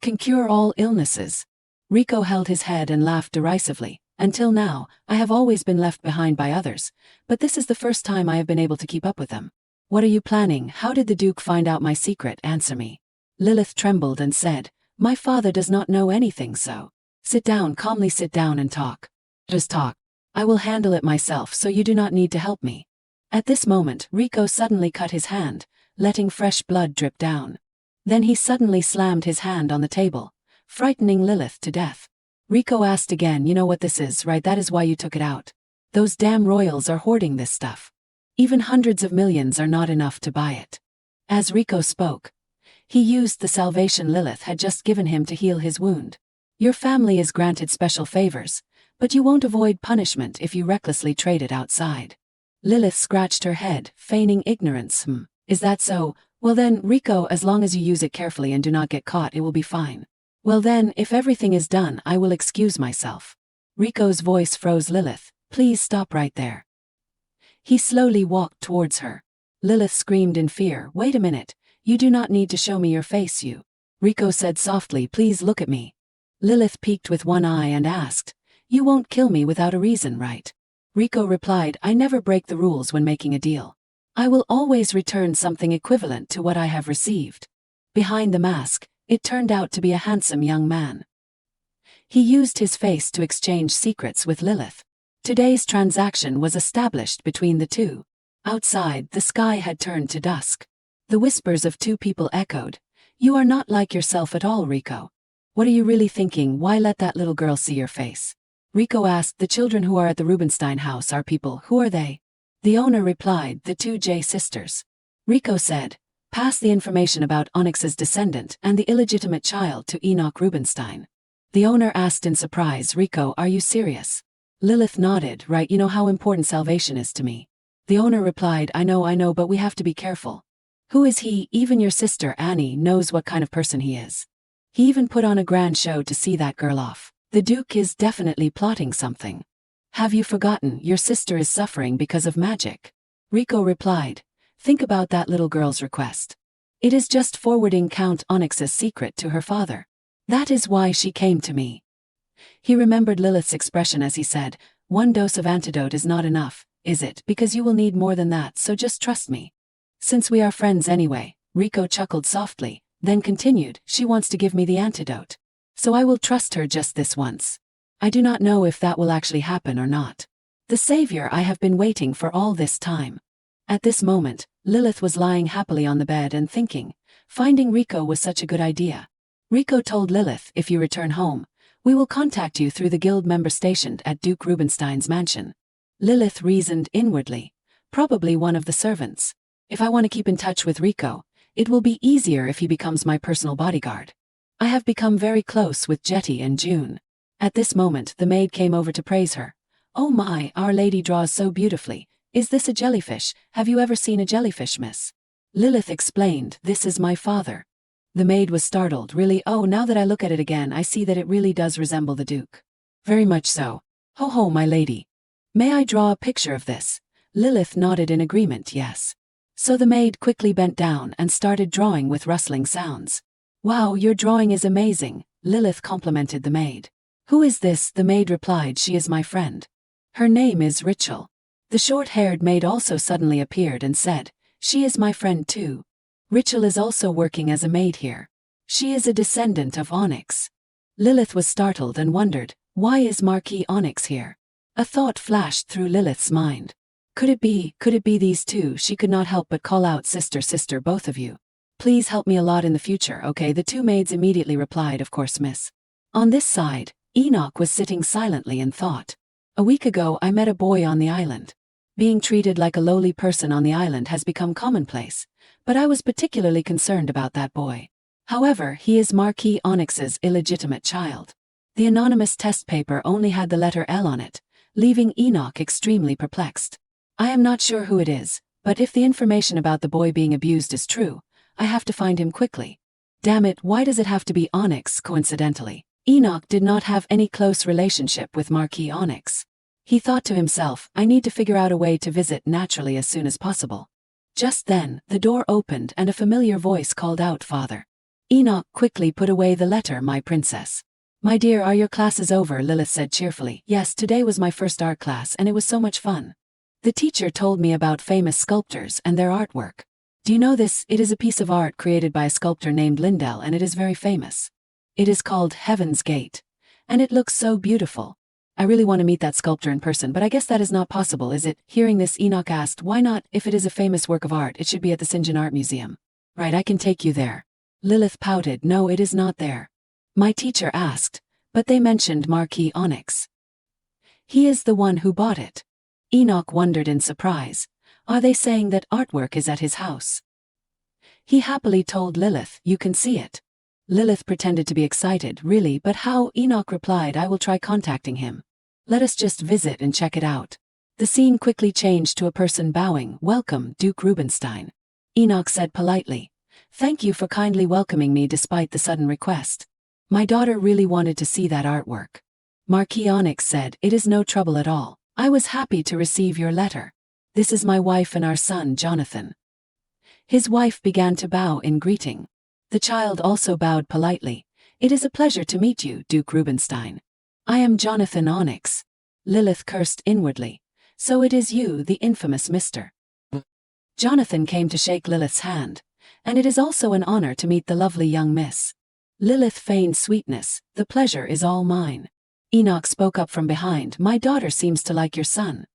Can cure all illnesses. Rico held his head and laughed derisively. Until now, I have always been left behind by others, but this is the first time I have been able to keep up with them. What are you planning? How did the Duke find out my secret? Answer me. Lilith trembled and said, my father does not know anything, so. Sit down, calmly sit down and talk. Just talk. I will handle it myself, so you do not need to help me. At this moment, Rico suddenly cut his hand, letting fresh blood drip down. Then he suddenly slammed his hand on the table, frightening Lilith to death. Rico asked again, you know what this is, right? That is why you took it out. Those damn royals are hoarding this stuff. Even hundreds of millions are not enough to buy it. As Rico spoke, he used the salvation Lilith had just given him to heal his wound. Your family is granted special favors, but you won't avoid punishment if you recklessly trade it outside. Lilith scratched her head, feigning ignorance. Is that so? Well then, Rico, as long as you use it carefully and do not get caught, it will be fine. Well then, if everything is done, I will excuse myself. Rico's voice froze. Lilith, please stop right there. He slowly walked towards her. Lilith screamed in fear, wait a minute, you do not need to show me your face, you. Rico said softly, please look at me. Lilith peeked with one eye and asked, you won't kill me without a reason, right? Rico replied, I never break the rules when making a deal. I will always return something equivalent to what I have received. Behind the mask, it turned out to be a handsome young man. He used his face to exchange secrets with Lilith. Today's transaction was established between the two. Outside, the sky had turned to dusk. The whispers of two people echoed. You are not like yourself at all, Rico. What are you really thinking? Why let that little girl see your face? Rico asked, the children who are at the Rubenstein house are people. Who are they? The owner replied, the two J sisters. Rico said, pass the information about Onyx's descendant and the illegitimate child to Enoch Rubenstein. The owner asked in surprise, Rico, are you serious? Lilith nodded, right, you know how important salvation is to me. The owner replied, I know, but we have to be careful. Who is he? Even your sister Annie knows what kind of person he is. He even put on a grand show to see that girl off. The Duke is definitely plotting something. Have you forgotten your sister is suffering because of magic? Rico replied, think about that little girl's request. It is just forwarding Count Onyx's secret to her father. That is why she came to me. He remembered Lilith's expression as he said, one dose of antidote is not enough, is it? Because you will need more than that, so just trust me. Since we are friends anyway, Rico chuckled softly, then continued, she wants to give me the antidote. So I will trust her just this once. I do not know if that will actually happen or not. The savior I have been waiting for all this time. At this moment, Lilith was lying happily on the bed and thinking, finding Rico was such a good idea. Rico told Lilith, if you return home, we will contact you through the guild member stationed at Duke Rubenstein's mansion. Lilith reasoned inwardly, probably one of the servants. If I want to keep in touch with Rico, it will be easier if he becomes my personal bodyguard. I have become very close with Jetty and June. At this moment the maid came over to praise her. Oh my, Our Lady draws so beautifully. Is this a jellyfish? Have you ever seen a jellyfish, miss? Lilith explained, this is my father. The maid was startled. Really? Oh, now that I look at it again, I see that it really does resemble the Duke. Very much so. Ho ho, my lady. May I draw a picture of this? Lilith nodded in agreement, yes. So the maid quickly bent down and started drawing with rustling sounds. Wow, your drawing is amazing, Lilith complimented the maid. Who is this? The maid replied, she is my friend. Her name is Rachel. The short-haired maid also suddenly appeared and said, she is my friend too. Rachel is also working as a maid here. She is a descendant of Onyx. Lilith was startled and wondered, why is Marquis Onyx here? A thought flashed through Lilith's mind. Could it be these two? She could not help but call out, sister, sister, both of you. Please help me a lot in the future, okay? The two maids immediately replied, of course, miss. On this side, Enoch was sitting silently and thought. A week ago I met a boy on the island. Being treated like a lowly person on the island has become commonplace, but I was particularly concerned about that boy. However, he is Marquis Onyx's illegitimate child. The anonymous test paper only had the letter L on it, leaving Enoch extremely perplexed. I am not sure who it is, but if the information about the boy being abused is true, I have to find him quickly. Damn it, why does it have to be Onyx, coincidentally? Enoch did not have any close relationship with Marquis Onyx. He thought to himself, I need to figure out a way to visit naturally as soon as possible. Just then, the door opened and a familiar voice called out, Father. Enoch quickly put away the letter, my princess. My dear, are your classes over? Lilith said cheerfully. Yes, today was my first art class and it was so much fun. The teacher told me about famous sculptors and their artwork. Do you know this? It is a piece of art created by a sculptor named Lindell and it is very famous. It is called Heaven's Gate. And it looks so beautiful. I really want to meet that sculptor in person, but I guess that is not possible, is it? Hearing this, Enoch asked, why not? If it is a famous work of art, it should be at the St. John Art Museum. Right, I can take you there. Lilith pouted, no, it is not there. My teacher asked, but they mentioned Marquis Onyx. He is the one who bought it. Enoch wondered in surprise. Are they saying that artwork is at his house? He happily told Lilith, you can see it. Lilith pretended to be excited, really, but how? Enoch replied, I will try contacting him. Let us just visit and check it out. The scene quickly changed to a person bowing, welcome, Duke Rubinstein. Enoch said politely, thank you for kindly welcoming me despite the sudden request. My daughter really wanted to see that artwork. Marquis Onyx said, it is no trouble at all. I was happy to receive your letter. This is my wife and our son, Jonathan. His wife began to bow in greeting. The child also bowed politely. It is a pleasure to meet you, Duke Rubinstein. I am Jonathan Onyx. Lilith cursed inwardly. So it is you, the infamous Mr. Jonathan came to shake Lilith's hand. And it is also an honor to meet the lovely young miss. Lilith feigned sweetness, the pleasure is all mine. Enoch spoke up from behind, my daughter seems to like your son.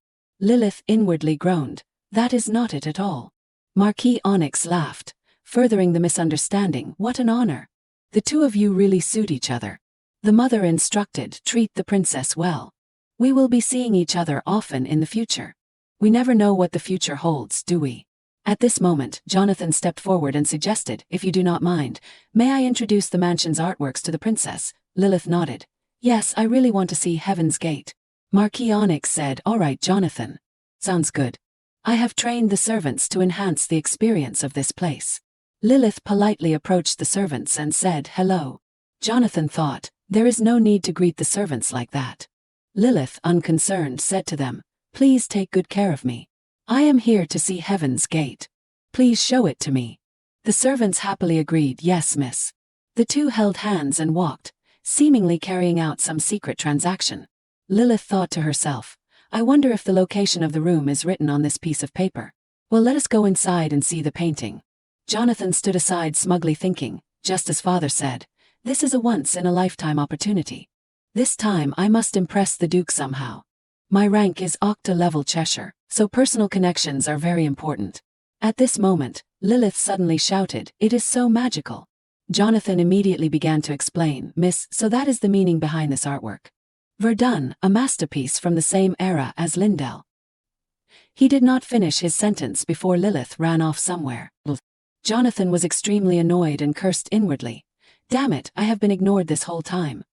Lilith inwardly groaned, that is not it at all. Marquis Onyx laughed, furthering the misunderstanding, what an honor. The two of you really suit each other. The mother instructed, treat the princess well. We will be seeing each other often in the future. We never know what the future holds, do we? At this moment, Jonathan stepped forward and suggested, if you do not mind, may I introduce the mansion's artworks to the princess? Lilith nodded. Yes, I really want to see Heaven's Gate. Marquis Onyx said, all right, Jonathan. Sounds good. I have trained the servants to enhance the experience of this place. Lilith politely approached the servants and said, hello. Jonathan thought, there is no need to greet the servants like that. Lilith, unconcerned, said to them, please take good care of me. I am here to see Heaven's Gate. Please show it to me. The servants happily agreed, yes, miss. The two held hands and walked, seemingly carrying out some secret transaction. Lilith thought to herself, I wonder if the location of the room is written on this piece of paper. Well, let us go inside and see the painting. Jonathan stood aside smugly thinking, just as father said, this is a once-in-a-lifetime opportunity. This time I must impress the Duke somehow. My rank is octa-level Cheshire, so personal connections are very important. At this moment, Lilith suddenly shouted, it is so magical. Jonathan immediately began to explain, miss, so that is the meaning behind this artwork. Verdun, a masterpiece from the same era as Lindell. He did not finish his sentence before Lilith ran off somewhere. Jonathan was extremely annoyed and cursed inwardly. Damn it, I have been ignored this whole time.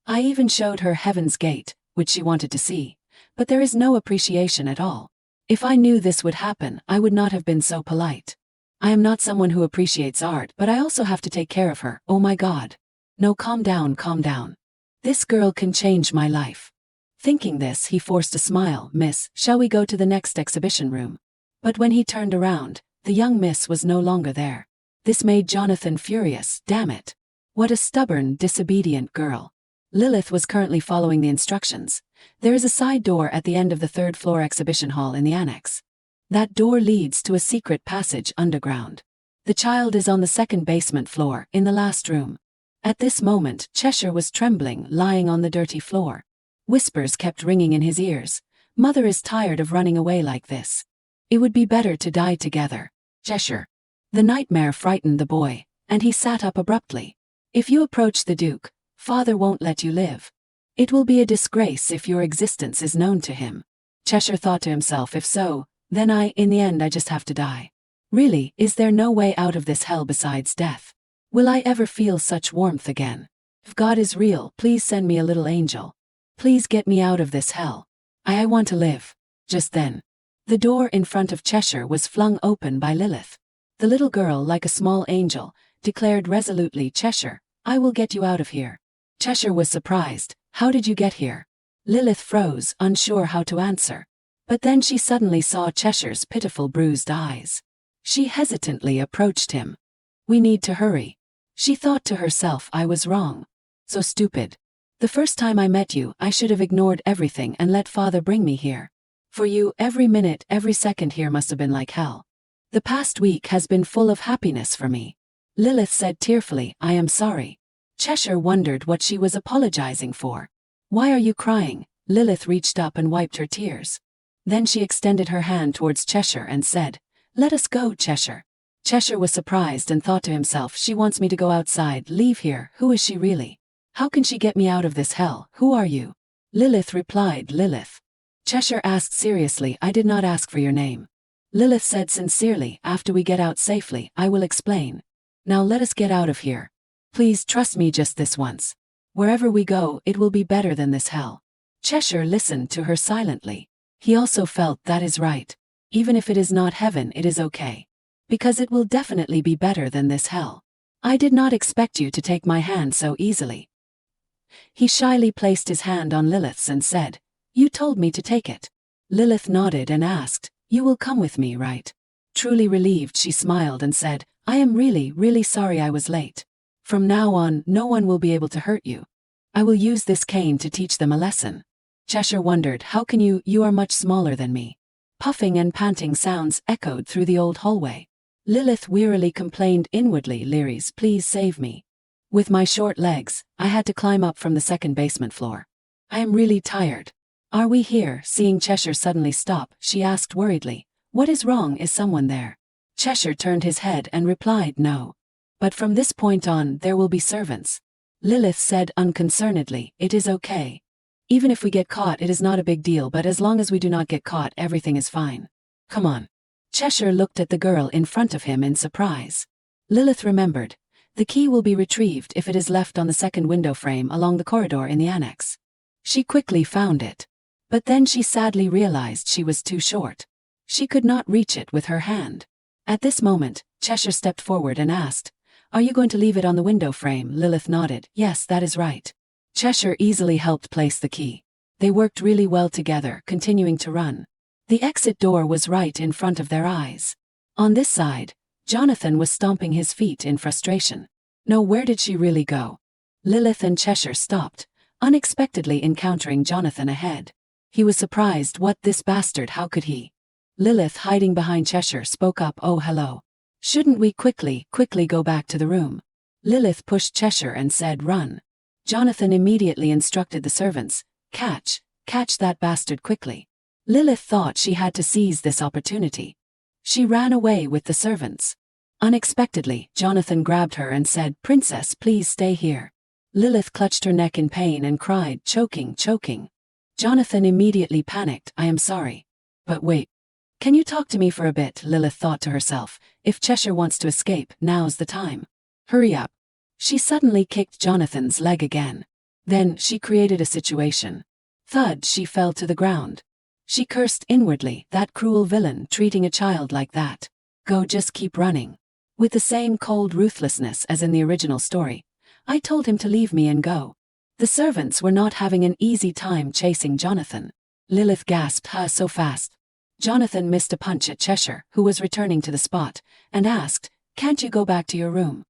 I even showed her Heaven's Gate, which she wanted to see, but there is no appreciation at all. If I knew this would happen, I would not have been so polite. I am not someone who appreciates art, but I also have to take care of her. Oh my God. No, calm down, calm down. This girl can change my life. Thinking this, he forced a smile. Miss, shall we go to the next exhibition room? But when he turned around, the young miss was no longer there. This made Jonathan furious. Damn it. What a stubborn, disobedient girl. Lilith was currently following the instructions. There is a side door at the end of the third-floor exhibition hall in the annex. That door leads to a secret passage underground. The child is on the second basement floor, in the last room. At this moment, Cheshire was trembling, lying on the dirty floor. Whispers kept ringing in his ears. Mother is tired of running away like this. It would be better to die together. Cheshire. The nightmare frightened the boy, and he sat up abruptly. If you approach the Duke, Father won't let you live. It will be a disgrace if your existence is known to him. Cheshire thought to himself, if so, then in the end I just have to die. Really, is there no way out of this hell besides death? Will I ever feel such warmth again? If God is real, please send me a little angel. Please get me out of this hell. I want to live. Just then, the door in front of Cheshire was flung open by Lilith. The little girl, like a small angel, declared resolutely, Cheshire, I will get you out of here. Cheshire was surprised. How did you get here? Lilith froze, unsure how to answer. But then she suddenly saw Cheshire's pitiful bruised eyes. She hesitantly approached him. We need to hurry. She thought to herself, I was wrong. So stupid. The first time I met you, I should have ignored everything and let Father bring me here. For you, every minute, every second here must have been like hell. The past week has been full of happiness for me. Lilith said tearfully, I am sorry. Cheshire wondered what she was apologizing for. Why are you crying? Lilith reached up and wiped her tears. Then she extended her hand towards Cheshire and said, Let us go, Cheshire. Cheshire was surprised and thought to himself, she wants me to go outside, leave here. Who is she really? How can she get me out of this hell? Who are you? Lilith replied, Lilith. Cheshire asked seriously, I did not ask for your name. Lilith said sincerely, after we get out safely, I will explain. Now let us get out of here. Please trust me just this once. Wherever we go, it will be better than this hell. Cheshire listened to her silently. He also felt that is right. Even if it is not heaven, it is okay. Because it will definitely be better than this hell. I did not expect you to take my hand so easily. He shyly placed his hand on Lilith's and said, You told me to take it. Lilith nodded and asked, You will come with me, right? Truly relieved, she smiled and said, I am really, really sorry I was late. From now on, no one will be able to hurt you. I will use this cane to teach them a lesson. Cheshire wondered, how can you are much smaller than me. Puffing and panting sounds echoed through the old hallway. Lilith wearily complained inwardly, Learies, please save me. With my short legs, I had to climb up from the second basement floor. I am really tired. Are we here? Seeing Cheshire suddenly stop, she asked worriedly, What is wrong? Is someone there? Cheshire turned his head and replied, No. But from this point on, there will be servants. Lilith said unconcernedly, It is okay. Even if we get caught, it is not a big deal, but as long as we do not get caught, everything is fine. Come on. Cheshire looked at the girl in front of him in surprise. Lilith remembered. The key will be retrieved if it is left on the second window frame along the corridor in the annex. She quickly found it. But then she sadly realized she was too short. She could not reach it with her hand. At this moment, Cheshire stepped forward and asked, Are you going to leave it on the window frame? Lilith nodded. Yes, that is right. Cheshire easily helped place the key. They worked really well together, continuing to run. The exit door was right in front of their eyes. On this side, Jonathan was stomping his feet in frustration. No, where did she really go? Lilith and Cheshire stopped, unexpectedly encountering Jonathan ahead. He was surprised. What, this bastard, how could he? Lilith, hiding behind Cheshire, spoke up. Oh, hello. Shouldn't we quickly go back to the room? Lilith pushed Cheshire and said, Run. Jonathan immediately instructed the servants, Catch that bastard quickly. Lilith thought she had to seize this opportunity. She ran away with the servants. Unexpectedly, Jonathan grabbed her and said, Princess, please stay here. Lilith clutched her neck in pain and cried, choking. Jonathan immediately panicked. I am sorry. But wait. Can you talk to me for a bit? Lilith thought to herself. If Cheshire wants to escape, now's the time. Hurry up. She suddenly kicked Jonathan's leg again. Then, she created a situation. Thud, she fell to the ground. She cursed inwardly, that cruel villain treating a child like that. Go, just keep running. With the same cold ruthlessness as in the original story, I told him to leave me and go. The servants were not having an easy time chasing Jonathan. Lilith gasped, so fast. Jonathan missed a punch at Cheshire, who was returning to the spot, and asked, can't you go back to your room?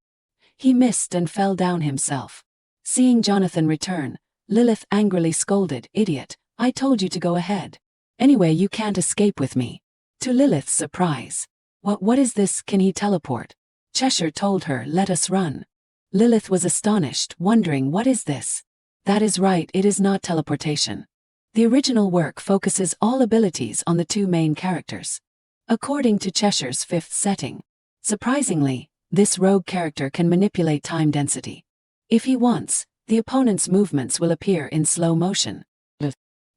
He missed and fell down himself. Seeing Jonathan return, Lilith angrily scolded, idiot, I told you to go ahead. Anyway, you can't escape with me. To Lilith's surprise. What is this, can he teleport? Cheshire told her, let us run. Lilith was astonished, wondering, what is this? That is right, it is not teleportation. The original work focuses all abilities on the two main characters. According to Cheshire's fifth setting. Surprisingly, this rogue character can manipulate time density. If he wants, the opponent's movements will appear in slow motion.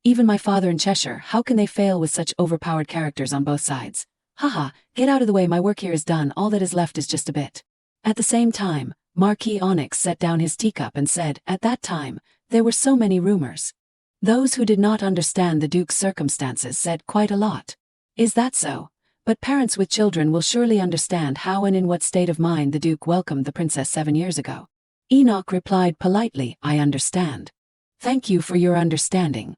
Even my father and Cheshire, how can they fail with such overpowered characters on both sides? Haha, get out of the way, my work here is done, all that is left is just a bit. At the same time, Marquis Onyx set down his teacup and said, at that time, there were so many rumors. Those who did not understand the Duke's circumstances said quite a lot. Is that so? But parents with children will surely understand how and in what state of mind the Duke welcomed the princess 7 years ago. Enoch replied politely, I understand. Thank you for your understanding.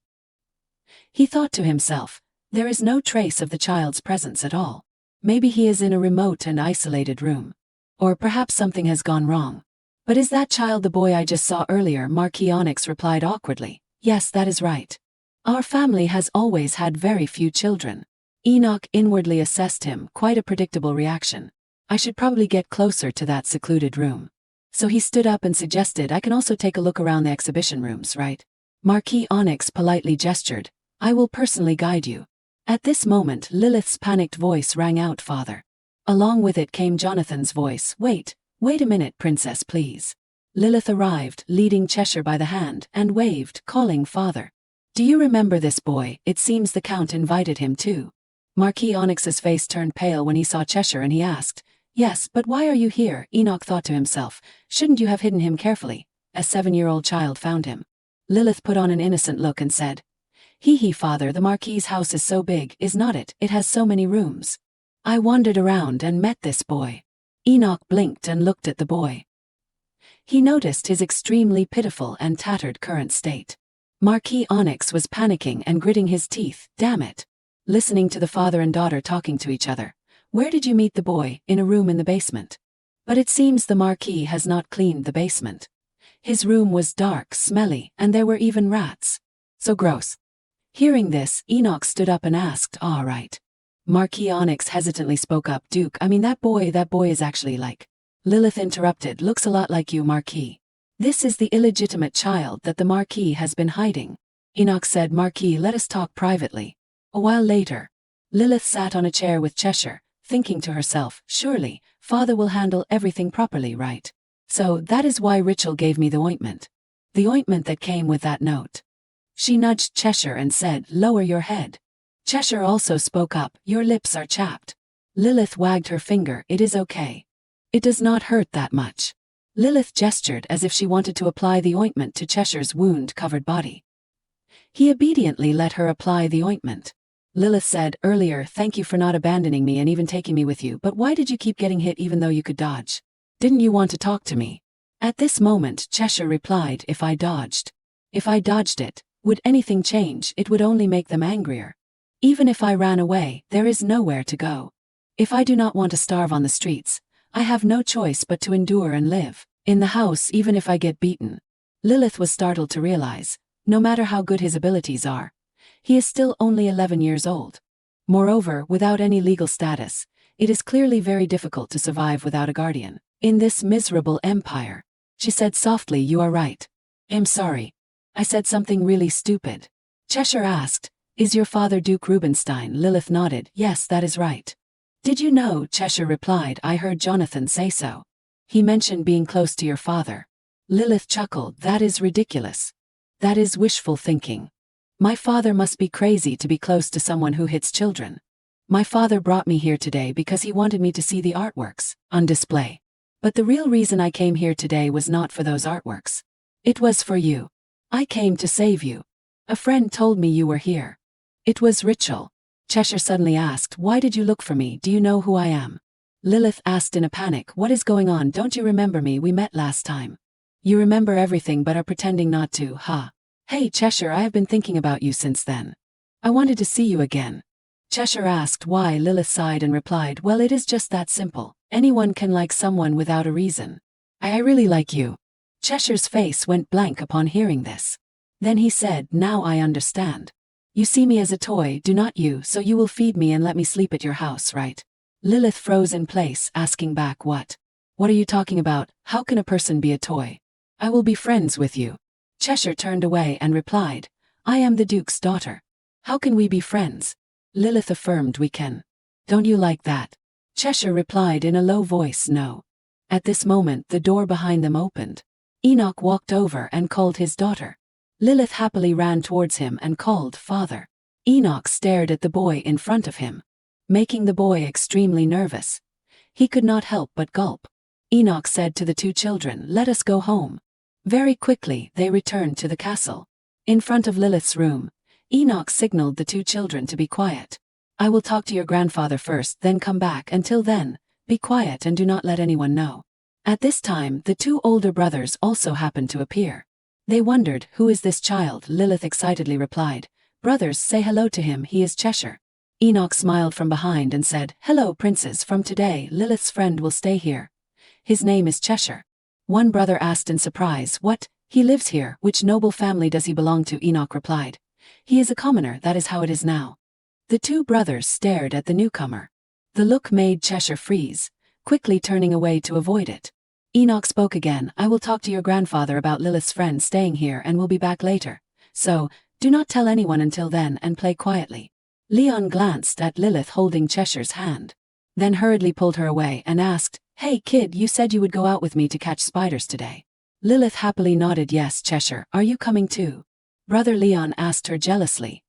He thought to himself, there is no trace of the child's presence at all. Maybe he is in a remote and isolated room. Or perhaps something has gone wrong. But is that child the boy I just saw earlier? Marquis Onyx replied awkwardly. Yes, that is right. Our family has always had very few children. Enoch inwardly assessed him, quite a predictable reaction. I should probably get closer to that secluded room. So he stood up and suggested, I can also take a look around the exhibition rooms, right? Marquis Onyx politely gestured, I will personally guide you. At this moment, Lilith's panicked voice rang out, Father. Along with it came Jonathan's voice, wait a minute, princess, please. Lilith arrived, leading Cheshire by the hand, and waved, calling Father. Do you remember this boy? It seems the Count invited him too. Marquis Onyx's face turned pale when he saw Cheshire and he asked, yes, but why are you here? Enoch thought to himself, shouldn't you have hidden him carefully? A 7-year-old child found him. Lilith put on an innocent look and said, Hee, Father, the Marquis's house is so big, is not it? It has so many rooms. I wandered around and met this boy. Enoch blinked and looked at the boy. He noticed his extremely pitiful and tattered current state. Marquis Onyx was panicking and gritting his teeth, damn it. Listening to the father and daughter talking to each other. Where did you meet the boy? In a room in the basement. But it seems the Marquis has not cleaned the basement. His room was dark, smelly, and there were even rats. So gross. Hearing this, Enoch stood up and asked, all right. Marquis Onyx hesitantly spoke up, Duke, I mean that boy is actually like. Lilith interrupted, looks a lot like you, Marquis. This is the illegitimate child that the Marquis has been hiding. Enoch said, Marquis, let us talk privately. A while later, Lilith sat on a chair with Cheshire, thinking to herself, surely, Father will handle everything properly, right? So, that is why Rachel gave me the ointment. The ointment that came with that note. She nudged Cheshire and said, lower your head. Cheshire also spoke up, your lips are chapped. Lilith wagged her finger, it is okay. It does not hurt that much. Lilith gestured as if she wanted to apply the ointment to Cheshire's wound-covered body. He obediently let her apply the ointment. Lilith said, earlier, thank you for not abandoning me and even taking me with you, but why did you keep getting hit even though you could dodge? Didn't you want to talk to me? At this moment, Cheshire replied, if I dodged it, would anything change? It would only make them angrier. Even if I ran away, there is nowhere to go. If I do not want to starve on the streets, I have no choice but to endure and live in the house even if I get beaten. Lilith was startled to realize, no matter how good his abilities are, he is still only 11 years old. Moreover, without any legal status, it is clearly very difficult to survive without a guardian in this miserable empire. She said softly, you are right. I'm sorry. I said something really stupid. Cheshire asked, is your father Duke Rubinstein? Lilith nodded, yes, that is right. Did you know? Cheshire replied, I heard Jonathan say so. He mentioned being close to your father. Lilith chuckled, that is ridiculous. That is wishful thinking. My father must be crazy to be close to someone who hits children. My father brought me here today because he wanted me to see the artworks on display. But the real reason I came here today was not for those artworks. It was for you. I came to save you. A friend told me you were here. It was Rachel. Cheshire suddenly asked, why did you look for me? Do you know who I am? Lilith asked in a panic. What is going on? Don't you remember me? We met last time. You remember everything but are pretending not to, huh? Hey Cheshire, I have been thinking about you since then. I wanted to see you again. Cheshire asked why. Lilith sighed and replied, well, it is just that simple. Anyone can like someone without a reason. I really like you. Cheshire's face went blank upon hearing this. Then he said, now I understand. You see me as a toy, do not you? So you will feed me and let me sleep at your house, right? Lilith froze in place, asking back, what? What are you talking about? How can a person be a toy? I will be friends with you. Cheshire turned away and replied, I am the Duke's daughter. How can we be friends? Lilith affirmed, we can. Don't you like that? Cheshire replied in a low voice, no. At this moment the door behind them opened. Enoch walked over and called his daughter. Lilith happily ran towards him and called, Father. Enoch stared at the boy in front of him, making the boy extremely nervous. He could not help but gulp. Enoch said to the two children, let us go home. Very quickly they returned to the castle. In front of Lilith's room, Enoch signaled the two children to be quiet. I will talk to your grandfather first, then come back. Until then, be quiet and do not let anyone know. At this time the two older brothers also happened to appear. They wondered, who is this child? Lilith excitedly replied, brothers, say hello to him, he is Cheshire. Enoch smiled from behind and said, hello princes, from today Lilith's friend will stay here. His name is Cheshire. One brother asked in surprise, what? He lives here. Which noble family does he belong to? Enoch replied, he is a commoner, that is how it is now. The two brothers stared at the newcomer. The look made Cheshire freeze, quickly turning away to avoid it. Enoch spoke again, I will talk to your grandfather about Lilith's friend staying here and will be back later. So, do not tell anyone until then and play quietly. Leon glanced at Lilith holding Cheshire's hand, then hurriedly pulled her away and asked, hey kid, you said you would go out with me to catch spiders today. Lilith happily nodded, yes Cheshire, are you coming too? Brother Leon asked her jealously.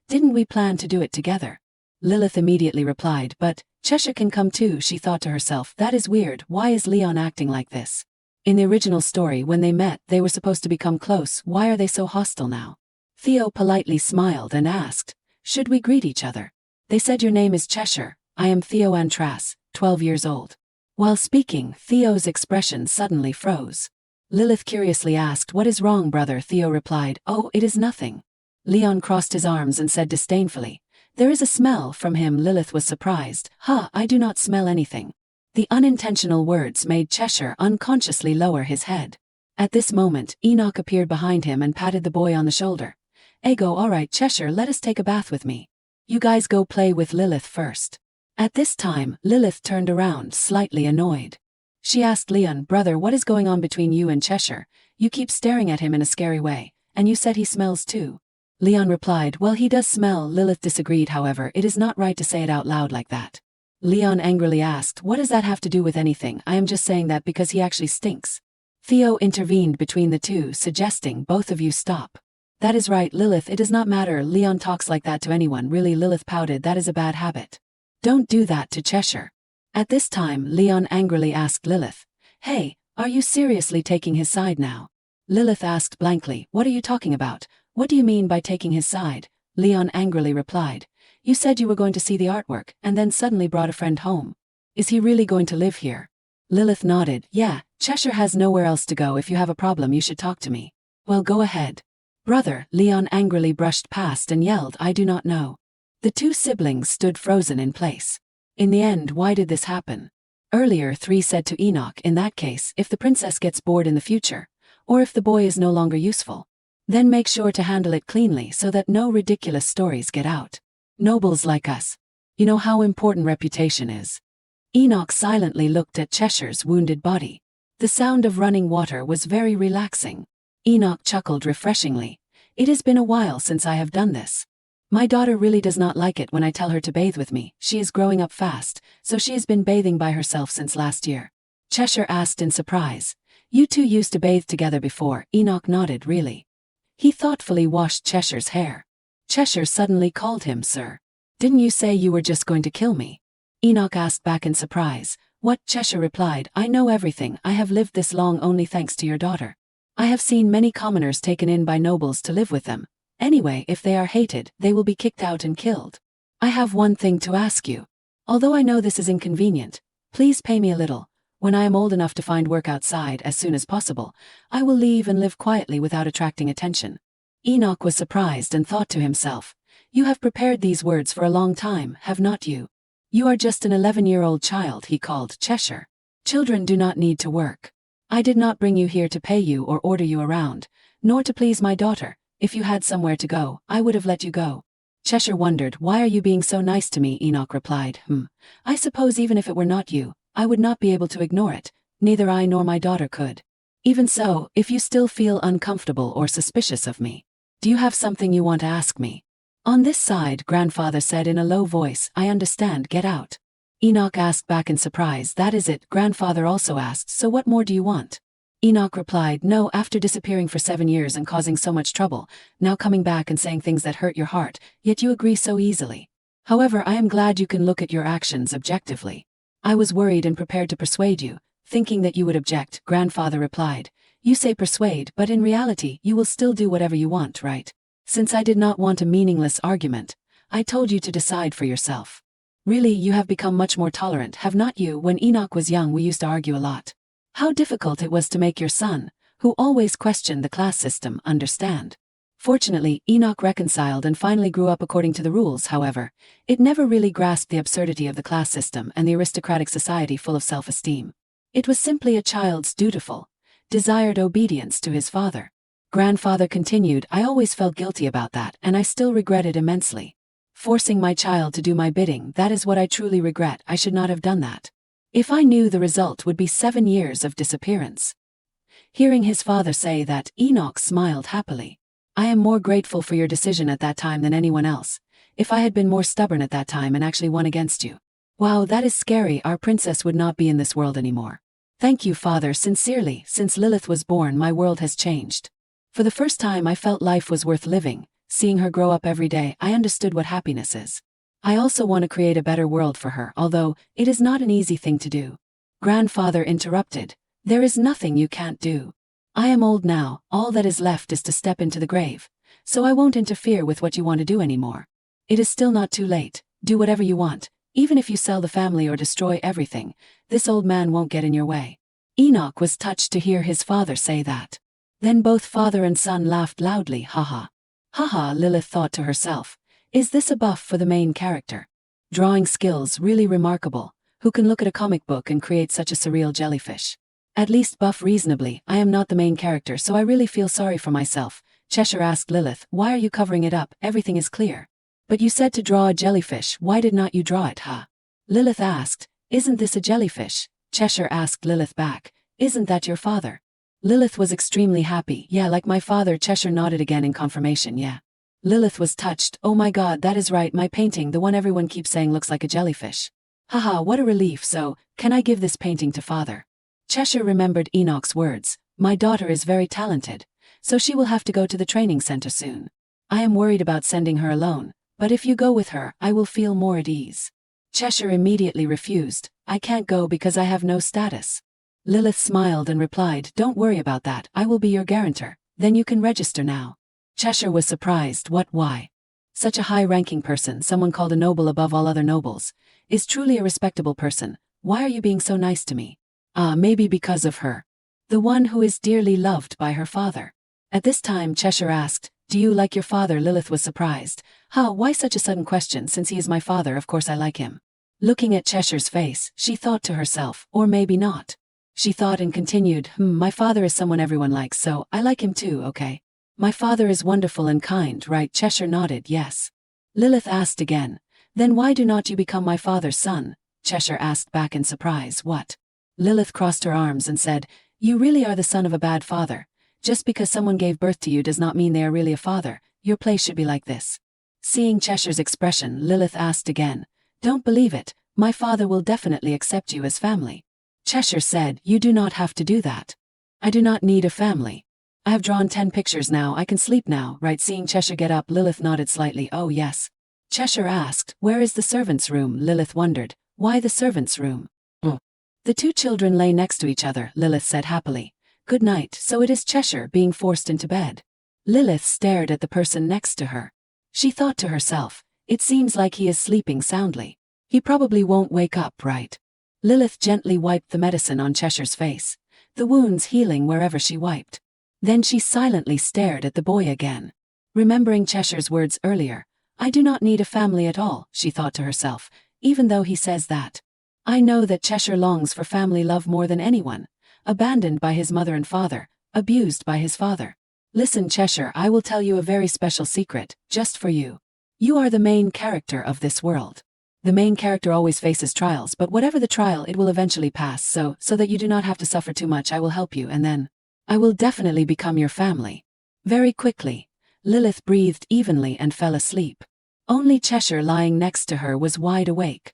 Didn't we plan to do it together? Lilith immediately replied, but Cheshire can come too. She thought to herself, that is weird, why is Leon acting like this? In the original story when they met they were supposed to become close, why are they so hostile now? Theo politely smiled and asked, should we greet each other? They said your name is Cheshire, I am Theo Antras, 12 years old. While speaking, Theo's expression suddenly froze. Lilith curiously asked, what is wrong brother? Theo replied, oh, it is nothing. Leon crossed his arms and said disdainfully, there is a smell from him. Lilith was surprised, I do not smell anything. The unintentional words made Cheshire unconsciously lower his head. At this moment, Enoch appeared behind him and patted the boy on the shoulder. Ego, alright Cheshire, let us take a bath with me. You guys go play with Lilith first. At this time, Lilith turned around, slightly annoyed. She asked Leon, brother, what is going on between you and Cheshire? You keep staring at him in a scary way, and you said he smells too. Leon replied, well, he does smell. Lilith disagreed, however, it is not right to say it out loud like that. Leon angrily asked, what does that have to do with anything? I am just saying that because he actually stinks. Theo intervened between the two, suggesting, both of you stop. That is right, Lilith, it does not matter. Leon talks like that to anyone, really. Lilith pouted, that is a bad habit. Don't do that to Cheshire. At this time, Leon angrily asked Lilith, hey, are you seriously taking his side now? Lilith asked blankly, what are you talking about? What do you mean by taking his side? Leon angrily replied, you said you were going to see the artwork, and then suddenly brought a friend home. Is he really going to live here? Lilith nodded, yeah, Cheshire has nowhere else to go. If you have a problem you should talk to me. Well, go ahead. Brother, Leon angrily brushed past and yelled, I do not know. The two siblings stood frozen in place. In the end, why did this happen? Earlier 3 said to Enoch, in that case, if the princess gets bored in the future, or if the boy is no longer useful, then make sure to handle it cleanly so that no ridiculous stories get out. Nobles like us, you know how important reputation is. Enoch silently looked at Cheshire's wounded body. The sound of running water was very relaxing. Enoch chuckled refreshingly. It has been a while since I have done this. My daughter really does not like it when I tell her to bathe with me. She is growing up fast, so she has been bathing by herself since last year. Cheshire asked in surprise. You two used to bathe together before? Enoch nodded, really. He thoughtfully washed Cheshire's hair. Cheshire suddenly called him sir. Didn't you say you were just going to kill me? Enoch asked back in surprise. What? Cheshire replied, I know everything. I have lived this long only thanks to your daughter. I have seen many commoners taken in by nobles to live with them. Anyway, if they are hated, they will be kicked out and killed. I have one thing to ask you. Although I know this is inconvenient, Please pay me a little. When I am old enough to find work outside as soon as possible, I will leave and live quietly without attracting attention. Enoch was surprised and thought to himself, you have prepared these words for a long time, have not you? You are just an 11-year-old child, he called Cheshire. Children do not need to work. I did not bring you here to pay you or order you around, nor to please my daughter. If you had somewhere to go, I would have let you go. Cheshire wondered, why are you being so nice to me? Enoch replied, I suppose even if it were not you, I would not be able to ignore it. Neither I nor my daughter could. Even so, if you still feel uncomfortable or suspicious of me, do you have something you want to ask me? On this side, grandfather said in a low voice, I understand, get out. Enoch asked back in surprise, that is it? Grandfather also asked, so what more do you want? Enoch replied, no, after disappearing for 7 years and causing so much trouble, now coming back and saying things that hurt your heart, yet you agree so easily. However, I am glad you can look at your actions objectively. I was worried and prepared to persuade you, thinking that you would object. Grandfather replied, you say persuade, but in reality, you will still do whatever you want, right? Since I did not want a meaningless argument, I told you to decide for yourself. Really, you have become much more tolerant, have not you? When Enoch was young, we used to argue a lot. How difficult it was to make your son, who always questioned the class system, understand. Fortunately, Enoch reconciled and finally grew up according to the rules. However, it never really grasped the absurdity of the class system and the aristocratic society full of self-esteem. It was simply a child's dutiful, desired obedience to his father. Grandfather continued, I always felt guilty about that, and I still regret it immensely. Forcing my child to do my bidding, that is what I truly regret. I should not have done that. If I knew the result would be 7 years of disappearance. Hearing his father say that, Enoch smiled happily. I am more grateful for your decision at that time than anyone else. If I had been more stubborn at that time and actually won against you. Wow, that is scary. Our princess would not be in this world anymore. Thank you, father, sincerely. Since Lilith was born, my world has changed. For the first time, I felt life was worth living. Seeing her grow up every day, I understood what happiness is. I also want to create a better world for her, although it is not an easy thing to do. Grandfather interrupted. There is nothing you can't do. I am old now, all that is left is to step into the grave, so I won't interfere with what you want to do anymore. It is still not too late, do whatever you want, even if you sell the family or destroy everything, this old man won't get in your way. Enoch was touched to hear his father say that. Then both father and son laughed loudly, haha. Haha, Lilith thought to herself, is this a buff for the main character? Drawing skills really remarkable, who can look at a comic book and create such a surreal jellyfish? At least buff reasonably. I am not the main character, so I really feel sorry for myself. Cheshire asked Lilith, why are you covering it up? Everything is clear. But you said to draw a jellyfish, why did not you draw it, huh? Lilith asked, isn't this a jellyfish? Cheshire asked Lilith back, isn't that your father? Lilith was extremely happy. Yeah, like my father. Cheshire nodded again in confirmation. Yeah. Lilith was touched. Oh my god, that is right, my painting, the one everyone keeps saying looks like a jellyfish. Haha, what a relief. So, can I give this painting to father? Cheshire remembered Enoch's words. My daughter is very talented, so she will have to go to the training center soon. I am worried about sending her alone, but if you go with her, I will feel more at ease. Cheshire immediately refused. I can't go because I have no status. Lilith smiled and replied, don't worry about that, I will be your guarantor, then you can register now. Cheshire was surprised. What, why? Such a high-ranking person, someone called a noble above all other nobles, is truly a respectable person. Why are you being so nice to me? Maybe because of her. The one who is dearly loved by her father. At this time Cheshire asked, do you like your father? Lilith was surprised. Why such a sudden question? Since he is my father, of course I like him. Looking at Cheshire's face, she thought to herself, or maybe not. She thought and continued, my father is someone everyone likes, so I like him too, okay? My father is wonderful and kind, right? Cheshire nodded, yes. Lilith asked again, then why do not you become my father's son? Cheshire asked back in surprise, what? Lilith crossed her arms and said, you really are the son of a bad father. Just because someone gave birth to you does not mean they are really a father. Your place should be like this. Seeing Cheshire's expression, Lilith asked again, don't believe it, my father will definitely accept you as family. Cheshire said, you do not have to do that. I do not need a family. I have drawn 10 pictures now, I can sleep now, right? Seeing Cheshire get up, Lilith nodded slightly, oh yes. Cheshire asked, where is the servants' room? Lilith wondered, why the servants' room? The two children lay next to each other, Lilith said happily. Good night. So it is Cheshire being forced into bed. Lilith stared at the person next to her. She thought to herself, it seems like he is sleeping soundly. He probably won't wake up, right? Lilith gently wiped the medicine on Cheshire's face, the wounds healing wherever she wiped. Then she silently stared at the boy again. Remembering Cheshire's words earlier, I do not need a family at all, she thought to herself, even though he says that. I know that Cheshire longs for family love more than anyone, abandoned by his mother and father, abused by his father. Listen, Cheshire, I will tell you a very special secret, just for you. You are the main character of this world. The main character always faces trials, but whatever the trial, it will eventually pass, so that you do not have to suffer too much, I will help you, and then I will definitely become your family. Very quickly, Lilith breathed evenly and fell asleep. Only Cheshire lying next to her was wide awake.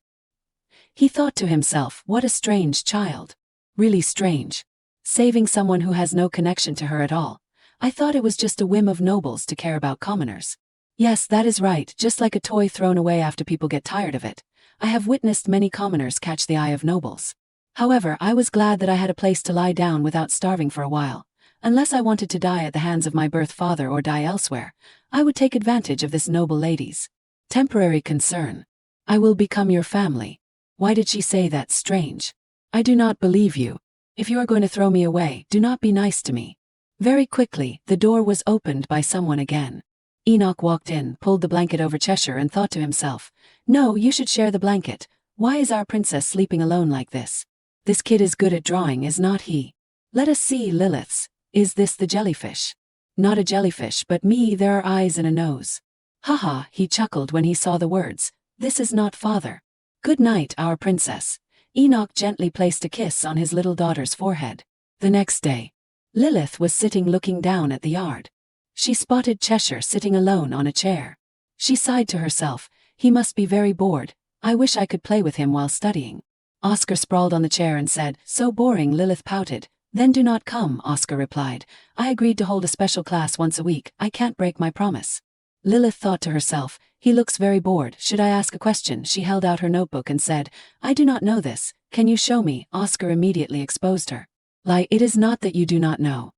He thought to himself, what a strange child. Really strange. Saving someone who has no connection to her at all. I thought it was just a whim of nobles to care about commoners. Yes, that is right, just like a toy thrown away after people get tired of it. I have witnessed many commoners catch the eye of nobles. However, I was glad that I had a place to lie down without starving for a while. Unless I wanted to die at the hands of my birth father or die elsewhere, I would take advantage of this noble lady's temporary concern. I will become your family. Why did she say that? Strange. I do not believe you. If you are going to throw me away, do not be nice to me. Very quickly, the door was opened by someone again. Enoch walked in, pulled the blanket over Cheshire and thought to himself, no, you should share the blanket. Why is our princess sleeping alone like this? This kid is good at drawing, is not he? Let us see Lilith's. Is this the jellyfish? Not a jellyfish, but me, there are eyes and a nose. Haha, he chuckled when he saw the words. This is not father. Good night, our princess. Enoch gently placed a kiss on his little daughter's forehead. The next day, Lilith was sitting looking down at the yard. She spotted Cheshire sitting alone on a chair. She sighed to herself, he must be very bored. I wish I could play with him while studying. Oscar sprawled on the chair and said, so boring. Lilith pouted. Then do not come, Oscar replied. I agreed to hold a special class once a week. I can't break my promise. Lilith thought to herself, he looks very bored. Should I ask a question? She held out her notebook and said, I do not know this. Can you show me? Oscar immediately exposed her. Lie, it is not that you do not know.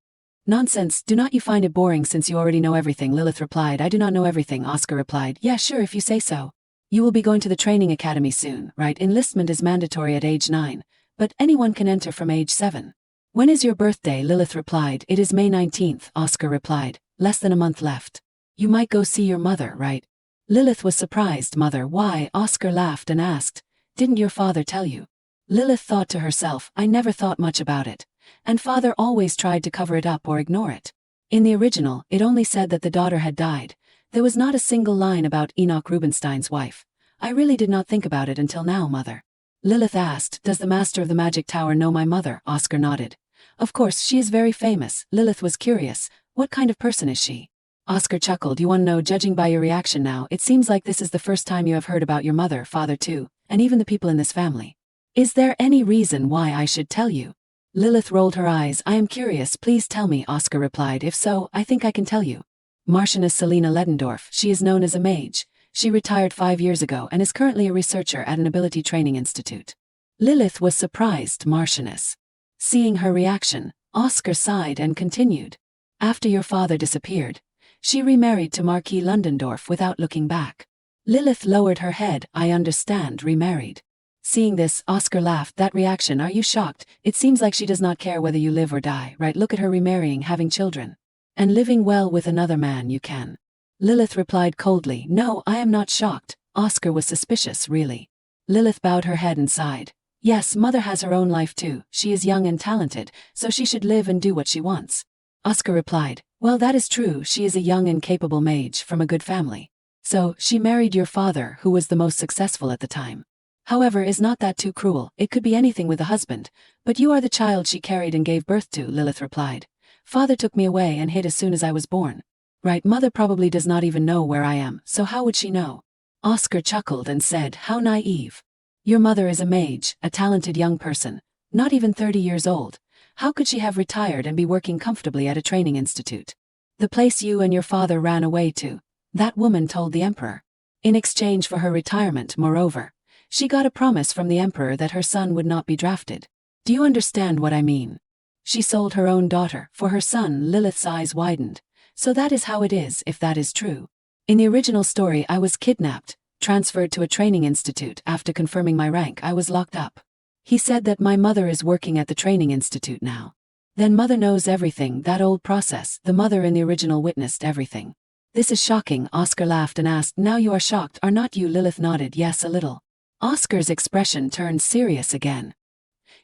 Nonsense, do not you find it boring since you already know everything? Lilith replied. I do not know everything, Oscar replied. Yeah, sure, if you say so. You will be going to the training academy soon, right? Enlistment is mandatory at age 9, but anyone can enter from age 7. When is your birthday? Lilith replied. It is May 19th, Oscar replied. Less than a month left. You might go see your mother, right? Lilith was surprised. Mother, why? Oscar laughed and asked, didn't your father tell you? Lilith thought to herself, I never thought much about it. And father always tried to cover it up or ignore it. In the original, it only said that the daughter had died. There was not a single line about Enoch Rubinstein's wife. I really did not think about it until now, mother. Lilith asked, does the master of the magic tower know my mother? Oscar nodded. Of course, she is very famous. Lilith was curious. What kind of person is she? Oscar chuckled. You want to know? Judging by your reaction now, it seems like this is the first time you have heard about your mother, father too, and even the people in this family. Is there any reason why I should tell you? Lilith rolled her eyes. I am curious, please tell me, Oscar replied. If so, I think I can tell you. Marchioness Selena Ledendorf, she is known as a mage. She retired 5 years ago and is currently a researcher at an ability training institute. Lilith was surprised. Marchioness. Seeing her reaction, Oscar sighed and continued. After your father disappeared, she remarried to Marquis Lundendorf without looking back. Lilith lowered her head. I understand, remarried. Seeing this, Oscar laughed. That reaction, are you shocked? It seems like she does not care whether you live or die, right? Look at her remarrying, having children. And living well with another man. You can. Lilith replied coldly. No, I am not shocked. Oscar was suspicious, really. Lilith bowed her head and sighed. Yes, mother has her own life too. She is young and talented, so she should live and do what she wants. Oscar replied. Well, that is true. She is a young and capable mage from a good family. So, she married your father, who was the most successful at the time. However, is not that too cruel? It could be anything with a husband, but you are the child she carried and gave birth to, Lilith replied. Father took me away and hid as soon as I was born. Right, mother probably does not even know where I am, so how would she know? Oscar chuckled and said, how naive. Your mother is a mage, a talented young person, not even 30 years old. How could she have retired and be working comfortably at a training institute? The place you and your father ran away to, that woman told the emperor. In exchange for her retirement, moreover, she got a promise from the emperor that her son would not be drafted. Do you understand what I mean? She sold her own daughter for her son. Lilith's eyes widened. So that is how it is, if that is true. In the original story, I was kidnapped, transferred to a training institute. After confirming my rank, I was locked up. He said that my mother is working at the training institute now. Then mother knows everything, that old process, the mother in the original witnessed everything. This is shocking, Oscar laughed and asked, now you are shocked, are not you? Lilith nodded, yes, a little. Oscar's expression turned serious again.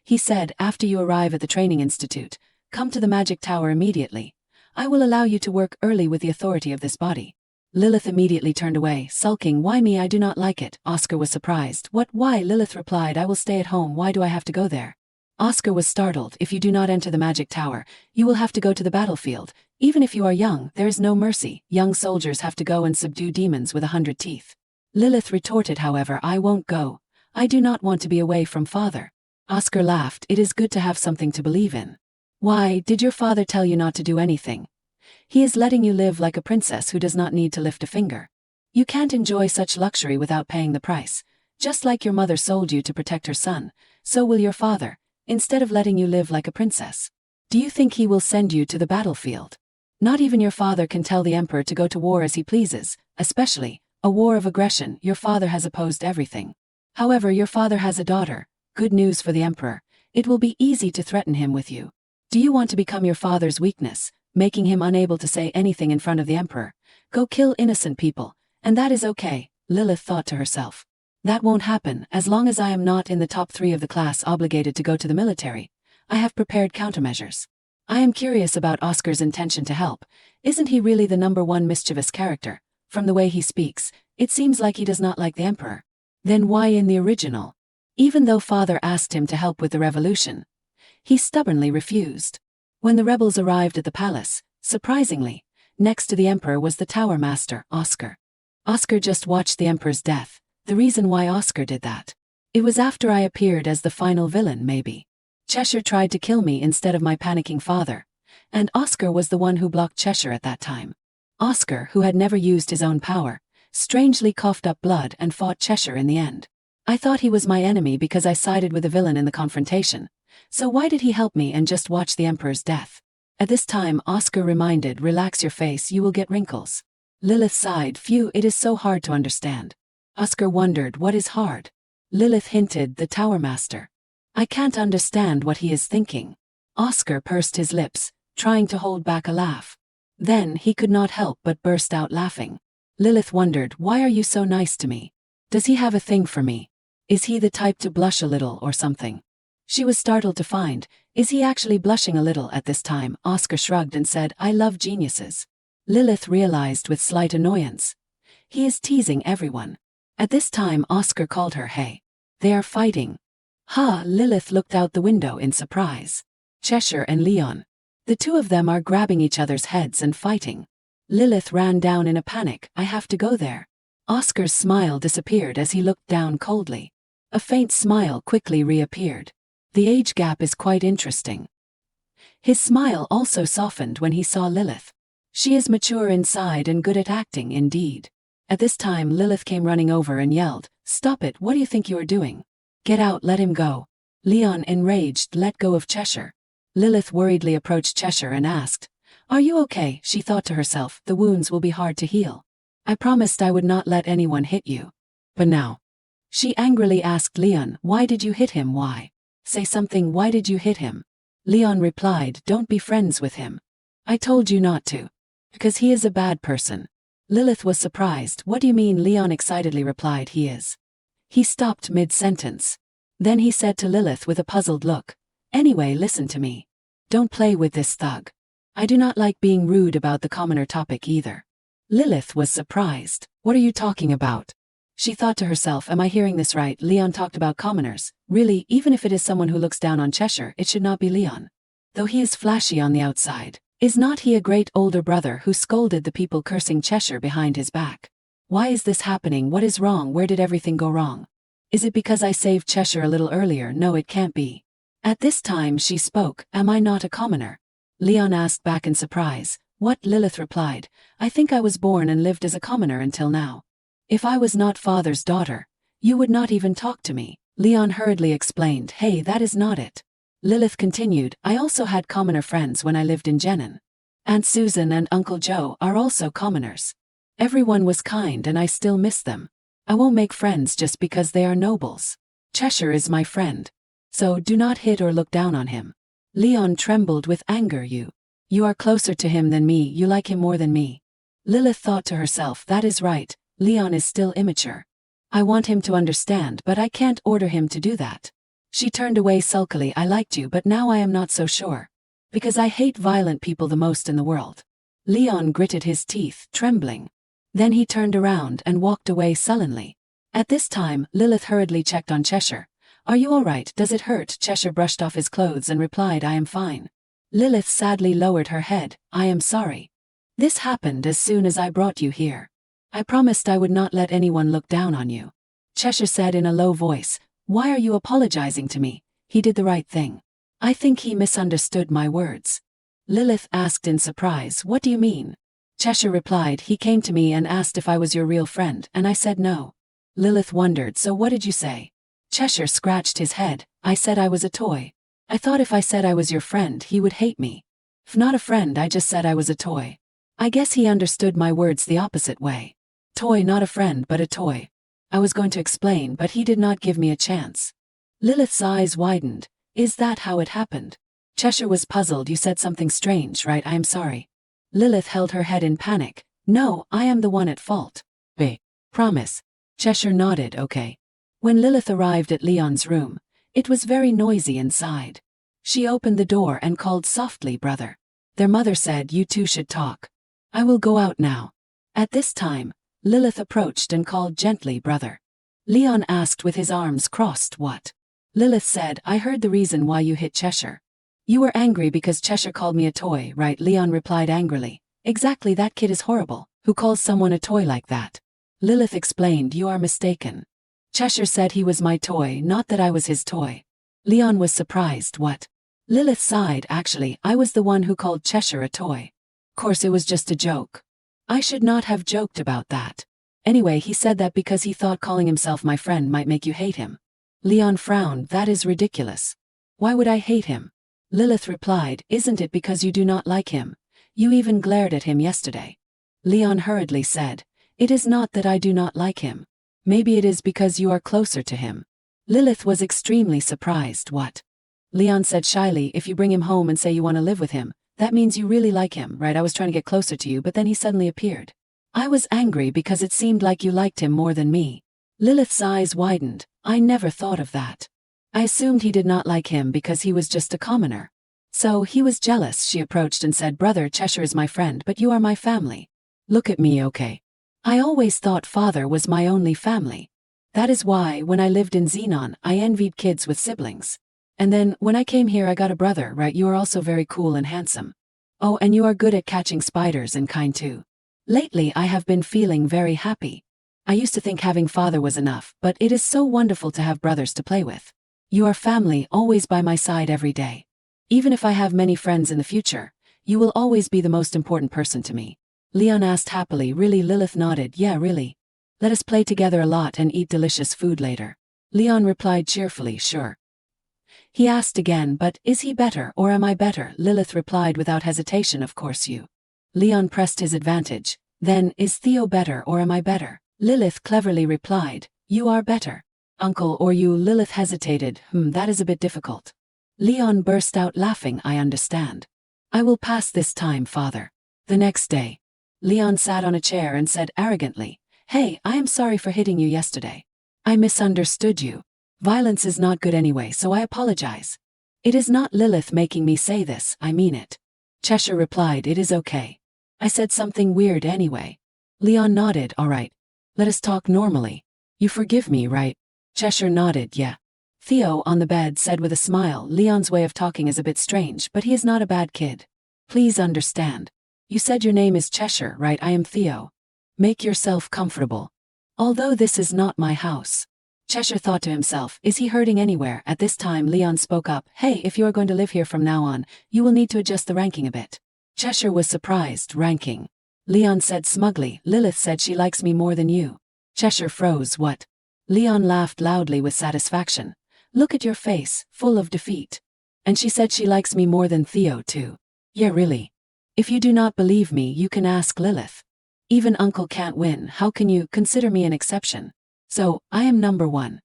He said, after you arrive at the training institute, come to the magic tower immediately. I will allow you to work early with the authority of this body. Lilith immediately turned away, sulking, why me? I do not like it. Oscar was surprised. What, why? Lilith replied, I will stay at home, why do I have to go there? Oscar was startled. If you do not enter the magic tower, you will have to go to the battlefield. Even if you are young, there is no mercy. Young soldiers have to go and subdue demons with 100 teeth. Lilith retorted, however, I won't go. I do not want to be away from father. Oscar laughed, it is good to have something to believe in. Why, did your father tell you not to do anything? He is letting you live like a princess who does not need to lift a finger. You can't enjoy such luxury without paying the price. Just like your mother sold you to protect her son, so will your father, instead of letting you live like a princess. Do you think he will send you to the battlefield? Not even your father can tell the emperor to go to war as he pleases, especially a war of aggression. Your father has opposed everything. However, your father has a daughter. Good news for the emperor. It will be easy to threaten him with you. Do you want to become your father's weakness, making him unable to say anything in front of the emperor? Go kill innocent people, and that is okay, Lilith thought to herself. That won't happen. As long as I am not in the top 3 of the class obligated to go to the military, I have prepared countermeasures. I am curious about Oscar's intention to help. Isn't he really the #1 mischievous character? From the way he speaks, it seems like he does not like the emperor. Then why in the original? Even though father asked him to help with the revolution, he stubbornly refused. When the rebels arrived at the palace, surprisingly, next to the emperor was the tower master, Oscar. Oscar just watched the emperor's death. The reason why Oscar did that. It was after I appeared as the final villain, maybe. Cheshire tried to kill me instead of my panicking father, and Oscar was the one who blocked Cheshire at that time. Oscar, who had never used his own power, strangely coughed up blood and fought Cheshire in the end. I thought he was my enemy because I sided with the villain in the confrontation. So why did he help me and just watch the emperor's death? At this time Oscar reminded, relax your face, you will get wrinkles. Lilith sighed, phew, it is so hard to understand. Oscar wondered, what is hard? Lilith hinted, the tower master. I can't understand what he is thinking. Oscar pursed his lips, trying to hold back a laugh. Then he could not help but burst out laughing. Lilith wondered, why are you so nice to me? Does he have a thing for me? Is he the type to blush a little or something? She was startled to find, is he actually blushing a little at this time? Oscar shrugged and said, I love geniuses. Lilith realized with slight annoyance. He is teasing everyone. At this time Oscar called her, hey. They are fighting. Ha, Lilith looked out the window in surprise. Cheshire and Leon. The two of them are grabbing each other's heads and fighting. Lilith ran down in a panic, I have to go there. Oscar's smile disappeared as he looked down coldly. A faint smile quickly reappeared. The age gap is quite interesting. His smile also softened when he saw Lilith. She is mature inside and good at acting indeed. At this time Lilith came running over and yelled, stop it, what do you think you are doing? Get out, let him go. Leon, enraged, let go of Cheshire. Lilith worriedly approached Cheshire and asked, are you okay? She thought to herself, the wounds will be hard to heal. I promised I would not let anyone hit you. But now. She angrily asked Leon, why did you hit him? Why? Say something, why did you hit him? Leon replied, don't be friends with him. I told you not to. Because he is a bad person. Lilith was surprised, what do you mean? Leon excitedly replied, he is. He stopped mid-sentence. Then he said to Lilith with a puzzled look, anyway, listen to me. Don't play with this thug. I do not like being rude about the commoner topic either. Lilith was surprised, what are you talking about? She thought to herself, am I hearing this right? Leon talked about commoners. Really, even if it is someone who looks down on Cheshire, it should not be Leon. Though he is flashy on the outside, is not he a great older brother who scolded the people cursing Cheshire behind his back? Why is this happening? What is wrong? Where did everything go wrong? Is it because I saved Cheshire a little earlier? No, it can't be. At this time she spoke, am I not a commoner? Leon asked back in surprise. What? Lilith replied, I think I was born and lived as a commoner until now. If I was not father's daughter, you would not even talk to me. Leon hurriedly explained, hey, that is not it. Lilith continued, I also had commoner friends when I lived in Jenin. Aunt Susan and Uncle Joe are also commoners. Everyone was kind and I still miss them. I won't make friends just because they are nobles. Cheshire is my friend. So do not hit or look down on him. Leon trembled with anger. You are closer to him than me, you like him more than me. Lilith thought to herself, that is right, Leon is still immature. I want him to understand, but I can't order him to do that. She turned away sulkily. I liked you, but now I am not so sure. Because I hate violent people the most in the world. Leon gritted his teeth, trembling. Then he turned around and walked away sullenly. At this time, Lilith hurriedly checked on Cheshire. Are you all right? Does it hurt? Cheshire brushed off his clothes and replied, I am fine. Lilith sadly lowered her head. I am sorry. This happened as soon as I brought you here. I promised I would not let anyone look down on you. Cheshire said in a low voice, why are you apologizing to me? He did the right thing. I think he misunderstood my words. Lilith asked in surprise, what do you mean? Cheshire replied, he came to me and asked if I was your real friend, and I said no. Lilith wondered, so what did you say? Cheshire scratched his head. I said I was a toy. I thought if I said I was your friend, he would hate me. If not a friend, I just said I was a toy. I guess he understood my words the opposite way. Toy, not a friend, but a toy. I was going to explain, but he did not give me a chance. Lilith's eyes widened. Is that how it happened? Cheshire was puzzled. You said something strange, right? I am sorry. Lilith held her head in panic. No, I am the one at fault. Promise. Cheshire nodded, okay. When Lilith arrived at Leon's room, it was very noisy inside. She opened the door and called softly, brother. Their mother said, you two should talk. I will go out now. At this time, Lilith approached and called gently, brother. Leon asked with his arms crossed, what? Lilith said, I heard the reason why you hit Cheshire. You were angry because Cheshire called me a toy, right? Leon replied angrily. Exactly, that kid is horrible. Who calls someone a toy like that? Lilith explained, you are mistaken. Cheshire said he was my toy, not that I was his toy. Leon was surprised, what? Lilith sighed, actually, I was the one who called Cheshire a toy. Of course it was just a joke. I should not have joked about that. Anyway, he said that because he thought calling himself my friend might make you hate him. Leon frowned, that is ridiculous. Why would I hate him? Lilith replied, isn't it because you do not like him? You even glared at him yesterday. Leon hurriedly said, it is not that I do not like him. Maybe it is because you are closer to him. Lilith was extremely surprised, what? Leon said shyly, if you bring him home and say you want to live with him, that means you really like him, right? I was trying to get closer to you, but then he suddenly appeared. I was angry because it seemed like you liked him more than me. Lilith's eyes widened. I never thought of that. I assumed he did not like him because he was just a commoner. So he was jealous. She approached and said, brother, Cheshire is my friend, but you are my family. Look at me, okay? I always thought father was my only family. That is why, when I lived in Xenon, I envied kids with siblings. And then, when I came here I got a brother, right? You are also very cool and handsome. Oh, and you are good at catching spiders and kind too. Lately I have been feeling very happy. I used to think having father was enough, but it is so wonderful to have brothers to play with. You are family, always by my side every day. Even if I have many friends in the future, you will always be the most important person to me. Leon asked happily, really? Lilith nodded, yeah, really. Let us play together a lot and eat delicious food later. Leon replied cheerfully, sure. He asked again, but is he better or am I better? Lilith replied without hesitation, of course you. Leon pressed his advantage. Then, is Theo better or am I better? Lilith cleverly replied, you are better. Uncle or you? Lilith hesitated, that is a bit difficult. Leon burst out laughing, I understand. I will pass this time, father. The next day, Leon sat on a chair and said arrogantly, hey, I am sorry for hitting you yesterday. I misunderstood you. Violence is not good anyway, so I apologize. It is not Lilith making me say this, I mean it. Cheshire replied, it is okay. I said something weird anyway. Leon nodded, all right. Let us talk normally. You forgive me, right? Cheshire nodded, yeah. Theo, on the bed, said with a smile, Leon's way of talking is a bit strange, but he is not a bad kid. Please understand. You said your name is Cheshire, right? I am Theo. Make yourself comfortable. Although this is not my house. Cheshire thought to himself, is he hurting anywhere? At this time Leon spoke up, hey, if you are going to live here from now on, you will need to adjust the ranking a bit. Cheshire was surprised, ranking. Leon said smugly, Lilith said she likes me more than you. Cheshire froze, what? Leon laughed loudly with satisfaction. Look at your face, full of defeat. And she said she likes me more than Theo too. Yeah, really. If you do not believe me, you can ask Lilith. Even Uncle can't win, how can you consider me an exception? So, I am number one.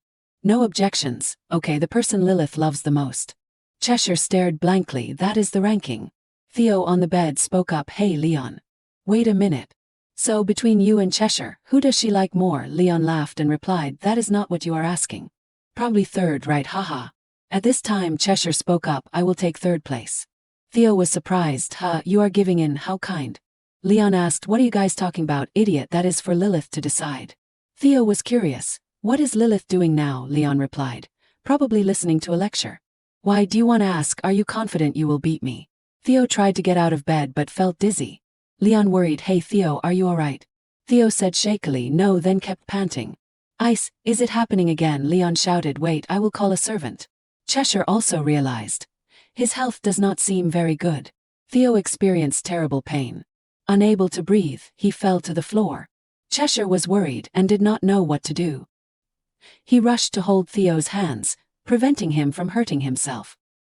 No objections. Okay, the person Lilith loves the most. Cheshire stared blankly. That is the ranking. Theo on the bed spoke up. Hey Leon. Wait a minute. So between you and Cheshire, who does she like more? Leon laughed and replied, that is not what you are asking. Probably third, right? Haha. At this time Cheshire spoke up. I will take third place. Theo was surprised. You are giving in, how kind. Leon asked, what are you guys talking about? Idiot, that is for Lilith to decide. Theo was curious. What is Lilith doing now? Leon replied. Probably listening to a lecture. Why do you want to ask? Are you confident you will beat me? Theo tried to get out of bed but felt dizzy. Leon worried. Hey Theo, are you alright? Theo said shakily no, then kept panting. Ice, is it happening again? Leon shouted. Wait, I will call a servant. Cheshire also realized. His health does not seem very good. Theo experienced terrible pain. Unable to breathe, he fell to the floor. Cheshire was worried and did not know what to do. He rushed to hold Theo's hands, preventing him from hurting himself.